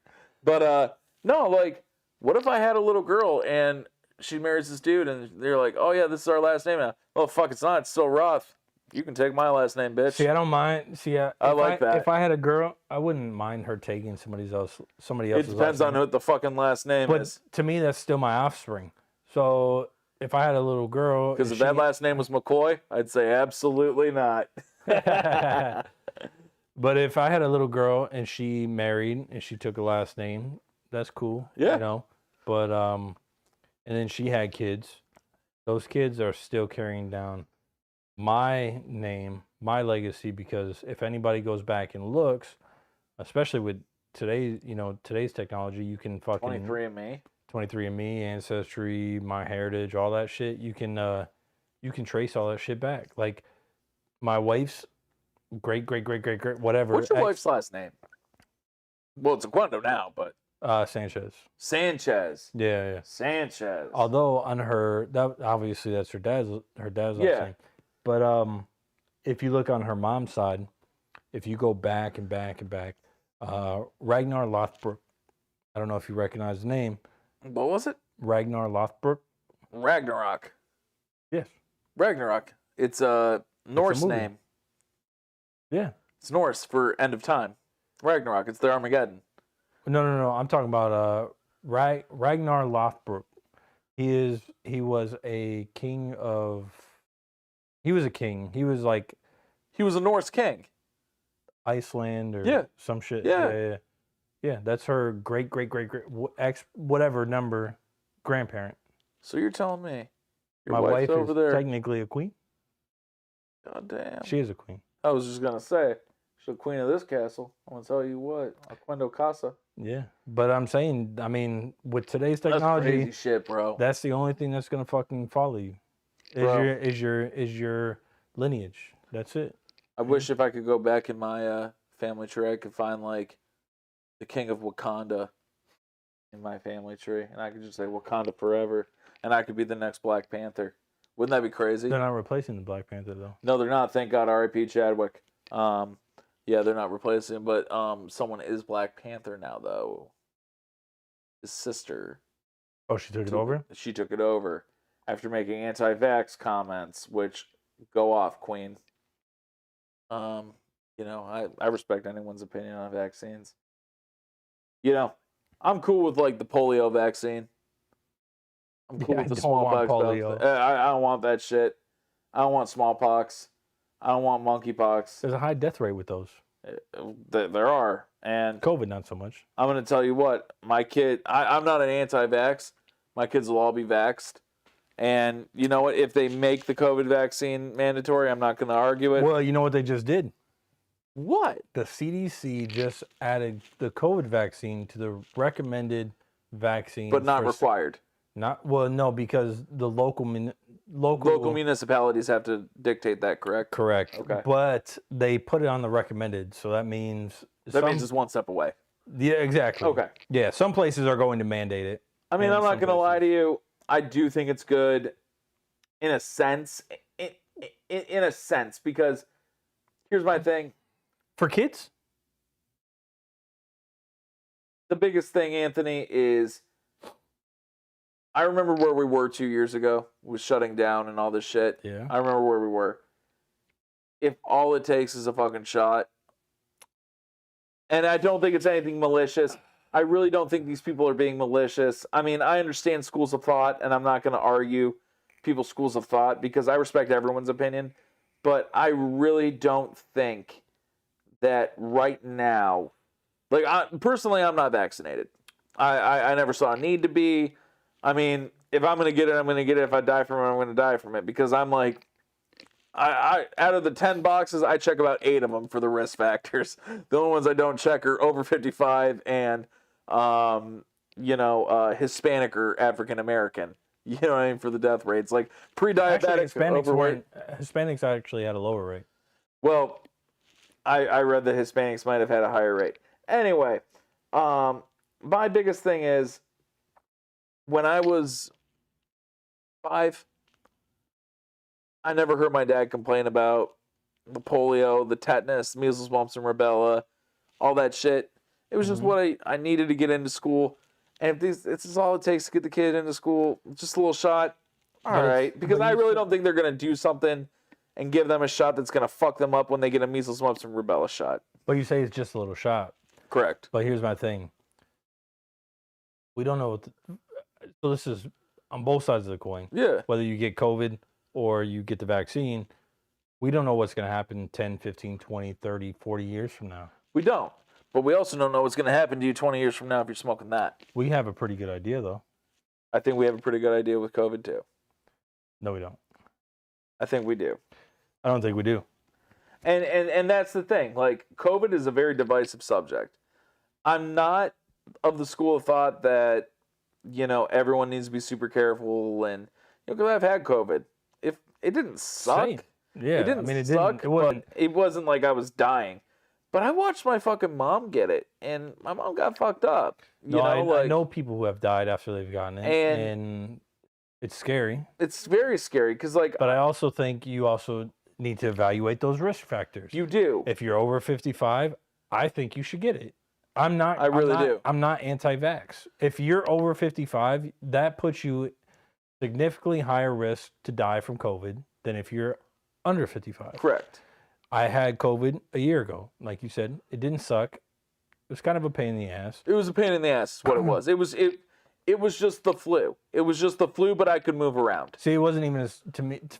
But, no, like, what if I had a little girl and she marries this dude and they're like, oh, yeah, this is our last name now. Oh, fuck, it's not. It's still Roth. You can take my last name, bitch. See, I don't mind. See, I like that. If I had a girl, I wouldn't mind her taking somebody else's. It depends on what the fucking last name But is. to me, that's still my offspring. So if I had a little girl, Because if that last name was McCoy, I'd say absolutely not. But if I had a little girl and she married and she took a last name, that's cool. Yeah. You know. But and then she had kids. Those kids are still carrying down my name, my legacy, because if anybody goes back and looks, especially with today's technology, you can fucking 23andMe, Ancestry, MyHeritage, all that shit. You can trace all that shit back. Like my wife's great whatever. What's your wife's last name? Well, it's Oquendo now, but Sanchez. Sanchez. Yeah. Sanchez. Although on her, obviously that's her dad's last name. But if you look on her mom's side, if you go back and back, Ragnar Lothbrok. I don't know if you recognize the name. What was it? Ragnar Lothbrok. Ragnarok. Yes. Ragnarok. It's a Norse movie. name. Yeah. It's Norse for end of time. Ragnarok. It's the Armageddon. No. I'm talking about Ragnar Lothbrok. He was a king of. He was a king. He was like. He was a Norse king. Iceland or some shit. Yeah. That's her great whatever number grandparent. So you're telling me your my wife over is there technically a queen? God damn. She is a queen. I was just gonna say she's the queen of this castle. I'm gonna tell you what, Oquendo Casa. Yeah, but I'm saying, I mean, with today's technology, that's crazy shit, bro. That's the only thing that's gonna fucking follow you. Is your lineage. That's it. I wish if I could go back in my family tree, I could find like the king of Wakanda in my family tree, and I could just say Wakanda forever, and I could be the next Black Panther. Wouldn't that be crazy? They're not replacing the Black Panther though. No, they're not. Thank God, R.I.P. Chadwick. Yeah, they're not replacing him, but someone is Black Panther now though. His sister. Oh, she took it over? She took it over after making anti-vax comments, which go off, Queen. You know, I respect anyone's opinion on vaccines. You know, I'm cool with like the polio vaccine. I'm cool with the smallpox. I don't want that shit. I don't want smallpox. I don't want monkeypox. There's a high death rate with those. There are. And COVID, not so much. I'm going to tell you what, my kid, I'm not an anti-vax. My kids will all be vaxxed. And you know what? If they make the COVID vaccine mandatory, I'm not going to argue it. Well, you know what they just did? What? The CDC just added the COVID vaccine to the recommended vaccine. But not required. No, because the local municipalities have to dictate that, correct? Correct. Okay. But they put it on the recommended, so that means it's one step away. Yeah, exactly. Okay. Yeah, some places are going to mandate it. I mean, I'm not going to lie to you. I do think it's good in a sense. In a sense, because here's my thing. For kids? The biggest thing, Anthony, is I remember where we were 2 years ago with shutting down and all this shit. Yeah. I remember where we were. If all it takes is a fucking shot, and I don't think it's anything malicious. I really don't think these people are being malicious. I mean, I understand schools of thought, and I'm not going to argue people's schools of thought because I respect everyone's opinion. But I really don't think that right now, like personally, I'm not vaccinated. I never saw a need to be. I mean, if I'm going to get it, I'm going to get it. If I die from it, I'm going to die from it because I'm like, I out of the 10 boxes, I check about 8 of them for the risk factors. The only ones I don't check are over 55 and, Hispanic or African American. You know what I mean? For the death rates, like pre-diabetic, overweight. Hispanics actually had a lower rate. Well, I read that Hispanics might have had a higher rate. Anyway, my biggest thing is when I was 5, I never heard my dad complain about the polio, the tetanus, measles, mumps, and rubella, all that shit. It was just Mhm. what I needed to get into school. And if this is all it takes to get the kid into school, just a little shot, all But it's- right. Because but I you really should- don't think they're going to do something and give them a shot that's going to fuck them up when they get a measles, mumps, and rubella shot. But you say it's just a little shot. Correct. But here's my thing. We don't know what. So this is on both sides of the coin. Yeah. Whether you get COVID or you get the vaccine, we don't know what's going to happen 10, 15, 20, 30, 40 years from now. We don't. But we also don't know what's going to happen to you 20 years from now if you're smoking that. We have a pretty good idea, though. I think we have a pretty good idea with COVID, too. No, we don't. I think we do. I don't think we do. And that's the thing. Like, COVID is a very divisive subject. I'm not of the school of thought that, everyone needs to be super careful. And, because I've had COVID. If it didn't suck. Same. Yeah. It didn't it suck, didn't. It wasn't. but it wasn't like I was dying. But I watched my fucking mom get it, and my mom got fucked up. I know people who have died after they've gotten it, and it's scary. It's very scary because, like, But I also think you also need to evaluate those risk factors. you do. If you're over 55, I think you should get it. I'm not. I really do. I'm not anti-vax. If you're over 55, that puts you significantly higher risk to die from COVID than if you're under 55. Correct. I had COVID a year ago. Like you said, it didn't suck. It was kind of a pain in the ass. It was a pain in the ass. Is what it was. It was just the flu. It was just the flu, but I could move around. See, it wasn't even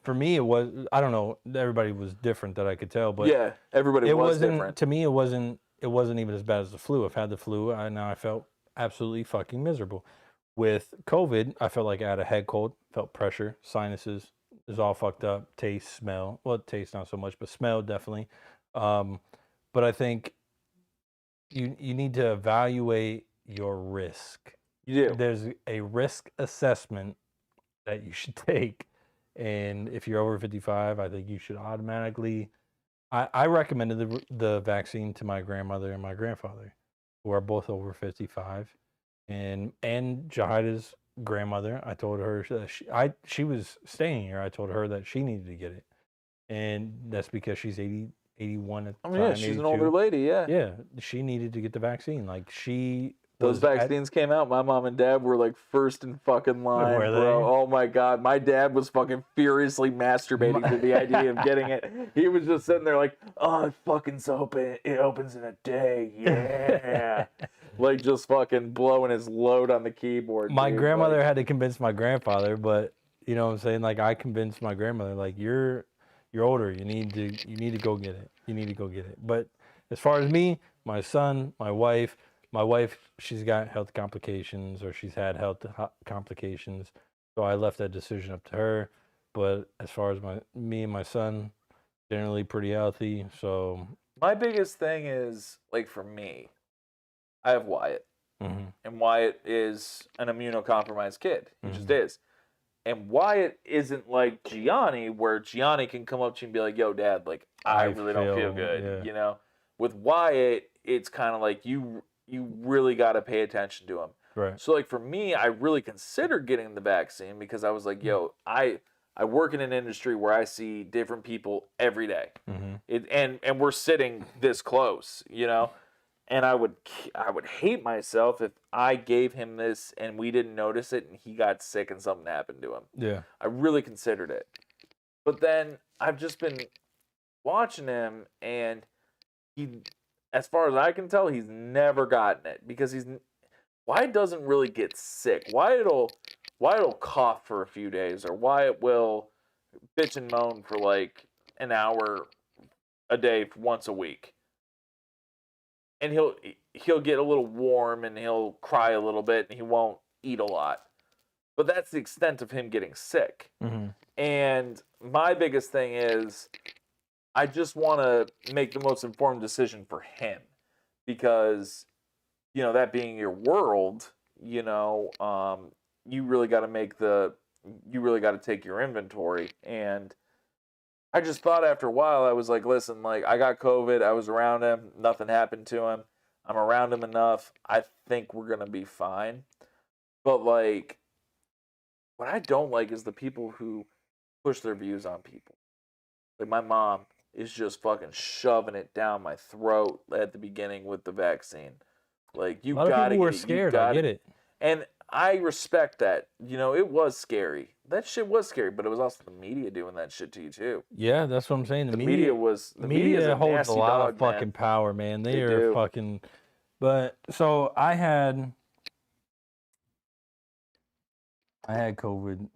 for me. It was. I don't know. Everybody was different that I could tell, but Yeah, everybody it was wasn't. different. To me, it wasn't. It wasn't even as bad as the flu. I've had the flu. I felt absolutely fucking miserable. With COVID, I felt like I had a head cold. Felt pressure, sinuses. It was all fucked up. Taste, smell. Well, taste not so much, but smell definitely. But I think you need to evaluate your risk. You do. There's a risk assessment that you should take, and if you're over 55, I think you should automatically. I recommended the vaccine to my grandmother and my grandfather, who are both over 55, and Jahida's grandmother. I told her that she was staying here. I told her that she needed to get it, and that's because she's 81 at the time. Yeah, she's an 82. older lady. Yeah. Yeah, she needed to get the vaccine. Like Those vaccines came out. My mom and dad were like first in fucking line, Were they? bro. Oh my god, my dad was fucking furiously masturbating to the idea of getting it. He was just sitting there like, "Oh, it fucking's open. It opens in a day, yeah." Like just fucking blowing his load on the keyboard. My dude. grandmother Like, had to convince my grandfather, but you know what I'm saying? Like I convinced my grandmother, like you're older, you need to go get it. You need to go get it. But as far as me, my son, my wife, she's got health complications or she's had health complications. So I left that decision up to her. But as far as me and my son, generally pretty healthy. So my biggest thing is like for me, I have Wyatt. mhm. And Wyatt is an immunocompromised kid. He just Mm-hmm. is. And Wyatt isn't like Gianni, where Gianni can come up to you and be like, "Yo, Dad, like I really don't feel good." yeah. You know, with Wyatt, it's kind of like you really got to pay attention to him. Right. So like for me, I really considered getting the vaccine because I was like, "Yo, I work in an industry where I see different people every day, Mm-hmm. and we're sitting this close, you know." And I would hate myself if I gave him this and we didn't notice it and he got sick and something happened to him. Yeah. I really considered it. But then I've just been watching him and he, as far as I can tell, he's never gotten it because Wyatt doesn't really get sick. Wyatt'll cough for a few days or Wyatt will bitch and moan for like an hour a day once a week. And he'll get a little warm and he'll cry a little bit and he won't eat a lot. But that's the extent of him getting sick. Mm-hmm. And my biggest thing is I just want to make the most informed decision for him because, you know, that being your world, you know, you really got to take your inventory. And I just thought after a while, I was like, listen, like I got COVID. I was around him. Nothing happened to him. I'm around him enough. I think we're gonna be fine. But like, what I don't like is the people who push their views on people. Like my mom is just fucking shoving it down my throat at the beginning with the vaccine. Like you A lot of gotta people were get it. You scared. I gotta get it. And I respect that. You know, it was scary. That shit was scary, but it was also the media doing that shit to you too. Yeah, that's what I'm saying. The media was the media's media a holds a nasty lot dog, of fucking man. power, man. They They are do. fucking. But so I had COVID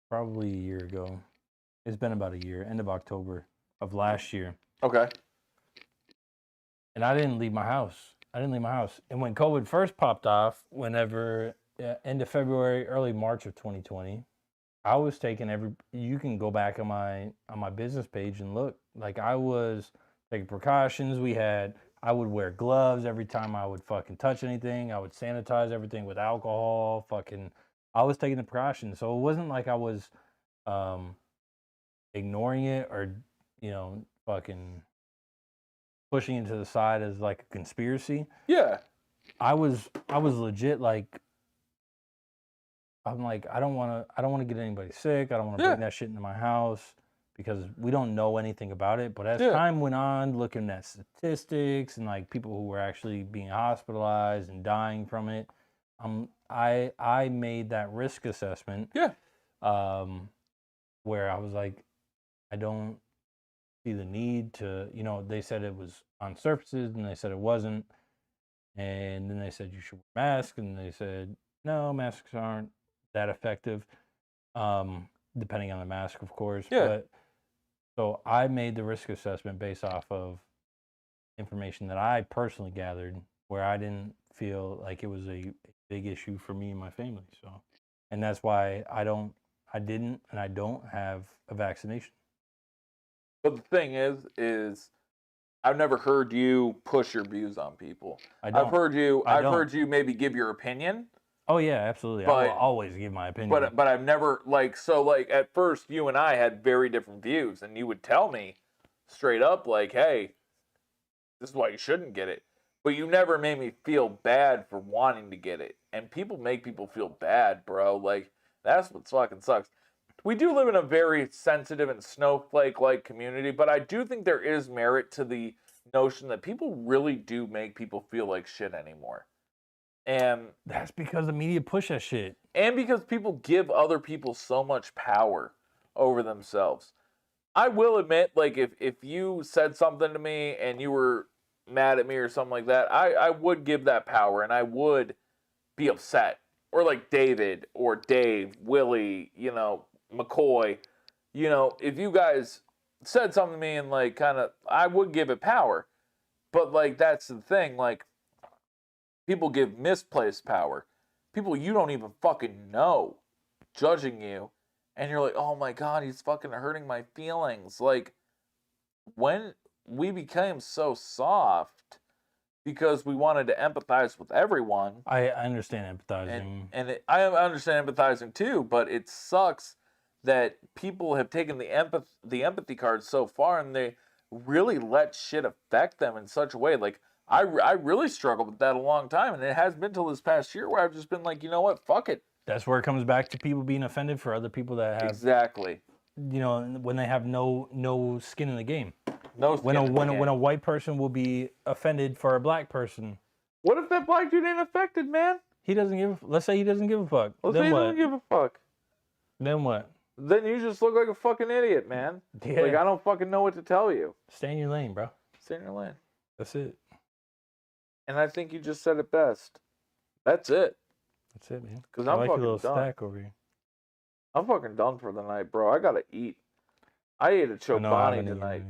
probably a year ago. It's been about a year, end of October of last year, Okay. and I didn't leave my house. And when COVID first popped off, whenever end of February, early March of 2020, I was taking you can go back on my business page and look, like I was taking precautions. I would wear gloves every time I would fucking touch anything. I would sanitize everything with alcohol. I was taking the precautions. So it wasn't like I was ignoring it or, fucking pushing it to the side as like a conspiracy. Yeah. I was legit like, I'm like, I don't want to get anybody sick. I don't want to bring that shit into my house because we don't know anything about it. But as time went on, looking at statistics and like people who were actually being hospitalized and dying from it, I made that risk assessment. Yeah. Where I was like, I don't see the need to, they said it was on surfaces and they said it wasn't. And then they said you should wear masks and they said, no, masks aren't that effective, depending on the mask, of course. Yeah. But so I made the risk assessment based off of information that I personally gathered, where I didn't feel like it was a big issue for me and my family. So, and that's why I don't have a vaccination. But the thing is I've never heard you push your views on people. I've heard you maybe give your opinion. Oh yeah, absolutely. I will always give my opinion. But I've never at first you and I had very different views, and you would tell me straight up like, "Hey, this is why you shouldn't get it." But you never made me feel bad for wanting to get it. And people make people feel bad, bro. Like that's what fucking sucks. We do live in a very sensitive and snowflake-like community, but I do think there is merit to the notion that people really do make people feel like shit anymore. And that's because the media push that shit. And because people give other people so much power over themselves. I will admit, like, if you said something to me and you were mad at me or something like that, I would give that power and I would be upset. Or like David or Dave, Willie, McCoy. If you guys said something to me and like kind of, I would give it power. But like, that's the thing, like, people give misplaced power. People you don't even fucking know judging you. And you're like, oh my God, he's fucking hurting my feelings. Like, when we became so soft because we wanted to empathize with everyone. I understand empathizing. And I understand empathizing too, but it sucks that people have taken the empathy card so far and they really let shit affect them in such a way. Like, I really struggled with that a long time, and it has been till this past year where I've just been like, you know what, fuck it. That's where it comes back to people being offended for other people that have exactly, when they have no skin in the game. No skin in the game. When a white person will be offended for a black person. What if that black dude ain't affected, man? Let's say he doesn't give a fuck. Let's say he doesn't give a fuck. Then what? Then you just look like a fucking idiot, man. Yeah. Like, I don't fucking know what to tell you. Stay in your lane, bro. Stay in your lane. That's it. And I think you just said it best. That's it. That's it, man. Because I'm like fucking your little done. stack over here. I'm fucking done for the night, bro. I gotta eat. I ate a Chobani tonight.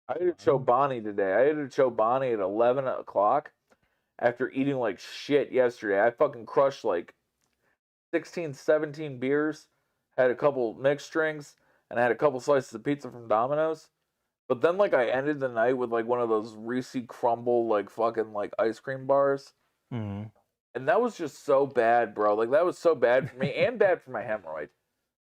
I ate a Chobani today. I ate a Chobani at 11 o'clock after eating like shit yesterday. I fucking crushed like 16, 17 beers, had a couple mixed drinks, and I had a couple slices of pizza from Domino's. But then, like, I ended the night with, like, one of those Reese Crumble, like, fucking, like, ice cream bars. Mm-hmm. And that was just so bad, bro. Like, that was so bad for me and bad for my hemorrhoid.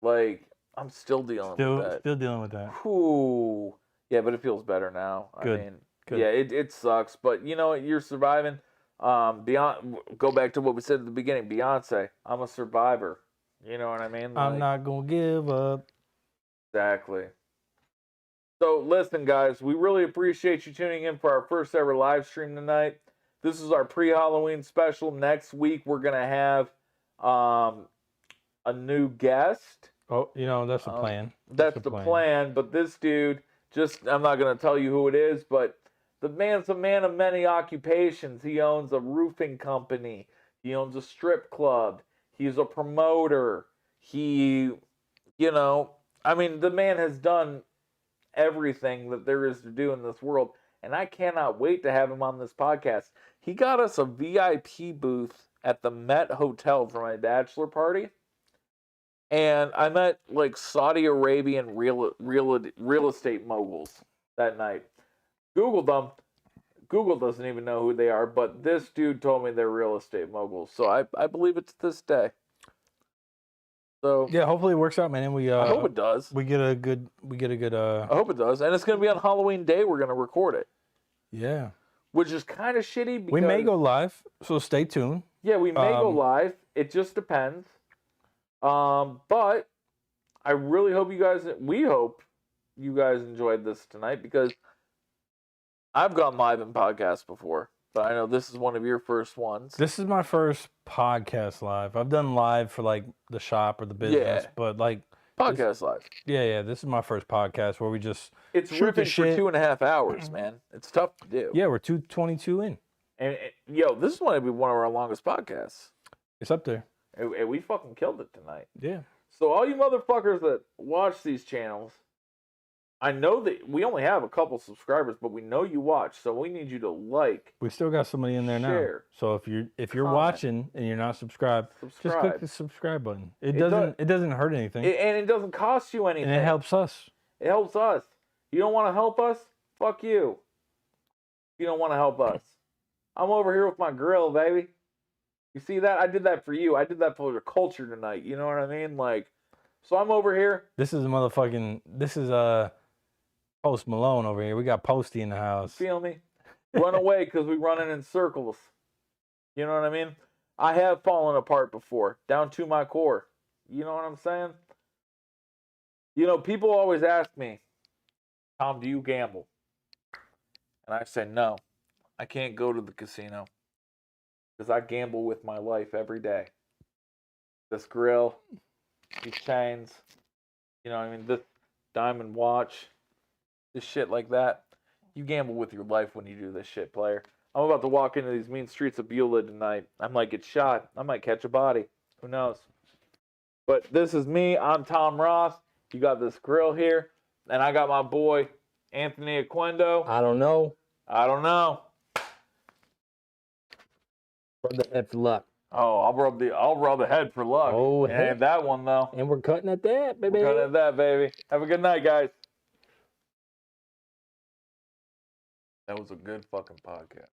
Like, I'm still dealing with that. Still dealing with that. Ooh. Yeah, but it feels better now. Good. I mean, Good. Yeah, it sucks, but you know what? You're surviving. Go back to what we said at the beginning. Beyonce, I'm a survivor. You know what I mean? I'm not gonna give up. Exactly. So listen, guys, we really appreciate you tuning in for our first ever live stream tonight. This is our pre-Halloween special. Next week we're gonna have a new guest. Oh, that's the plan. That's the plan. But this dude, I'm not gonna tell you who it is, but the man's a man of many occupations. He owns a roofing company. He owns a strip club. He's a promoter. The man has done everything that there is to do in this world, and I cannot wait to have him on this podcast. He got us a VIP booth at the Met Hotel for my bachelor party, and I met like Saudi Arabian real estate moguls that night. Googled them. Google doesn't even know who they are, but this dude told me they're real estate moguls, so I believe it to this day. So yeah, hopefully it works out, man. And I hope it does. We get a good. I hope it does, and it's gonna be on Halloween Day. We're gonna record it. Yeah. Which is kind of shitty. Because, we may go live, so stay tuned. Yeah, we may go live. It just depends. But I really hope we hope you guys enjoyed this tonight, because I've gone live in podcasts before, but I know this is one of your first ones. This is my first podcast live. I've done live for like the shop or the business, but like podcast live. Yeah. This is my first podcast where we just it's shoot ripping the for shit. 2.5 hours, man. It's tough to do. Yeah, we're 2:22 in. And this is going to be one of our longest podcasts. It's up there. And we fucking killed it tonight. Yeah. So all you motherfuckers that watch these channels, I know that we only have a couple subscribers, but we know you watch, so we need you to like. We still got somebody in there share, now. So if you're comment, watching and you're not subscribed, just click the subscribe button. It doesn't hurt anything. And it doesn't cost you anything. And it helps us. It helps us. You don't want to help us? Fuck you. You don't want to help us. I'm over here with my grill, baby. You see that? I did that for you. I did that for the culture tonight. You know what I mean? Like, so I'm over here. This is Post Malone over here. We got Posty in the house. Feel me? Run away because we running in circles. You know what I mean? I have fallen apart before, down to my core. You know what I'm saying? People always ask me, Tom, do you gamble? And I say, no, I can't go to the casino because I gamble with my life every day. This grill, these chains, this diamond watch, this shit like that. You gamble with your life when you do this shit, player. I'm about to walk into these mean streets of Beulah tonight. I might get shot. I might catch a body. Who knows? But this is me. I'm Tom Roth. You got this grill here. And I got my boy, Anthony Aquendo. I don't know. Rub the head for luck. Oh, I'll rub the head for luck. Oh, and that one though. And we're cutting at that, baby. We're cutting at that, baby. Have a good night, guys. That was a good fucking podcast.